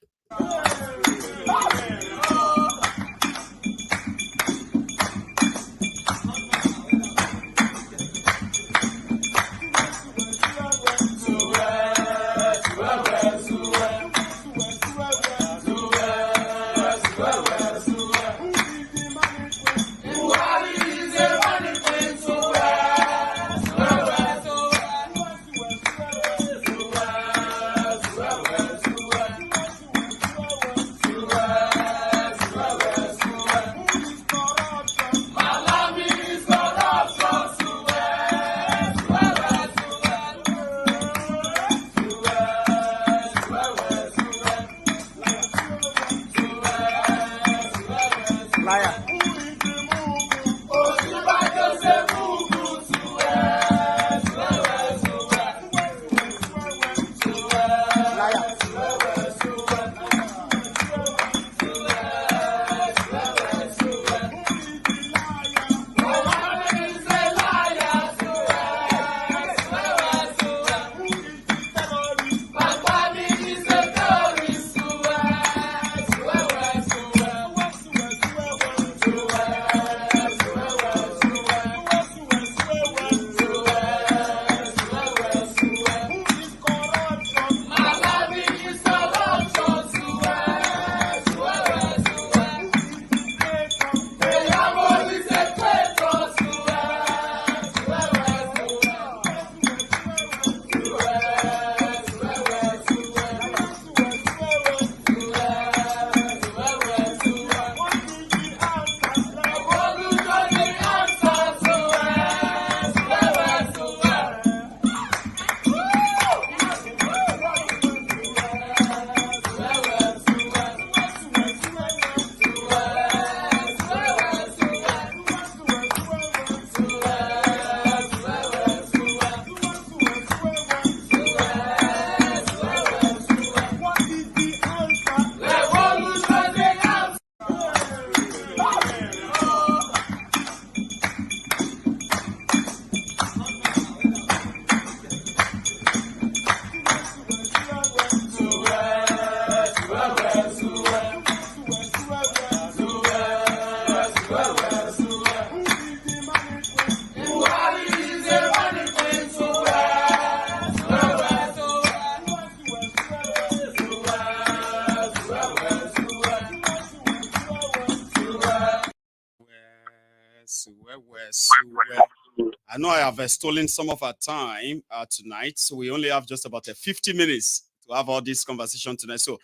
I know I have stolen some of our time tonight, so we only have just about 50 minutes to have all this conversation tonight. So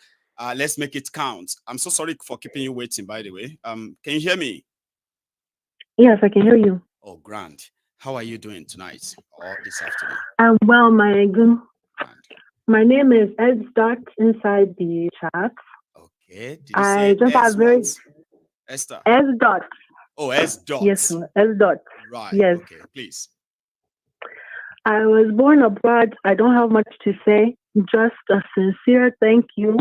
let's make it count. I'm so sorry for keeping you waiting, by the way. Can you hear me? Yes, I can hear you. Oh, grand. How are you doing tonight or this afternoon? I'm well, my good. My name is S. inside the chat. Okay. Did you I say just have very Esther. S. Oh, S. Yes, sir. S. Right. Yes. Okay, please. I was born abroad. I don't have much to say. Just a sincere thank you,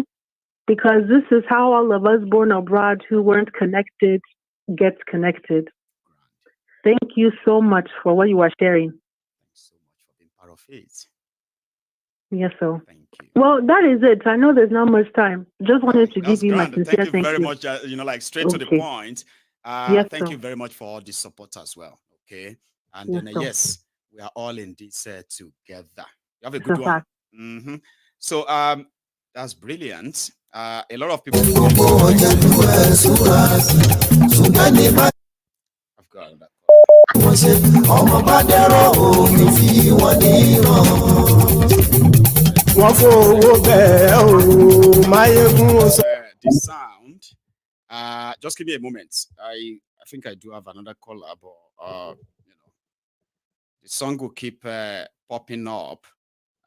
because this is how all of us born abroad who weren't connected get connected. Thank you so much for what you are sharing. Thanks so much for being part of it. Yes, sir. Thank you. Well, that is it. I know there's not much time. Just wanted to give you my sincere thank you very much. Straight to the point. Yes, thank sir. you very much for all the support as well. Okay. And Yes, then, sir. yes, we are all in this together. You have a good one. So that's brilliant. A lot of people. I've got that. The sound. Just give me a moment. I think I do have another caller, but you know, the song will keep popping up.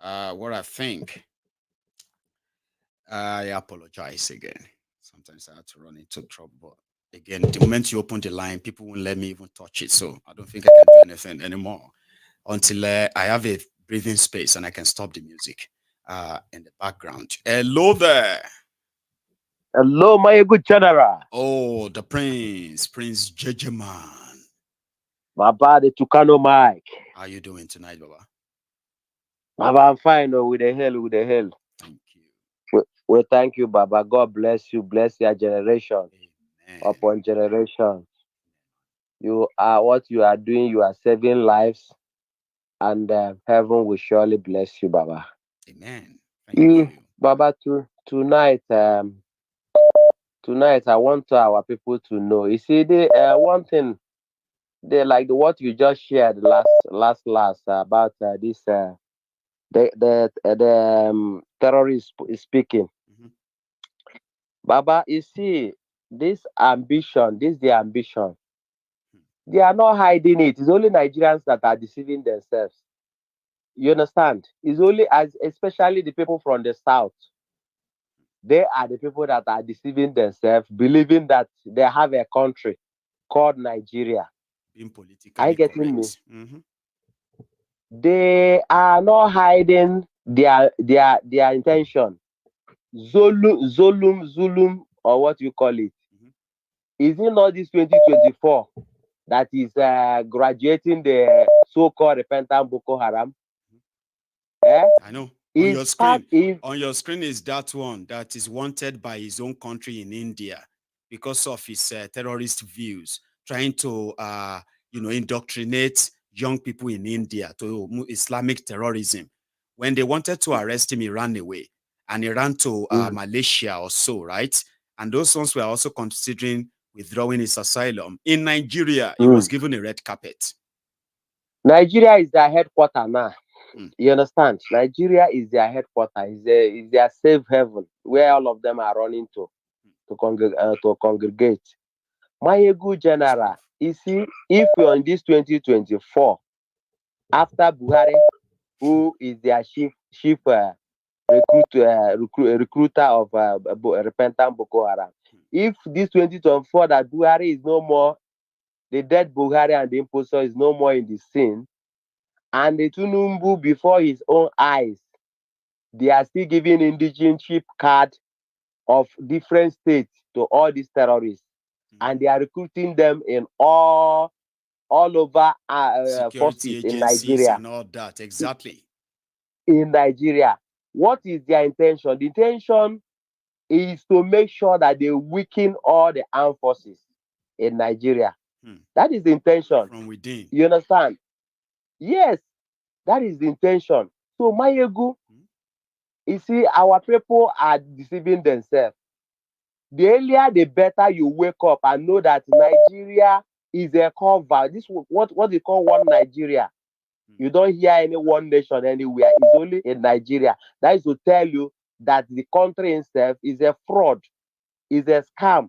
What I think. I apologize again. Sometimes I have to run into trouble. But again, the moment you open the line, people won't let me even touch it. So I don't think I can do anything anymore until I have a breathing space and I can stop the music in the background. Hello there. Hello, my good general. Oh, the Prince Jejeman. Baba, the Tucano Mike. How you doing tonight, Baba? Baba, I'm fine. With the hell. Thank you. Well, thank you, Baba. God bless you. Bless your generation. Amen. Upon generation. You are what you are doing. You are saving lives. And heaven will surely bless you, Baba. Amen. Thank you. Baba, tonight, I want our people to know. You see, one thing, they like what you just shared last about this the terrorist is speaking. Baba, you see, this ambition, their ambition. They are not hiding it. It's only Nigerians that are deceiving themselves. You understand? It's only especially the people from the south. They are the people that are deceiving themselves, believing that they have a country called Nigeria. Being politically are you getting correct. me? They are not hiding their intention. Zulum, or what you call it. Is it not this 2024 that is graduating the so-called repentant Boko Haram? I know. On your screen is that one that is wanted by his own country in India because of his terrorist views, trying to indoctrinate young people in India to Islamic terrorism. When they wanted to arrest him, he ran away and he ran to Malaysia or so, right? And those ones were also considering withdrawing his asylum. In Nigeria, he was given a red carpet. Nigeria is their headquarters now. You understand? Nigeria is their headquarters. Is their safe haven where all of them are running to congregate. My good general, you see, if you're in this 2024, after Buhari, who is their chief recruiter of repentant Boko Haram, if this 2024 that Buhari is no more, the dead Buhari and the impostor is no more in the scene, and the Tinubu before his own eyes, they are still giving indigenous card of different states to all these terrorists, and they are recruiting them in all over forces in Nigeria and all that. Exactly. In Nigeria, what is their intention? The intention is to make sure that they weaken all the armed forces in Nigeria. That is the intention. From within. You understand? Yes, that is the intention. So, Mayegu, you see, our people are deceiving themselves. The earlier, the better you wake up and know that Nigeria is a cover. This is what they call one Nigeria. You don't hear any one nation anywhere. It's only in Nigeria. That is to tell you that the country itself is a fraud, is a scam.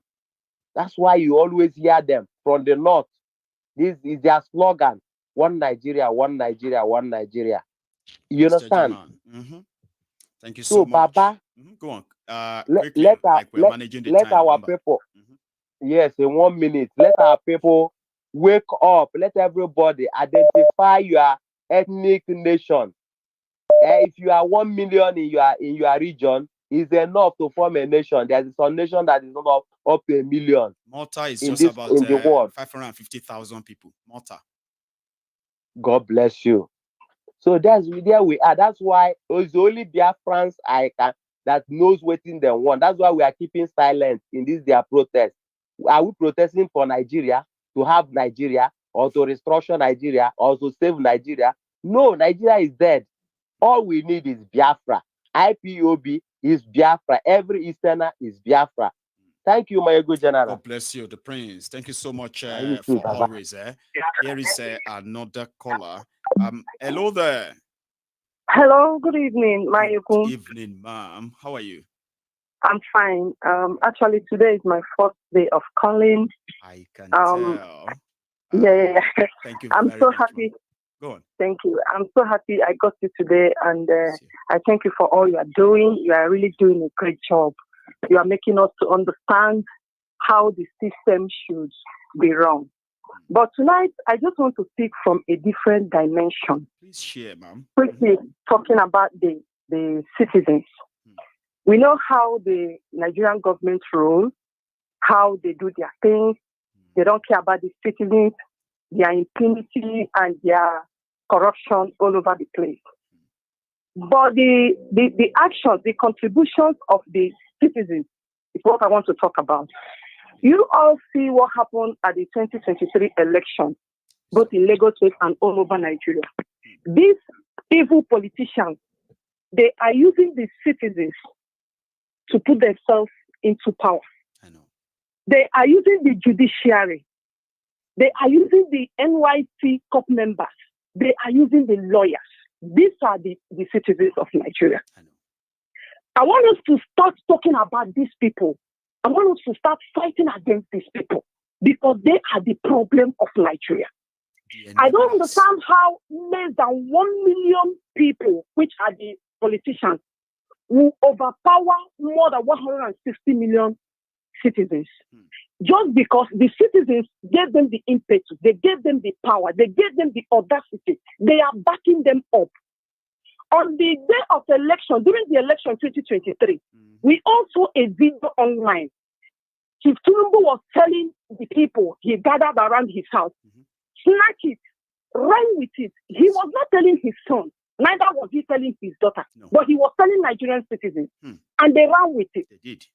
That's why you always hear them from the north. This is their slogan: one Nigeria, one Nigeria, one Nigeria. You understand? Thank you so much. Baba, go on. Quickly, we're managing the time. Let our people, yes, in 1 minute, let our people wake up. Let everybody identify your ethnic nation. If you are 1 million in your region, is enough to form a nation. There is some nation that is not up to 1 million. Malta is just about 550,000 people. Malta. God bless you. So there we are. That's why it's only Biafrans that knows what they want. That's why we are keeping silent in this their protest. Are we protesting for Nigeria, to have Nigeria, or to restructure Nigeria, or to save Nigeria, No, Nigeria is dead. All we need is Biafra. IPOB is Biafra. Every Easterner is Biafra. Thank you, my good general. God bless you, the prince. Thank you so much You too, for Baba. always. Here is another caller. Hello there. Hello, good evening, Good evening, ma'am. How are you? I'm fine. Actually, today is my first day of calling. I can tell. Yeah. Thank you. I'm very so much, happy. ma'am. Go on. Thank you. I'm so happy I got you today, and I thank you for all you are doing. You are really doing a great job. You are making us to understand how the system should be run. But tonight, I just want to speak from a different dimension. Please share, ma'am. Quickly talking about the citizens. We know how the Nigerian government rules, how they do their things. They don't care about the citizens, their impunity and their corruption all over the place. But the actions, the contributions of the citizens is what I want to talk about. You all see what happened at the 2023 election, both in Lagos State and all over Nigeria. These evil politicians, they are using the citizens to put themselves into power. They are using the judiciary. They are using the NYC COP members. They are using the lawyers. These are the citizens of Nigeria. I want us to start talking about these people. I want us to start fighting against these people because they are the problem of Nigeria. I don't understand how less than 1 million people, which are the politicians, will overpower more than 160 million citizens. Just because the citizens gave them the impetus, they gave them the power, they gave them the audacity, they are backing them up. On the day of the election, during the election 2023, we all saw a video online. Chief Tinubu was telling the people he gathered around his house, snatch it, run with it. He was not telling his son, neither was he telling his daughter, but he was telling Nigerian citizens, and they ran with it. They did.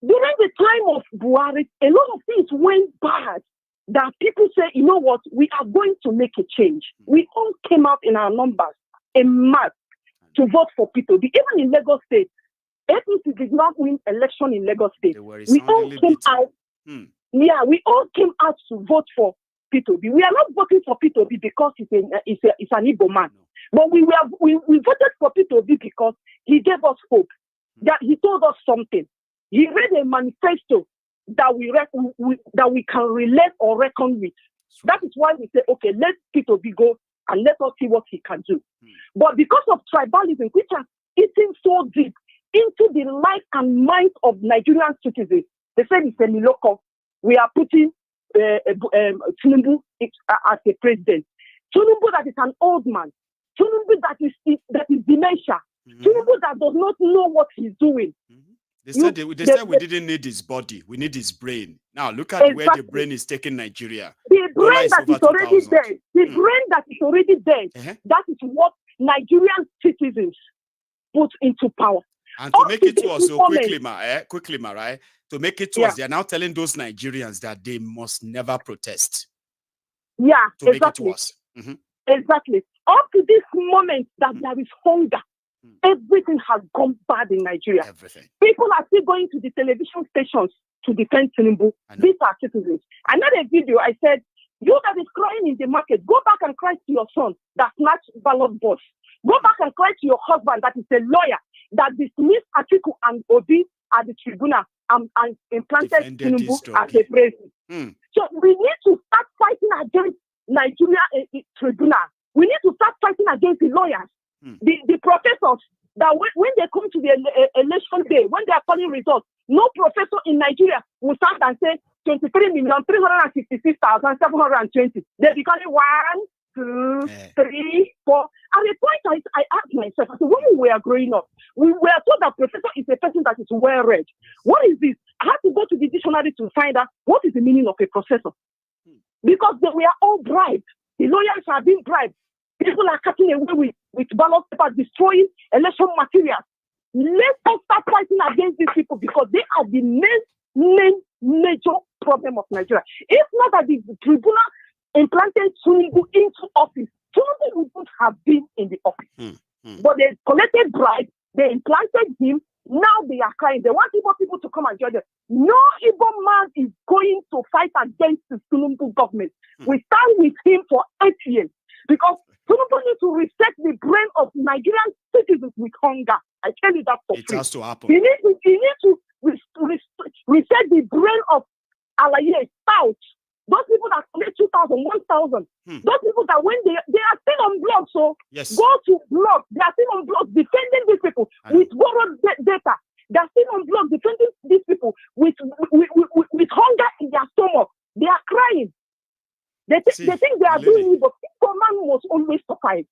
During the time of Buhari, a lot of things went bad that people say, you know what, we are going to make a change. We all came out in our numbers, in mass, to vote for P2P. Even in Lagos State, APC did not win election in Lagos State. We all came out. Yeah, we all came out to vote for P2P. We are not voting for P2P because it's an Igbo man. But we voted for P2P because he gave us hope. That he told us something. He read a manifesto that we can relate or reckon with. That is why we say, okay, let P2P go and let us see what he can do. But because of tribalism, which has eaten so deep into the life and mind of Nigerian citizens, they said it's a miloko. We are putting Tinubu as a president. Tinubu that is an old man. Tinubu that is dementia. Tinubu that does not know what he's doing. They said we didn't need his body. We need his brain. Now look at where the brain is taking Nigeria. The brain that is already dead. The brain that is already dead. That is what Nigerian citizens put into power. And to make it worse, so quickly, right? To make it worse, they are now telling those Nigerians that they must never protest. Yeah, to make it worse. Exactly. Up to this moment that there is hunger, everything has gone bad in Nigeria. Everything. People are still going to the television stations to defend Tinubu. These are citizens. I made a video. I said, you that is crying in the market, go back and cry to your son that snatched ballot box. Go back and cry to your husband that is a lawyer that dismissed Atiku and Obi at the tribunal and implanted Tinubu as a president. So we need to start fighting against Nigeria tribunal. We need to start fighting against the lawyers, the professors, that when they come to the election day, when they are calling results, no professor in Nigeria will stand and say 23,366,720. They be calling 1, 2, 3, 4. At the point I asked myself, I said, when we were growing up, we were told that professor is a person that is well read. What is this? I had to go to the dictionary to find out what is the meaning of a professor. Because we are all bribed. The lawyers are being bribed. People are cutting away with ballot paper, destroying election materials. Let us start fighting against these people because they are the major problem of Nigeria. If not that the tribunal implanted Tinubu into office, Tinubu will put have been in the office. But they collected bribes, they implanted him. Now they are crying. They want people to come and join them. No Igbo man is going to fight against the Tinubu government. We stand with him for 8 years because Tinubu needs to reset the brain of Nigerian citizens with hunger. I tell you that for free. It has to happen. He needs to reset the brain of Alaye, South. Those people that collect 2,000, 1,000. Those people that when they are still on blog, so go to blog. They are still on blog defending these people with borrowed data. They are still on blog defending these people with hunger in their stomach. They are crying. They think they are doing it, but people man must always survive.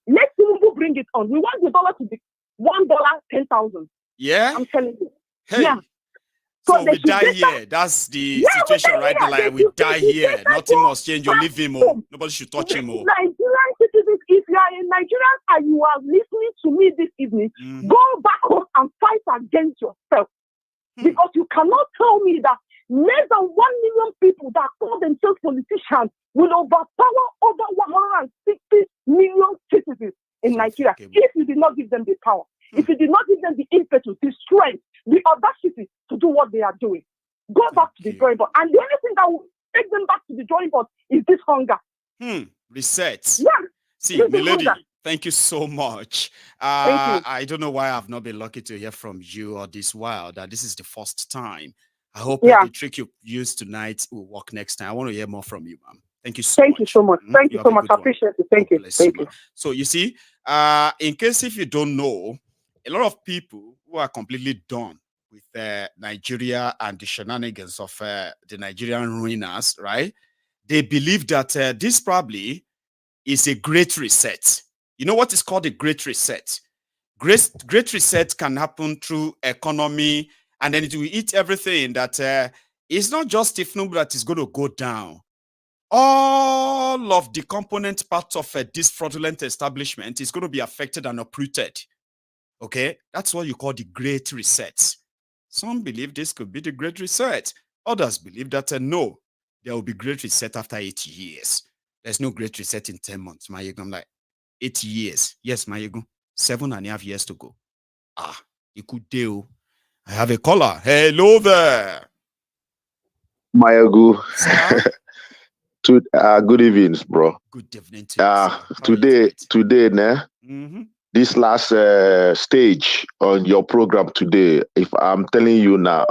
Let Tinubu bring it on. We want the dollar to be $1, 10,000. Yeah, I'm telling you. Hey. Yeah. So we die here. That's the situation right now. Like we die here. Nothing must change. You leave him home. Nobody should touch him home. Nigerian citizens, if you are a Nigerian and you are listening to me this evening, go back home and fight against yourself. Because you cannot tell me that less than 1 million people that call themselves politicians will overpower over 160 million citizens in Nigeria if you did not give them the power. If you did not give them the impetus, the strength, the audacity to do what they are doing, go back to the drawing board. And the only thing that will take them back to the drawing board is this hunger. Reset. Yeah. See, Milady, thank you so much. Thank you. I don't know why I've not been lucky to hear from you or this while, that this is the first time. I hope the trick you used tonight will work next time. I want to hear more from you, ma'am. Thank you so much. Thank you so much. Thank you so much. I appreciate it. Thank you. Thank you. So you see, in case if you don't know, a lot of people who are completely done with Nigeria and the shenanigans of the Nigerian ruiners, right? They believe that this probably is a great reset. You know what is called a great reset? Great reset can happen through economy, and then it will eat everything that it's not just Tinubu that is going to go down. All of the component parts of this fraudulent establishment is going to be affected and uprooted. Okay, that's what you call the great reset. Some believe this could be the great reset. Others believe that no, there will be great reset after 8 years. There's no great reset in 10 months. I'm like, 8 years. Yes, 7.5 years to go. It could do. I have a caller. Hello there. Mayagu. Good evening, bro. Good evening to you. Today, this last stage on your program today, if I'm telling you now,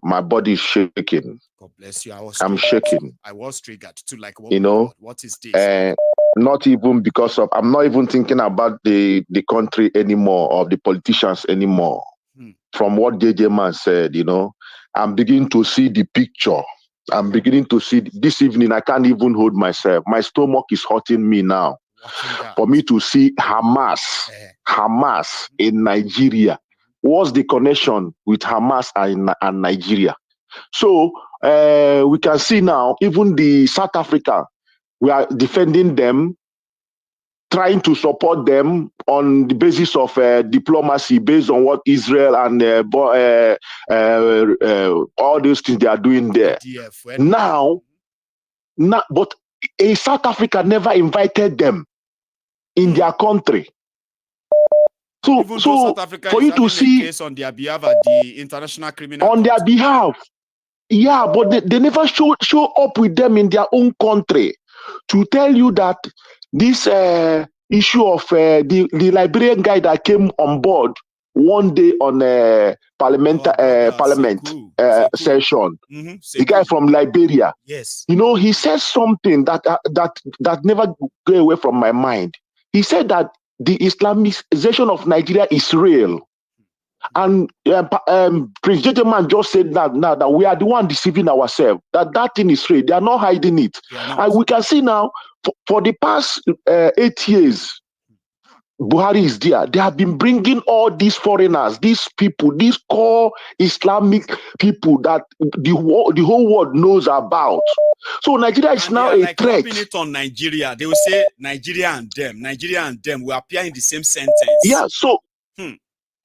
my body is shaking. God bless you. I'm shaking. I was triggered too. Like, what is this? Not even because of, I'm not even thinking about the country anymore or the politicians anymore. From what JJ Man said, I'm beginning to see the picture. I'm beginning to see this evening. I can't even hold myself. My stomach is hurting me now. For me to see Hamas in Nigeria. What's the connection with Hamas and Nigeria? So we can see now, even the South Africa, we are defending them, trying to support them on the basis of diplomacy, based on what Israel and all those things they are doing there. Now, but South Africa never invited them in their country. So South Africa for you to see case on their behalf at the International Criminal on their behalf, yeah, but they never show up with them in their own country to tell you that this issue of the Liberian guy that came on board one day on parliament session, the guy from Liberia. Yes, he said something that never go away from my mind. He said that the Islamization of Nigeria is real. And Prince Gentleman just said that now that we are the one deceiving ourselves, that thing is real. They are not hiding it. And we can see now, for the past 8 years, Buhari is there. They have been bringing all these foreigners, these people, these core Islamic people that the whole world knows about. So Nigeria is now a threat. It on Nigeria, they will say Nigeria and them will appear in the same sentence. Yeah, so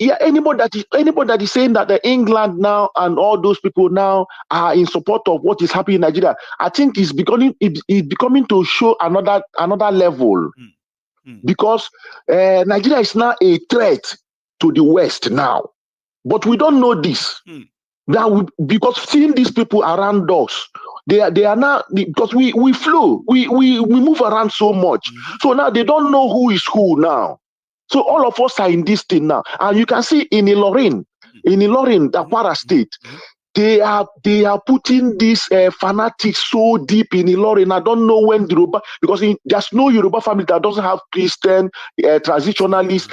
yeah, anybody that is saying that England now and all those people now are in support of what is happening in Nigeria, I think it's becoming to show another level. because Nigeria is now a threat to the West now. But we don't know this. Now, because seeing these people around us, they are now, because we flow, we move around so much. So now they don't know who is who now. So all of us are in this thing now. And you can see in Ilorin, the Kwara State, they are putting this fanatics so deep in Ilorin. I don't know when the Yoruba, because there's no Yoruba family that doesn't have Christian, traditionalist,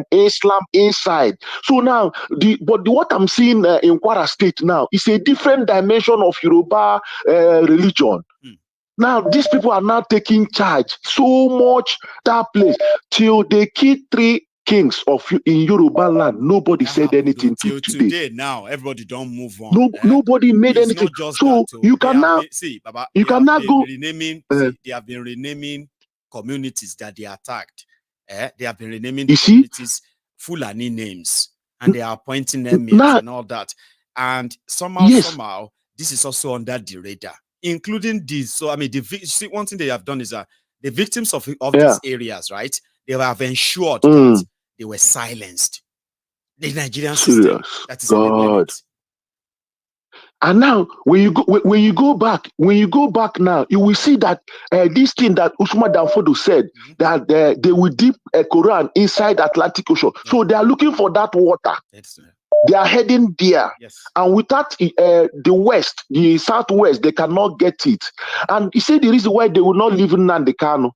Islam inside. So now, what I'm seeing in Kwara State now is a different dimension of Yoruba religion. Now, these people are now taking charge so much that place till they kill 3 kings in Yoruba land. Nobody said anything till today. Now, everybody don't move on. Nobody made anything. So you can now see, Baba, you can now go renaming. They have been renaming communities that they attacked. They have been renaming the communities Fulani names, and they are appointing emirs and all that. And somehow, this is also under the radar, including this. So I mean, see, one thing they have done is that the victims of these areas, right? They have ensured that they were silenced. The Nigerian system that is enabling it. And now, when you go back now, you will see that this thing that Usman Danfodo said, that they will dip a Quran inside the Atlantic Ocean. So they are looking for that water. They are heading there. And without the West, the Southwest, they cannot get it. And you see the reason why they will not live in Nnamdi Kanu.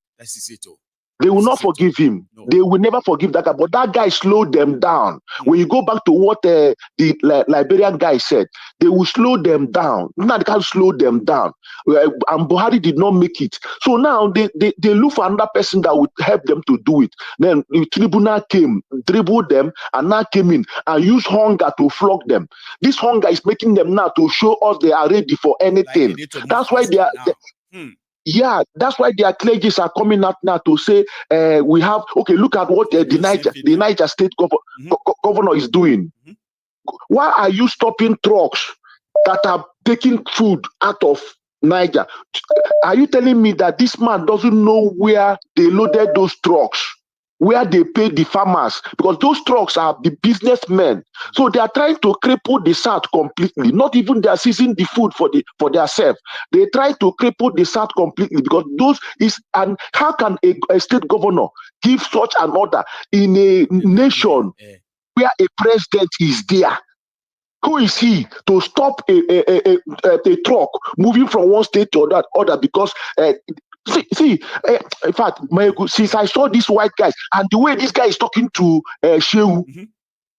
They will not forgive him. No. They will never forgive that guy. But that guy slowed them down. When you go back to what the Liberian guy said, they will slow them down. Now they can't slow them down. And Buhari did not make it. So now they look for another person that would help them to do it. Then the tribunal came, dribbled them, and now came in and used hunger to flog them. This hunger is making them now to show us they are ready for anything. That's why they are... Yeah, that's why their clergies are coming out now to say we have, look at what the Niger State governor is doing. Why are you stopping trucks that are taking food out of Niger? Are you telling me that this man doesn't know where they loaded those trucks? Where they pay the farmers, because those trucks are the businessmen. So they are trying to cripple the South completely. Not even they are seizing the food for themselves. They try to cripple the South completely because and how can a state governor give such an order in a nation where a president is there? Who is he to stop a truck moving from one state to other because See, in fact, since I saw these white guys and the way this guy is talking to Shehu,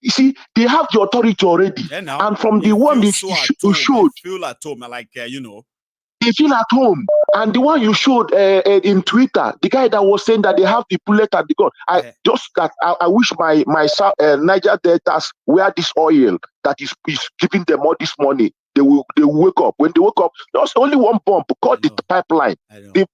you see, they have the authority already. And from the one you showed, feel at home, like they feel at home. And the one you showed in Twitter, the guy that was saying that they have the bullet at the gun. I wish my Niger Deltas wear this oil that is giving them all this money. They will wake up. When they wake up, there's only one bomb. Cut the pipeline. They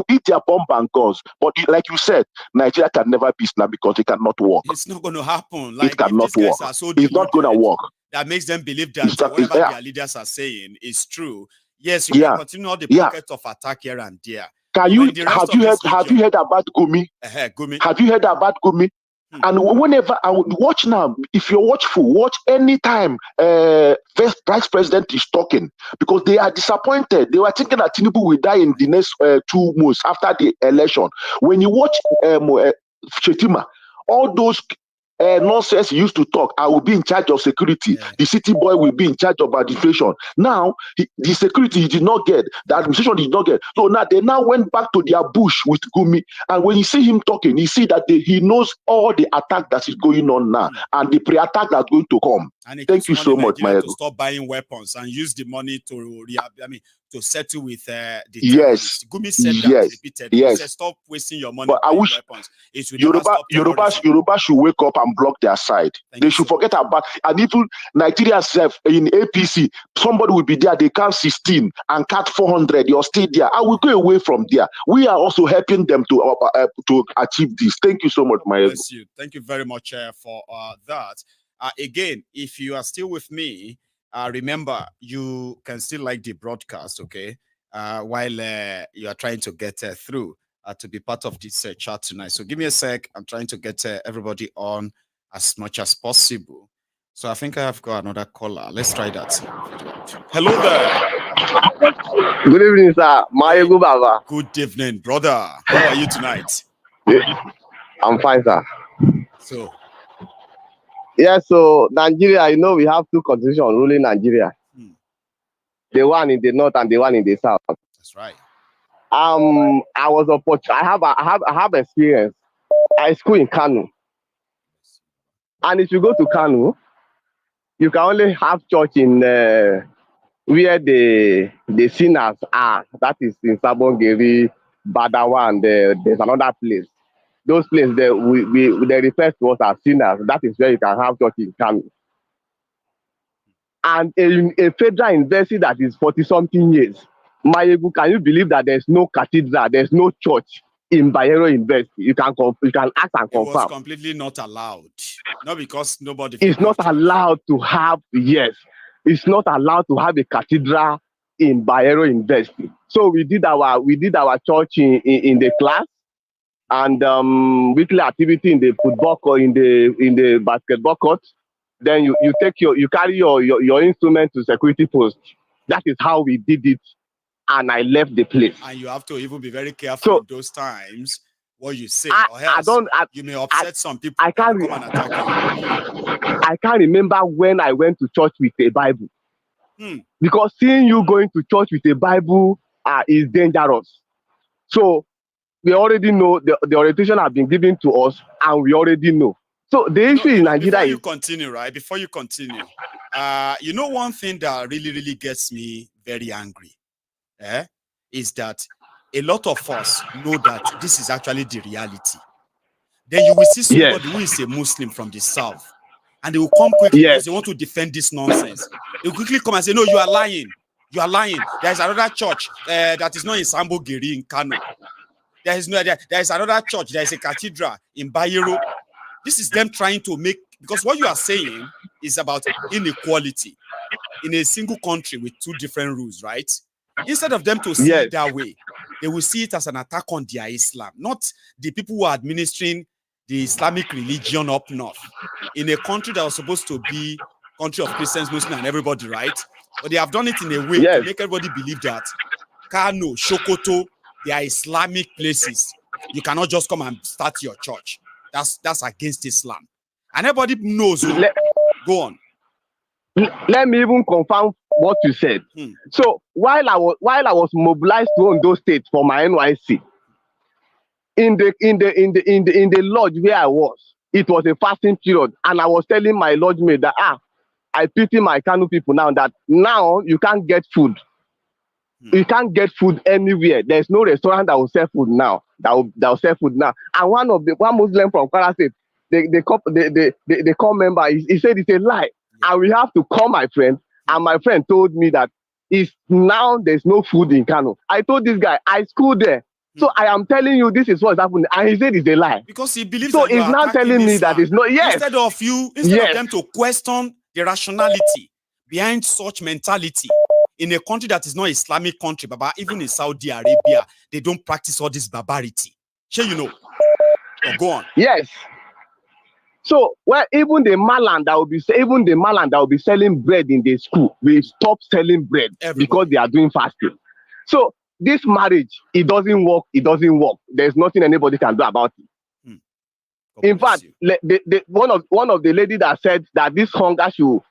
eat their bomb and guns. But like you said, Nigeria can never be Islam because it cannot work. It's not going to happen. Like, it cannot work. It's not going to work. That makes them believe that whatever their leaders are saying is true. Yes, you can continue all the pockets of attack here and there. Have you heard about Gumi? Gumi? Have you heard about Gumi? And whenever I would watch now, if you're watchful, watch anytime Vice President is talking, because they are disappointed. They were thinking that Tinubu will die in the next 2 months after the election. When you watch Shetima, all those nonsense he used to talk, I will be in charge of security. The city boy will be in charge of administration. Now, the security he did not get, the administration did not get. So now they went back to their bush with Gumi. And when you see him talking, you see that he knows all the attack that is going on now and the pre-attack that's going to come. Thank you so much, Maya. To stop buying weapons and use the money to settle with the terrorists. Gumi said that repeatedly. He said, stop wasting your money buying weapons. It will Yoruba should wake up and block their side. They should forget about, and even Nigeria self in APC, somebody will be there, they count 16 and cut 400, you're still there. I will go away from there. We are also helping them to achieve this. Thank you so much, Maya. Bless you. Thank you very much for that. Again, if you are still with me, remember, you can still like the broadcast, okay, while you are trying to get through. to be part of this chat tonight. So give me a sec. I'm trying to get everybody on as much as possible. So I think I have got another caller. Let's try that. Hello there. Good evening, sir. Mayegu Baba. Good evening, brother. How are you tonight? I'm fine, sir. So. Yeah, so Nigeria, you know, we have two constitutions ruling Nigeria. The one in the north and the one in the south. That's right. I was I have experience. I school in Kano. And if you go to Kano, you can only have church in where the sinners are. That is in Sabongeri, Badawa, and there's another place. Those places they refer to us as sinners. That is where you can have church in Kano. And a federal university that is 40-something years. Mayegu, can you believe that there's no cathedral, there's no church in Bayero University? You can ask and confirm. It was completely not allowed. Not because nobody. It's not allowed to have, yes. It's not allowed to have a cathedral in Bayero University. So we did our church in the class, and weekly activity in the football court, in the basketball court. Then you carry your instrument to security post. That is how we did it, and I left the place. And you have to even be very careful in those times what you say, or else you may upset some people. I can't remember when I went to church with a Bible, because seeing you going to church with a Bible is dangerous. So we already know the orientation has been given to us, and we already know. So the issue in Nigeria before you continue, right? Before you continue, you know, one thing that really gets me very angry, is that a lot of us know that this is actually the reality. Then you will see somebody who is a Muslim from the south, and they will come quickly because they want to defend this nonsense. They will quickly come and say, "No, you are lying. You are lying. There is another church that is not in Sambogeri in Kano. There is another church. There is a cathedral in Bayero." This is them trying to make, because what you are saying is about inequality in a single country with two different rules, right? Instead of them to see it that way, they will see it as an attack on their Islam, not the people who are administering the Islamic religion up north in a country that was supposed to be a country of Christians, Muslims, and everybody, right? But they have done it in a way to make everybody believe that Kano, Sokoto, they are Islamic places. You cannot just come and start your church. That's against Islam, and everybody knows. Go on. Let me even confirm what you said. So while I was mobilized to Ondo State for my NYC, in the lodge where I was, it was a fasting period, and I was telling my lodge mate that I pity my Kano people now that now you can't get food. You can't get food anywhere. There's no restaurant that will sell food now. That will sell food now. And one Muslim from Kwara State, the call member, he said it's a lie. And we have to call my friend. And my friend told me that now there's no food in Kano. I told this guy, I schooled there. So I am telling you this is what's happening. And he said it's a lie. Because he believes so that you he's now telling me that it's not. Yes. Instead of them to question the rationality behind such mentality. In a country that is not Islamic country, Baba, even in Saudi Arabia, they don't practice all this barbarity. Sure, you know. Oh, go on. Yes. So, well, even the Malan that will be selling bread in the school will stop selling bread because they are doing fasting. So this marriage, it doesn't work. It doesn't work. There's nothing anybody can do about it. In fact, one of the ladies that said that this hunger should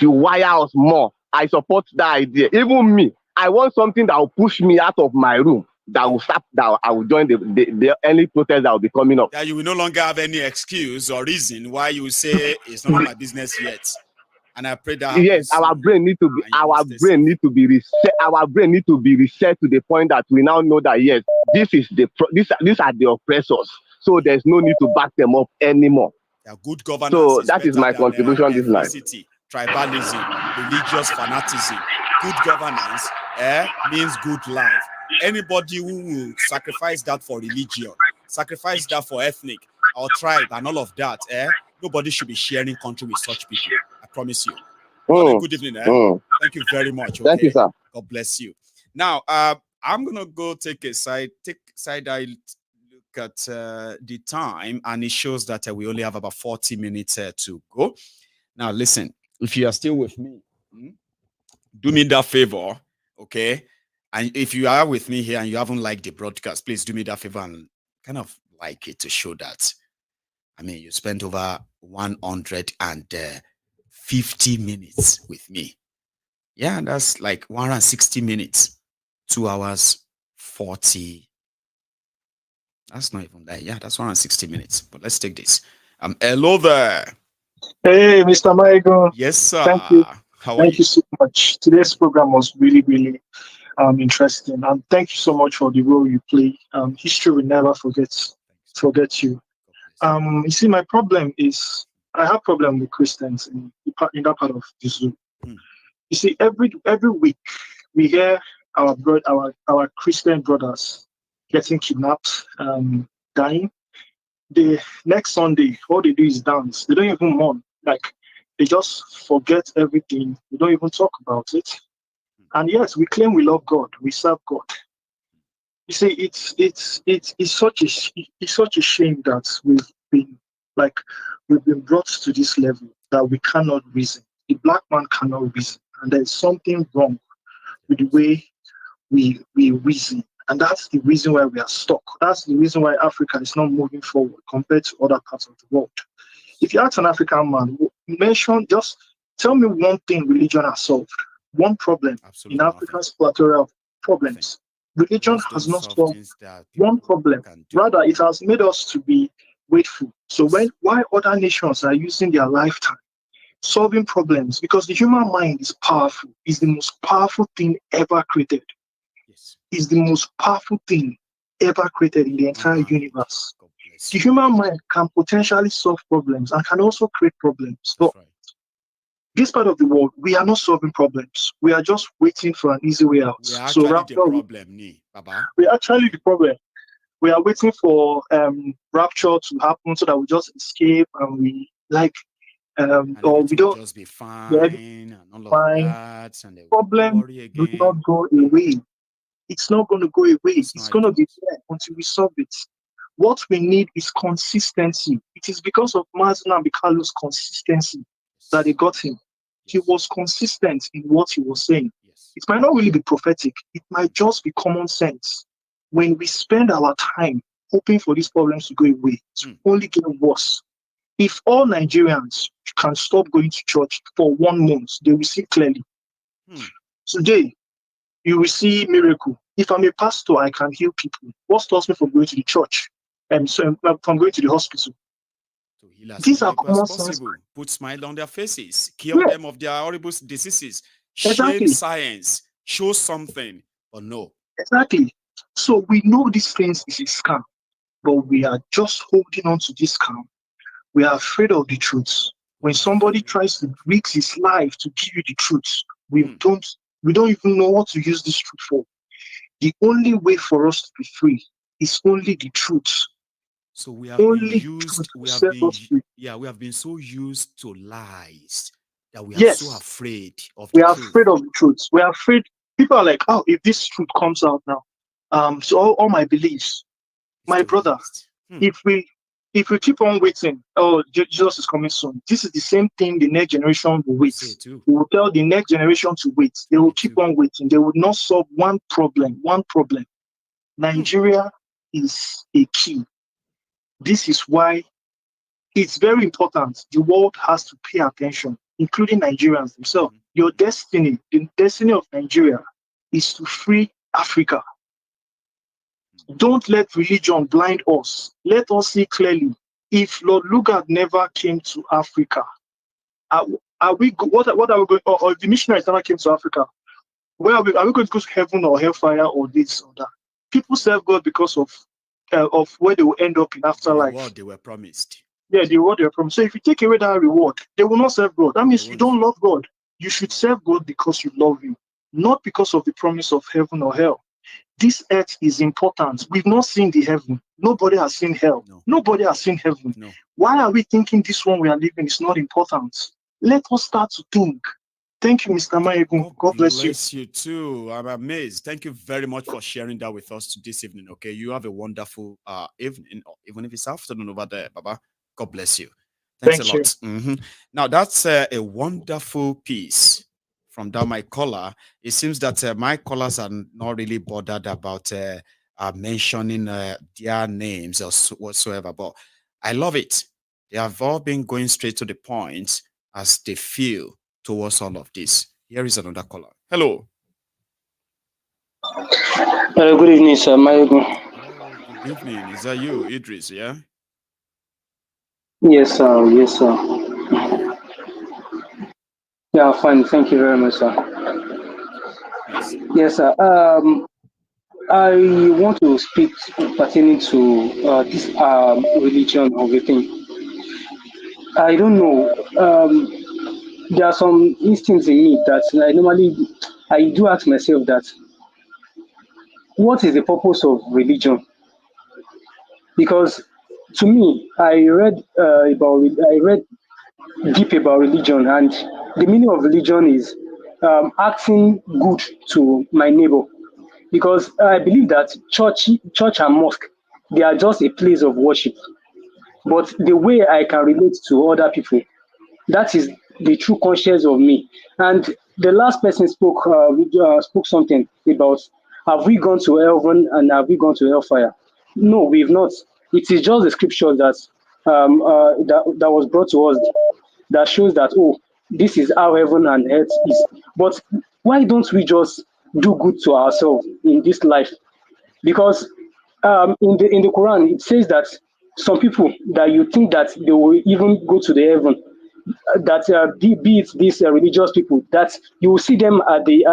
wire us more. I support that idea. Even me, I want something that will push me out of my room. That will stop. That I will join the any protest that will be coming up. Yeah, you will no longer have any excuse or reason why you say it's not my business yet. And I pray that yes, our brain need to be reset. Our brain need to be reset to the point that we now know that yes, these are the oppressors. So there's no need to back them up anymore. Yeah, good governance. So that is my contribution this night. Tribalism, religious fanaticism. Good governance means good life. Anybody who will sacrifice that for religion, sacrifice that for ethnic or tribe and all of that, nobody should be sharing country with such people. I promise you. Good evening. Thank you very much. Okay? Thank you, sir. God bless you. Now, I'm gonna go take a side at the time, and it shows that we only have about 40 minutes to go. Now, listen, if you are still with me, do me that favor, okay? And if you are with me here and you haven't liked the broadcast, please do me that favor and kind of like it to show that. I mean, you spent over 150 minutes with me. Yeah, that's like 160 minutes, 2 hours, 40. That's not even that. Yeah, that's 160 minutes. But let's take this. Hello there. Hey, Mr. Maigo. Yes, sir. Thank you. How are Thank you so much. Today's program was really, really interesting. And thank you so much for the role you play. History will never forget you. You see, my problem is I have problem with Christians in that part of the zoo. You see, every week we hear our Christian brothers getting kidnapped, dying. The next Sunday, all they do is dance. They don't even mourn. Like, they just forget everything. They don't even talk about it. And yes, we claim we love God. We serve God. You see, it's such a shame that we've been brought to this level that we cannot reason. The black man cannot reason, and there's something wrong with the way we reason. And that's the reason why we are stuck. That's the reason why Africa is not moving forward compared to other parts of the world. If you ask an African man, just tell me one thing religion has solved. One problem in Africa's plethora of problems. Religion has not solved one problem. Rather, it has made us to be grateful. So why other nations are using their lifetime solving problems? Because the human mind is powerful. It's the most powerful thing ever created. Is the most powerful thing ever created in the entire universe. The human mind can potentially solve problems and can also create problems. But this part of the world, we are not solving problems. We are just waiting for an easy way out. We are actually the problem, Baba. We are actually the problem. We are waiting for rapture to happen so that we just escape and we or we don't just be fine and all of that. And problem will not go away. It's not going to go away. It's going to be there until we solve it. What we need is consistency. It is because of Mazen Ambikalo's consistency that they got him. He was consistent in what he was saying. It might not really be prophetic. It might just be common sense. When we spend our time hoping for these problems to go away, it will only get worse. If all Nigerians can stop going to church for 1 month, they will see clearly. Today, you will see miracle. If I'm a pastor, I can heal people. What stops me from going to the church? From going to the hospital? These are common sense. Put smile on their faces, cure them of their horrible diseases, share science, show something, or no. Exactly. So we know these things is a scam, but we are just holding on to this scam. We are afraid of the truth. When somebody tries to risk his life to give you the truth, we don't even know what to use this truth for. The only way for us to be free is only the truth. So we have we have been so used to lies that we are so afraid of the truth. We are afraid of the truth. We are afraid. People are like, oh, if this truth comes out now, so all my beliefs, my brother, if we keep on waiting, oh, Jesus is coming soon. This is the same thing the next generation will wait. We will tell the next generation to wait. They will keep on waiting. They will not solve one problem. Nigeria is a key. This is why it's very important. The world has to pay attention, including Nigerians themselves. Your destiny, the destiny of Nigeria, is to free Africa. Don't let religion blind us. Let us see clearly. If Lord Lugard never came to Africa, what are we going? Or if the missionaries never came to Africa, where are we going to go to heaven or hellfire or this or that? People serve God because of where they will end up in afterlife. The reward they were promised. Yeah, the reward they were promised. So if you take away that reward, they will not serve God. That means you don't love God. You should serve God because you love Him, not because of the promise of heaven or hell. This earth is important. We've not seen the heaven. Nobody has seen hell. No. Nobody has seen heaven. No. Why are we thinking this one we are living is not important? Let us start to think. Thank you, Mr. Mayegun. God bless you. Bless you too. I'm amazed. Thank you very much for sharing that with us this evening. Okay, you have a wonderful evening, even if it's afternoon over there, Baba. God bless you. Thanks a lot. Now that's a wonderful piece from that my caller. It seems that my callers are not really bothered about mentioning their names or whatsoever, but I love it. They have all been going straight to the point as they feel towards all of this. Here is another caller. Hello. Hello, good evening, sir. Good evening. Is that you, Idris? Yeah. Yes, sir. Yes, sir. Yeah, fine. Thank you very much, sir. Yes, sir. I want to speak pertaining to this religion of a thing. I don't know. There are some instincts in me that I do ask myself that what is the purpose of religion? Because to me, I read deep about religion, and the meaning of religion is acting good to my neighbor. Because I believe that church and mosque, they are just a place of worship. But the way I can relate to other people, that is the true conscience of me. And the last person spoke something about, have we gone to heaven and have we gone to hellfire? No, we've not. It is just the scripture that was brought to us that shows that, oh, this is how heaven and earth is. But why don't we just do good to ourselves in this life? Because in the Quran, it says that some people that you think that they will even go to the heaven, that be it these religious people, that you will see them at the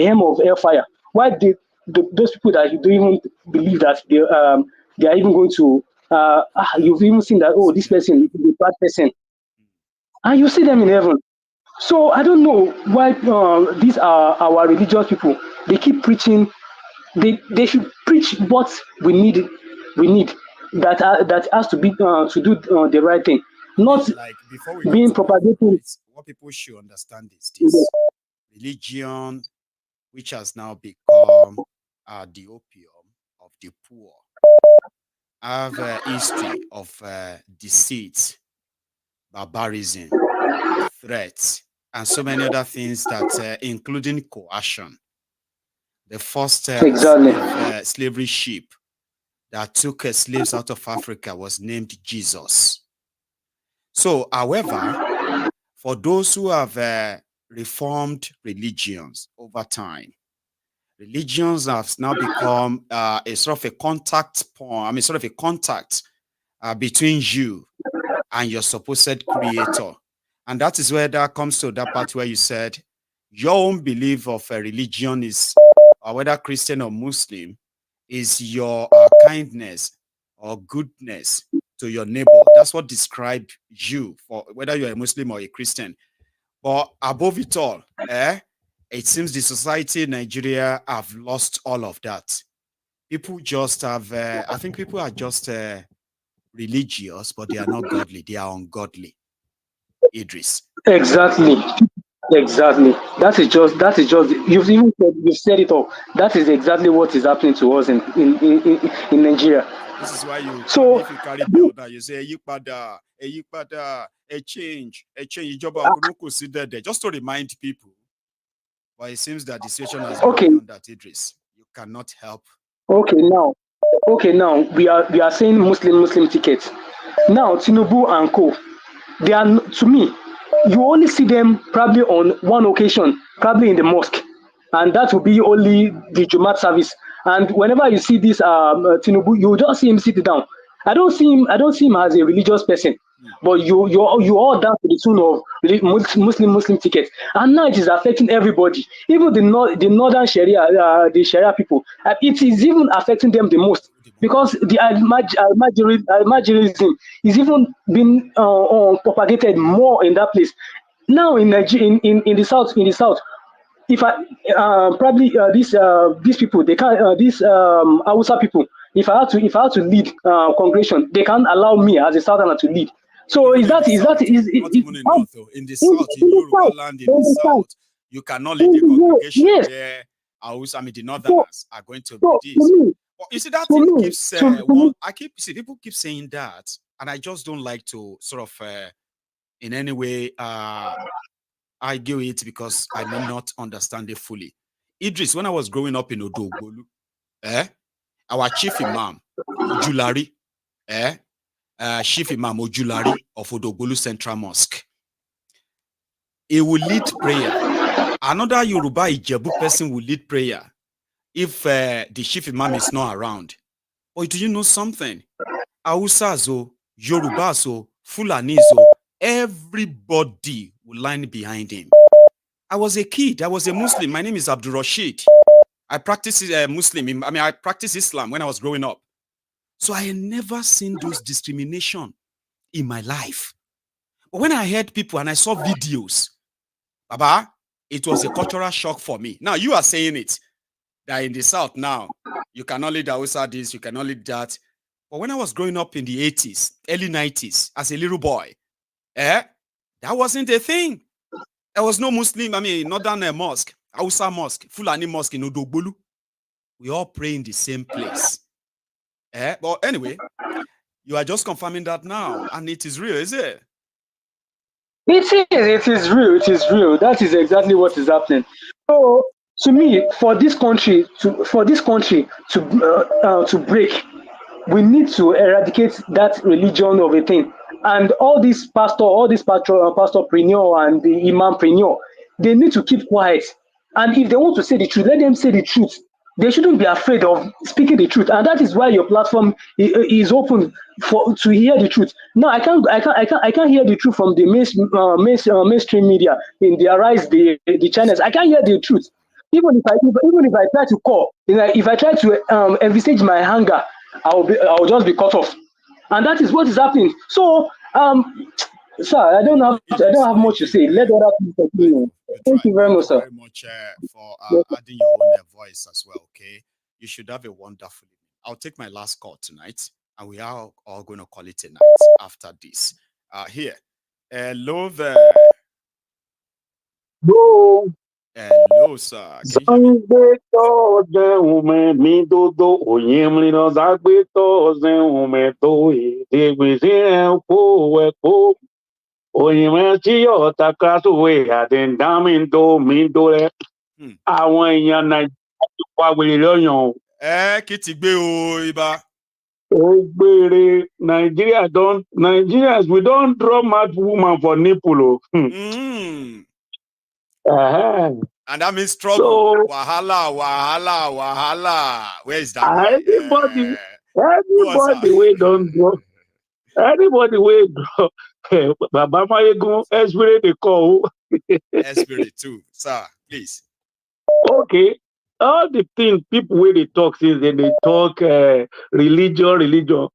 hem of hellfire. Why those people that you don't even believe that they are even going to you've even seen that, oh, this person is a bad person, and you see them in heaven. So I don't know why these are our religious people. They keep preaching. They should preach what we need. That has to be to do the right thing, not like before we being propagating. What people should understand is this: religion, which has now become the opium of the poor, have a history of deceit, barbarism, threats, and so many other things that, including coercion. The first slavery ship that took slaves out of Africa was named Jesus. So, however, for those who have reformed religions over time, religions have now become a sort of a contact point. I mean, sort of a contact between you and your supposed creator. And that is where that comes to that part where you said your own belief of a religion is, whether Christian or Muslim, is your kindness or goodness to your neighbor. That's what describes you, for whether you're a Muslim or a Christian. But above it all, it seems the society in Nigeria have lost all of that. People just have, I think people are just religious, but they are not godly. They are ungodly. Idris. Exactly. That is just. You've said it all. That is exactly what is happening to us in Nigeria. This is why if you carry the order, you say a change. Just to remind people. But it seems that the situation has gone beyond that, Idris. You cannot help. Okay, now we are saying Muslim tickets. Now Tinubu and co, they are, to me, you only see them probably on one occasion, probably in the mosque, and that will be only the Jumat service. And whenever you see this Tinubu, you just see him sit down. I don't see him as a religious person, but you all down to the tune of Muslim tickets, and now it is affecting everybody, even the northern Sharia, the Sharia people. It is even affecting them the most, because the Almajirism is even being propagated more in that place. Now in the south, if I probably these people, they can't, these Hausa people, if I had to lead congregation, they can't allow me as a southerner to lead. So is that not even in the north, though. In the south, in Yoruba land, in the south, you cannot lead a congregation where the northerners are going to be this. Well, you see, that thing keeps people keep saying that, and I just don't like to sort of in any way argue it because I may not understand it fully. Idris, when I was growing up in Odogbolu, our chief imam, Ojulari, Chief Imam Ojulari of Odogbolu Central Mosque, he will lead prayer. Another Yoruba Ijebu person will lead prayer if the chief imam is not around. Or do you know something? Hausa, Yoruba, Fulani, everybody will line behind him. I was a kid. I was a Muslim. My name is Abdul Rashid. I practiced I practiced Islam when I was growing up. So I had never seen those discrimination in my life. But when I heard people and I saw videos, Baba, it was a cultural shock for me. Now you are saying it, that in the South now, you cannot lead Hausa this, you cannot lead that. But when I was growing up in the 80s, early 90s, as a little boy, that wasn't a thing. There was no Muslim, Northern mosque, Hausa mosque, Fulani mosque in Odogbolu. We all pray in the same place. But anyway, you are just confirming that now, and it is real, is it? It is real. It is real. That is exactly what is happening. So, to me, for this country to break, we need to eradicate that religion of a thing. And all these pastorpreneur and the imampreneur, they need to keep quiet. And if they want to say the truth, let them say the truth. They shouldn't be afraid of speaking the truth, and that is why your platform is open to hear the truth. No, I can't hear the truth from the mainstream media in the Arise, the channels. I can't hear the truth. Even if I try to call, if I try to envisage my anger, I will just be cut off, and that is what is happening. So, sir, I don't have much to say. Let other people continue. Thank you very much, sir. Very much for adding your own voice as well. Okay, you should have a wonderful evening. I'll take my last call tonight, and we are all going to call it a night after this. Here, hello there. Hello, sir. Can you àwọn èèyàn Nàìjíríà wà wèrè lọ́yàn. kí ti gbé o ibà. Ó gbére Nigerians we don't draw mad woman for nipple. And that means trouble. So, wahala. Where is that? Everybody we don't draw. Anybody we draw. Baba Mayegun, Esprit they call. Esprit too, sir. Please. Okay. All the things people where they talk since then they talk religion.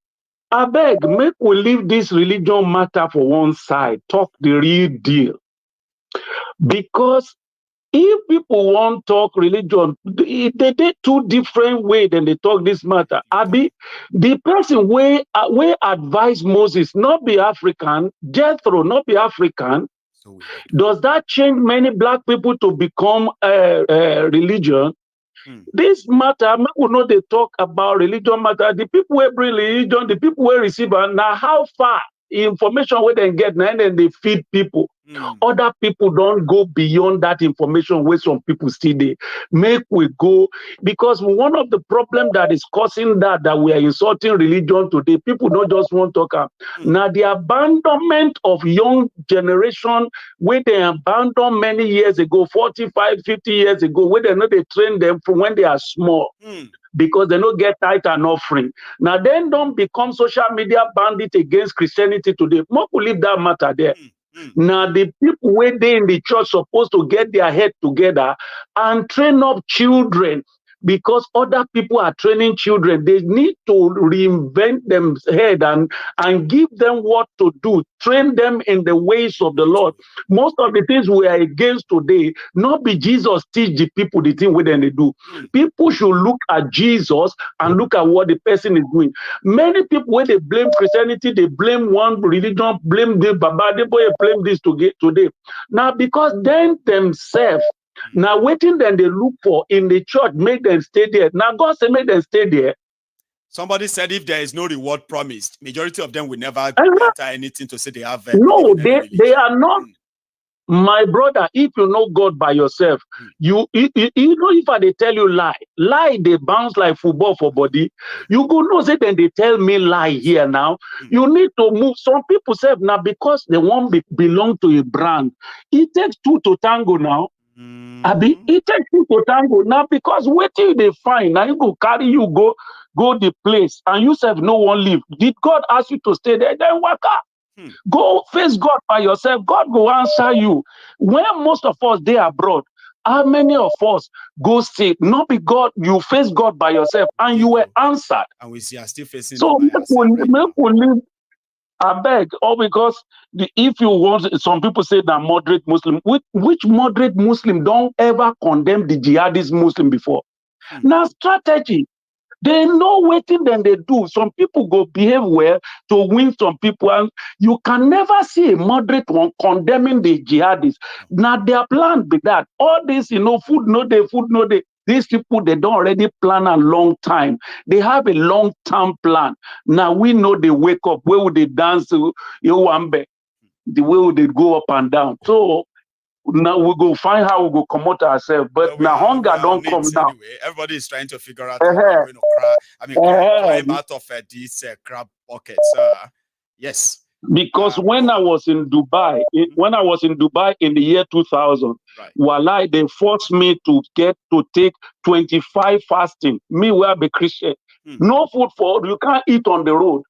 I beg, make we leave this religion matter for one side. Talk the real deal. Because if people want to talk religion, they take two different ways than they talk this matter. Abi, the person where advise Moses not be African, Jethro not be African. Does that change many black people to become religion? This matter, we know they talk about religion matter. The people who bring religion, the people who receive, now how far information where they get, now and then they feed people. Other people don't go beyond that information where some people still they make we go, because one of the problems that is causing that we are insulting religion today, people don't just want to talk. Now the abandonment of young generation where they abandoned many years ago, 45, 50 years ago, where they know they train them from when they are small. Because they don't get tithe and offering. Now then don't become social media bandit against Christianity today. More will leave that matter there. Now the people where they in the church supposed to get their head together and train up children because other people are training children. They need to reinvent them head and give them what to do, train them in the ways of the Lord. Most of the things we are against today, not be Jesus teach the people the thing when they do. People should look at Jesus and look at what the person is doing. Many people, when they blame Christianity, they blame one religion, blame the Baba, they blame this today. Now, because then themselves, now waiting then they look for in the church, make them stay there. Now God said make them stay there. Somebody said if there is no reward promised, majority of them will never enter anything to say they have. No, they are not. My brother, if you know God by yourself, you know if they tell you lie they bounce like football for body. You go know say then they tell me lie here now. You need to move. Some people say now because they won't belong to a brand. It takes two to tango now. Abi, it takes two to tango now because wait till they find now you go carry you go the place and you say no one leave. Did God ask you to stay there? Then work out. Go face God by yourself. God will answer you. When most of us they abroad, how many of us go stay? Not be God, you face God by yourself and you were answered. And we see are still facing. So make we live. I beg, or because if you want, some people say that moderate Muslim. Which moderate Muslim don't ever condemn the jihadist Muslim before? Now strategy. They know waiting than they do. Some people go behave well to win some people. And you can never see a moderate one condemning the jihadists. Now their plan be that. All this, food no day. These people, they don't already plan a long time. They have a long-term plan. Now we know they wake up. Where would they dance? The way would they go up and down. So now we go find how we go come out ourselves. But now hunger don't come now. Anyway, everybody is trying to figure out how we're going to cry. I mean, climb out of this crab bucket. Yes. Because when I was in Dubai, in the year 2000, Walai, they forced me to take 25 fasting. Me, where be Christian. No food for you can't eat on the road.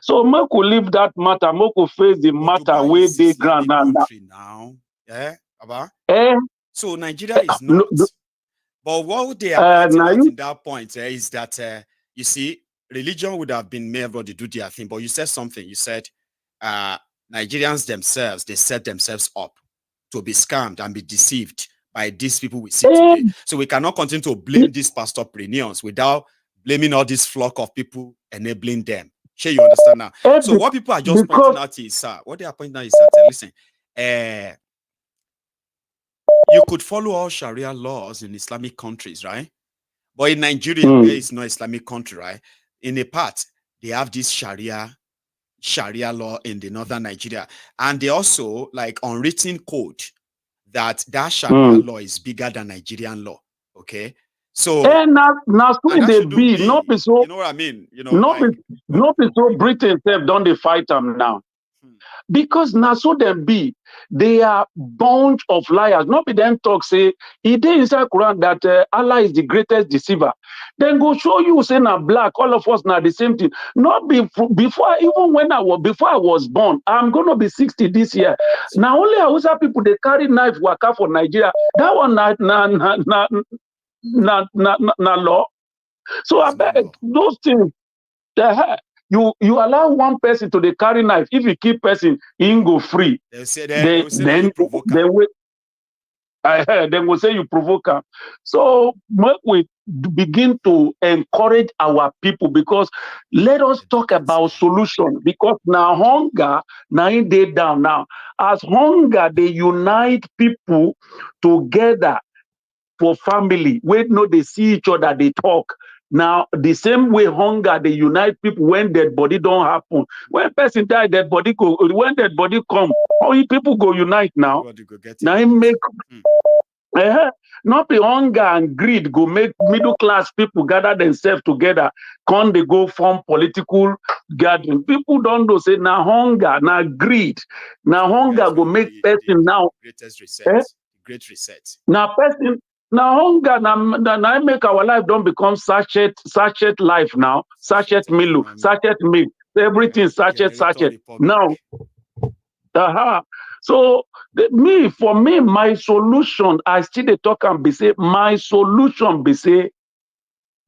So Moko leave that matter, Moko face the matter where they grand now. Yeah, Abba. So Nigeria is not. But what they are pointing out in that point is that you see, religion would have been made able to do their thing. But you said something. You said Nigerians themselves, they set themselves up to be scammed and be deceived by these people we see today. So we cannot continue to blame these pastorpreneurs without blaming all this flock of people enabling them. Sure, you understand now. So what people are just pointing out is, what they are pointing out is that, listen, you could follow all Sharia laws in Islamic countries, right? But in Nigeria, where it's not Islamic country, right? In a part, they have this Sharia law in the northern Nigeria. And they also, like, unwritten code that Sharia law is bigger than Nigerian law, okay? So now they be not be so. You know what I mean? Not be so Britain don't they fight them now? Because now so them be, they are bunch of liars. Not be them talk say it is inside Quran that Allah is the greatest deceiver. Then go show you say now black, all of us now the same thing. Not before before I was born. I'm gonna be 60 this year. Now only Hausa people they carry knife waka for Nigeria. That one na law. So I beg those things. You allow one person to the carry knife. If you keep person, he go free. They say then you provoke. Then will say you provoke him. So we begin to encourage our people because let us talk about solution. Because now hunger, now in day down now. As hunger, they unite people together for family. When they see each other, they talk. Now, the same way hunger, they unite people when dead body don't happen. When person die, dead body go. When dead body come, only people go unite now. Now, it make not the hunger and greed go make middle class people gather themselves together. Can't they go form political gathering? People don't know say now hunger, now greed, now hunger go make person now. Greatest reset. Great reset. Now person. Now hunger, now make our life don't become sachet life now. Sachet milu, sachet milk, everything sachet. Now, so for me, my solution, I still talk and be say, my solution be say,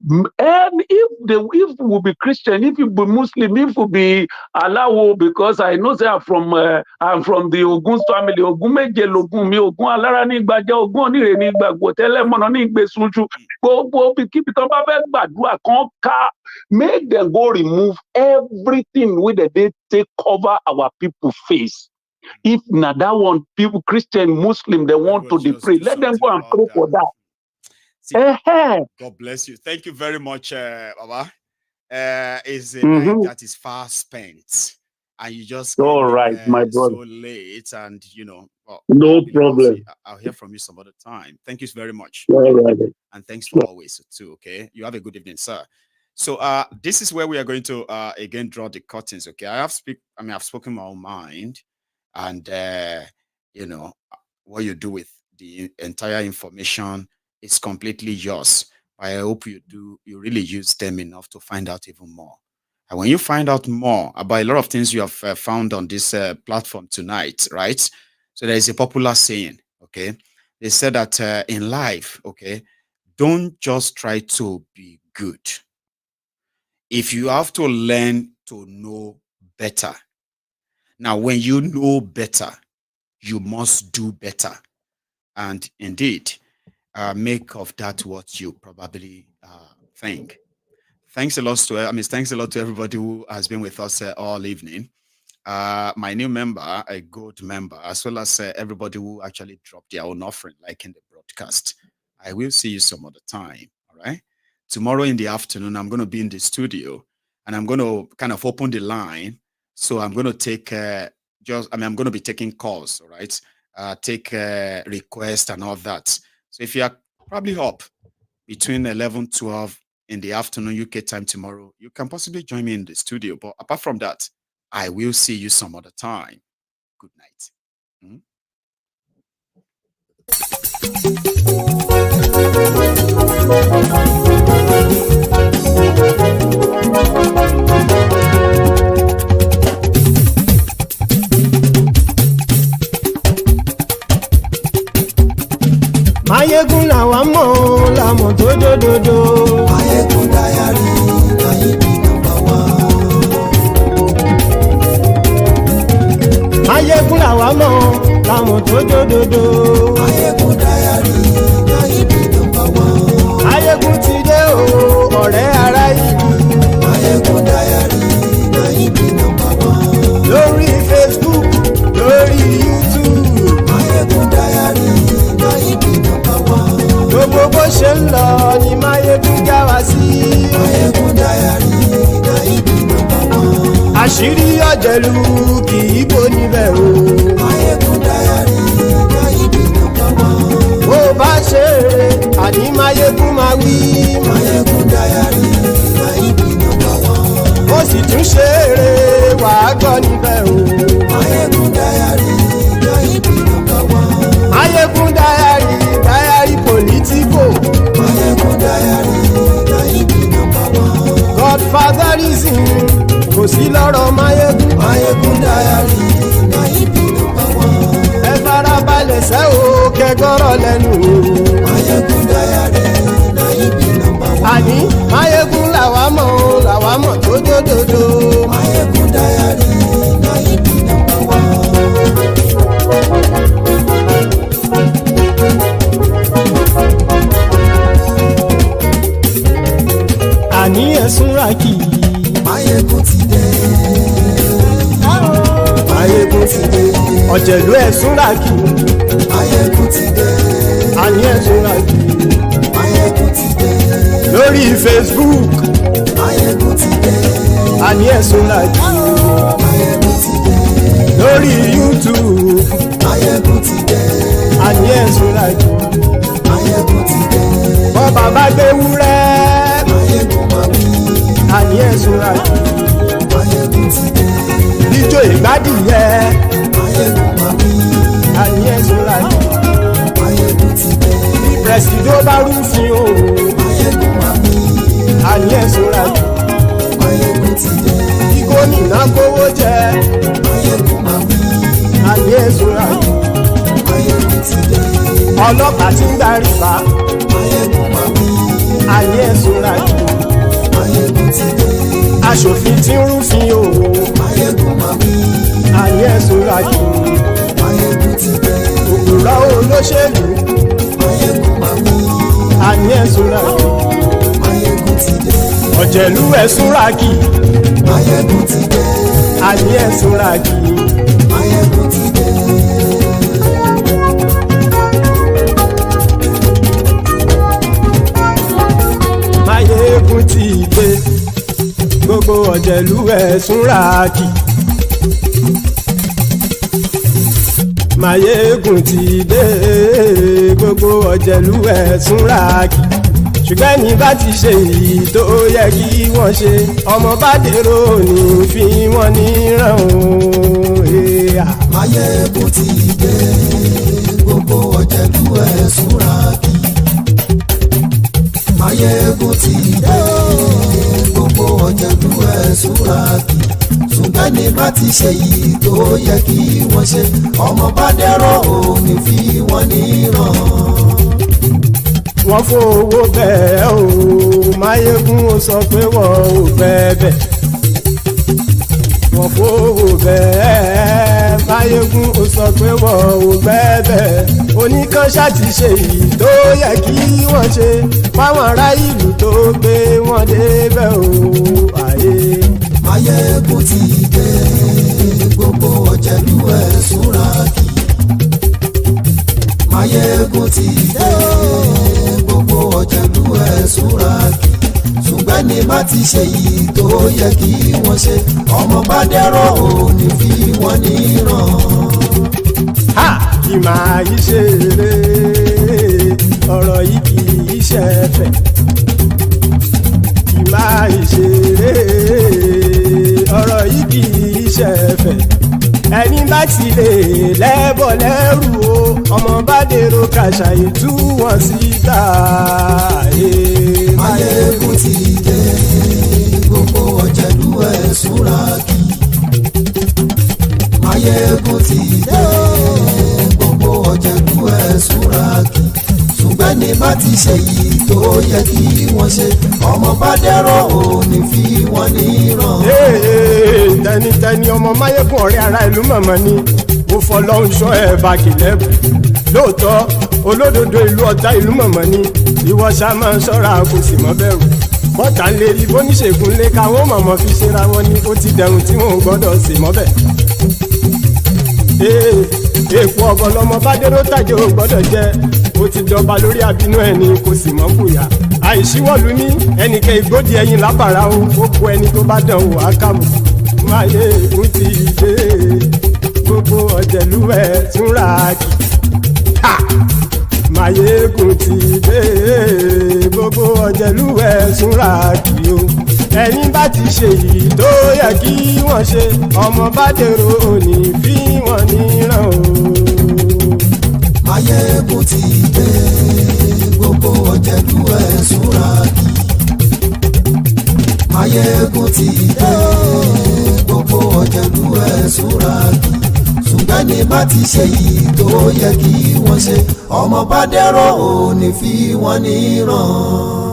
And if we be Christian, if you be Muslim, if we be Alawo, because I know they are from the Ogun family. Ogun meje logun mi, Ogun alara ni gbaja, Ogun onire ni gbagbo, telemono ni gbesunju. Gbogbo keep it up, gbadua kan ka. Make them go remove everything with they take cover our people face. If na that one, people Christian, Muslim, they want to pray, let them go and pray for that. See, God bless you. Thank you very much, Baba. Is a night that is far spent, and you just all right, my brother. So late, and well, no problem. I'll hear from you some other time. Thank you very much, right. And thanks for always too. Okay, you have a good evening, sir. So this is where we are going to again draw the curtains. Okay, I've spoken my own mind, and what you do with the entire information. It's completely yours. I hope you really use them enough to find out even more. And when you find out more about a lot of things you have found on this platform tonight, right? So there is a popular saying, okay? They said that in life, okay, don't just try to be good. If you have to learn to know better. Now, when you know better, you must do better. And indeed, make of that what you probably think. Thanks a lot to everybody who has been with us all evening. My new member, a gold member, as well as everybody who actually dropped their own offering, like in the broadcast. I will see you some other time. All right. Tomorrow in the afternoon, I'm going to be in the studio, and I'm going to kind of open the line. So I'm going to take I'm going to be taking calls. All right. Take requests and all that. So if you are probably up between 11-12 in the afternoon UK time tomorrow, you can possibly join me in the studio. But apart from that, I will see you some other time. Good night. Mayegun làwa mọ̀ làmọ̀ tó dòdòdò. Mayegun Diary Nayibi #1. Mayegun làwa mọ̀ làmọ̀ tó dòdòdò. Mayegun Diary Nayibi #1. Mayegun ti dé o ọ̀rẹ́ ara ìlú. Mayegun Diary Nayibi #1. Lórí Facebook, lórí YouTube. Mayegun Diary Nayibi #1. Gbogbo bó ṣe ń lọ ni Mayegun já wa sí. Mayegun Diary Nayibi #1. Àṣírí ọ̀jẹ̀lú kì í bò níbẹ̀ o. Mayegun Diary Nayibi #1. Bó bá ṣe eré àní Mayegun máa wí. Mayegun Diary Nayibi #1. Ó sì tún ṣe eré wàá gbọ́ níbẹ̀ o. Mayegun Diary Nayibi #1. Mayegun Diary political. Mayegun Diary Nayibi #1. Godfatherism kò sí lọ́rọ̀ Mayegun. Mayegun Diary Nayibi #1. Ẹ farabalẹ̀ sẹ́ o kẹgọ́rọ̀ lẹ́nu o. Mayegun Diary Nayibi #1. Àní Mayegun làwa mọ̀ tó dòdòdò. Mayegun Diary Nayibi #1. Àní ẹ̀sùn ràkì. Mayegun ti dé. Mayegun ti dé. Ọ̀jẹ̀lú ẹ̀sùn ràkì. Mayegun ti dé. Àní ẹ̀sùn ràkì. Mayegun ti dé. Lórí Facebook. Mayegun ti dé. Àní ẹ̀sùn ràkì. Mayegun ti dé. Lórí YouTube. Mayegun ti dé. Àní ẹ̀sùn ràkì. Mayegun ti dé. Bọ́ bàbá gbé wúrẹ́. Mayegun máa wí. Àní ẹ̀sùn ràkì. Mayegun ti dé. Ijó ìgbádìyẹ. Mayegun máa wí. Àní ẹ̀sùn ràkì. Mayegun ti dé. Bí pẹ̀sìdó bá rúfin o. Mayegun máa wí. Àní ẹ̀sùn ràkì. Mayegun ti dé. Bí gómìnà kówó jẹ. Mayegun máa wí. Àní ẹ̀sùn ràkì. Mayegun ti dé. Ọlọ́pàá ti ń darí bá. Mayegun máa wí. Àní ẹ̀sùn ràkì. aṣòfin tí ń rúfin o. Máyégún máa wí. àní ẹ̀sùn ràjò. Máyégún ti dé. òpùrọ́ olóṣèlú. Máyégún máa wí. àní ẹ̀sùn ràjò. Máyégún ti dé. ọ̀jẹ̀lú ẹ̀sùn ràkì. Máyégún ti dé. àní ẹ̀sùn ràkì. Máyégún ti dé. Máyégún ti dé. gbogbo ọ̀jẹ̀lú ẹ̀sùn ràkì. Máyégún ti dé. gbogbo ọ̀jẹ̀lú ẹ̀sùn ràkì. ṣùgbọ́n ní bá ti ṣe èyí tó yẹ kí wọ́n ṣe ọmọ bá dèrò ní fi wọ́n níran o. Máyégún ti dé. gbogbo ọ̀jẹ̀lú ẹ̀sùn ràkì. Máyégún ti dé. gbogbo ọ̀jẹ̀lú ẹ̀sùn ràkì. ṣùgbọ́n ní bá ti ṣe èyí tó yẹ kí wọ́n ṣe ọmọ bá dèrò ní fi wọ́n níran. wọ́n fowó bẹ́ẹ̀ o Máyégún ó sọ pé wọ́n ò fẹ́ bẹ́ẹ̀. wọ́n fowó bẹ́ẹ̀ Máyégún ó sọ pé wọ́n ò fẹ́ bẹ́ẹ̀. oníkan ṣáàtì ṣe èyí tó yẹ kí wọ́n ṣe fáwọn ará ìlú tó gbé wọn débẹ̀ o. Máyégún ti dé. gbogbo ọ̀jẹ̀lú ẹ̀sùn ràkì. Máyégún ti dé. gbogbo ọ̀jẹ̀lú ẹ̀sùn ràkì. ṣùgbọ́n ní bá ti ṣe yìí tó yẹ kí wọ́n ṣe ọmọ bá dẹ́rọ̀ ò ní fi wọ́n níran. kì máa yí ṣe eré ọ̀rọ̀ yìí kì í ṣe ẹ̀fẹ̀. kì máa yí ṣe eré ọ̀rọ̀ yìí kì í ṣe ẹ̀fẹ̀. ẹni bá ti lè lẹ́bọ̀ lẹ́rù o ọmọ bá dèrò kàṣàyè tú wọn síta. Máyégún ti dé. gbogbo ọ̀jẹ̀lú ẹ̀sùn ràkì. Máyégún ti dé. gbogbo ọ̀jẹ̀lú ẹ̀sùn ràkì. ṣùgbọ́n ní bá ti ṣe yìí tó yẹ kí wọ́n ṣe ọmọ bá dẹ́rọ̀ ò ní fi wọ́n níran. tẹnitẹni ọmọ Máyégún ọ̀rẹ́ ara ìlú mọ̀mọ́ ni mo fọlọ́hún ṣọ́ ẹ̀ bá kìlẹ́bù. lóòótọ́ olódodo ìlú ọ̀tá ìlú mọ̀mọ́ ni ìwọ ṣá máa ń ṣọ́ra kò sì mọ́ bẹ̀rù. bọ́tà ń lè rí bóníṣègùn lé káwọn mọ̀mọ́ fi ṣera wọn ni ó ti dẹrùn tí wọn ò gbọ́dọ̀ sì mọ́ bẹ̀. èèpo ọ̀gọ̀ lọmọ bá dérò tàjẹ́ ò gbọ́dọ̀ jẹ́ ó ti jọba lórí abínú ẹni kò sì mọ́ bùyà. àìsíwọ́lu ní ẹnìkẹ́ ìgbódì ẹyin lábàrá o ó kó ẹni tó bá dán wò á kàmù. Máyégún ti dé. gbogbo ọ̀jẹ̀lú ẹ̀sùn ràkì. Máyégún ti dé. gbogbo ọ̀jẹ̀lú ẹ̀sùn ràkì o. ẹ̀yin bá ti ṣe yìí tó yẹ kí wọ́n ṣe ọmọ bá dèrò òní fi wọ́n níran o. Máyégún ti dé. gbogbo ọ̀jẹ̀lú ẹ̀sùn ràkì. Máyégún ti dé. gbogbo ọ̀jẹ̀lú ẹ̀sùn ràkì. ṣùgbọ́n ní bá ti ṣe yìí tó yẹ kí wọ́n ṣe ọmọ bá dẹ́rọ̀ ò ní fi wọ́n níran.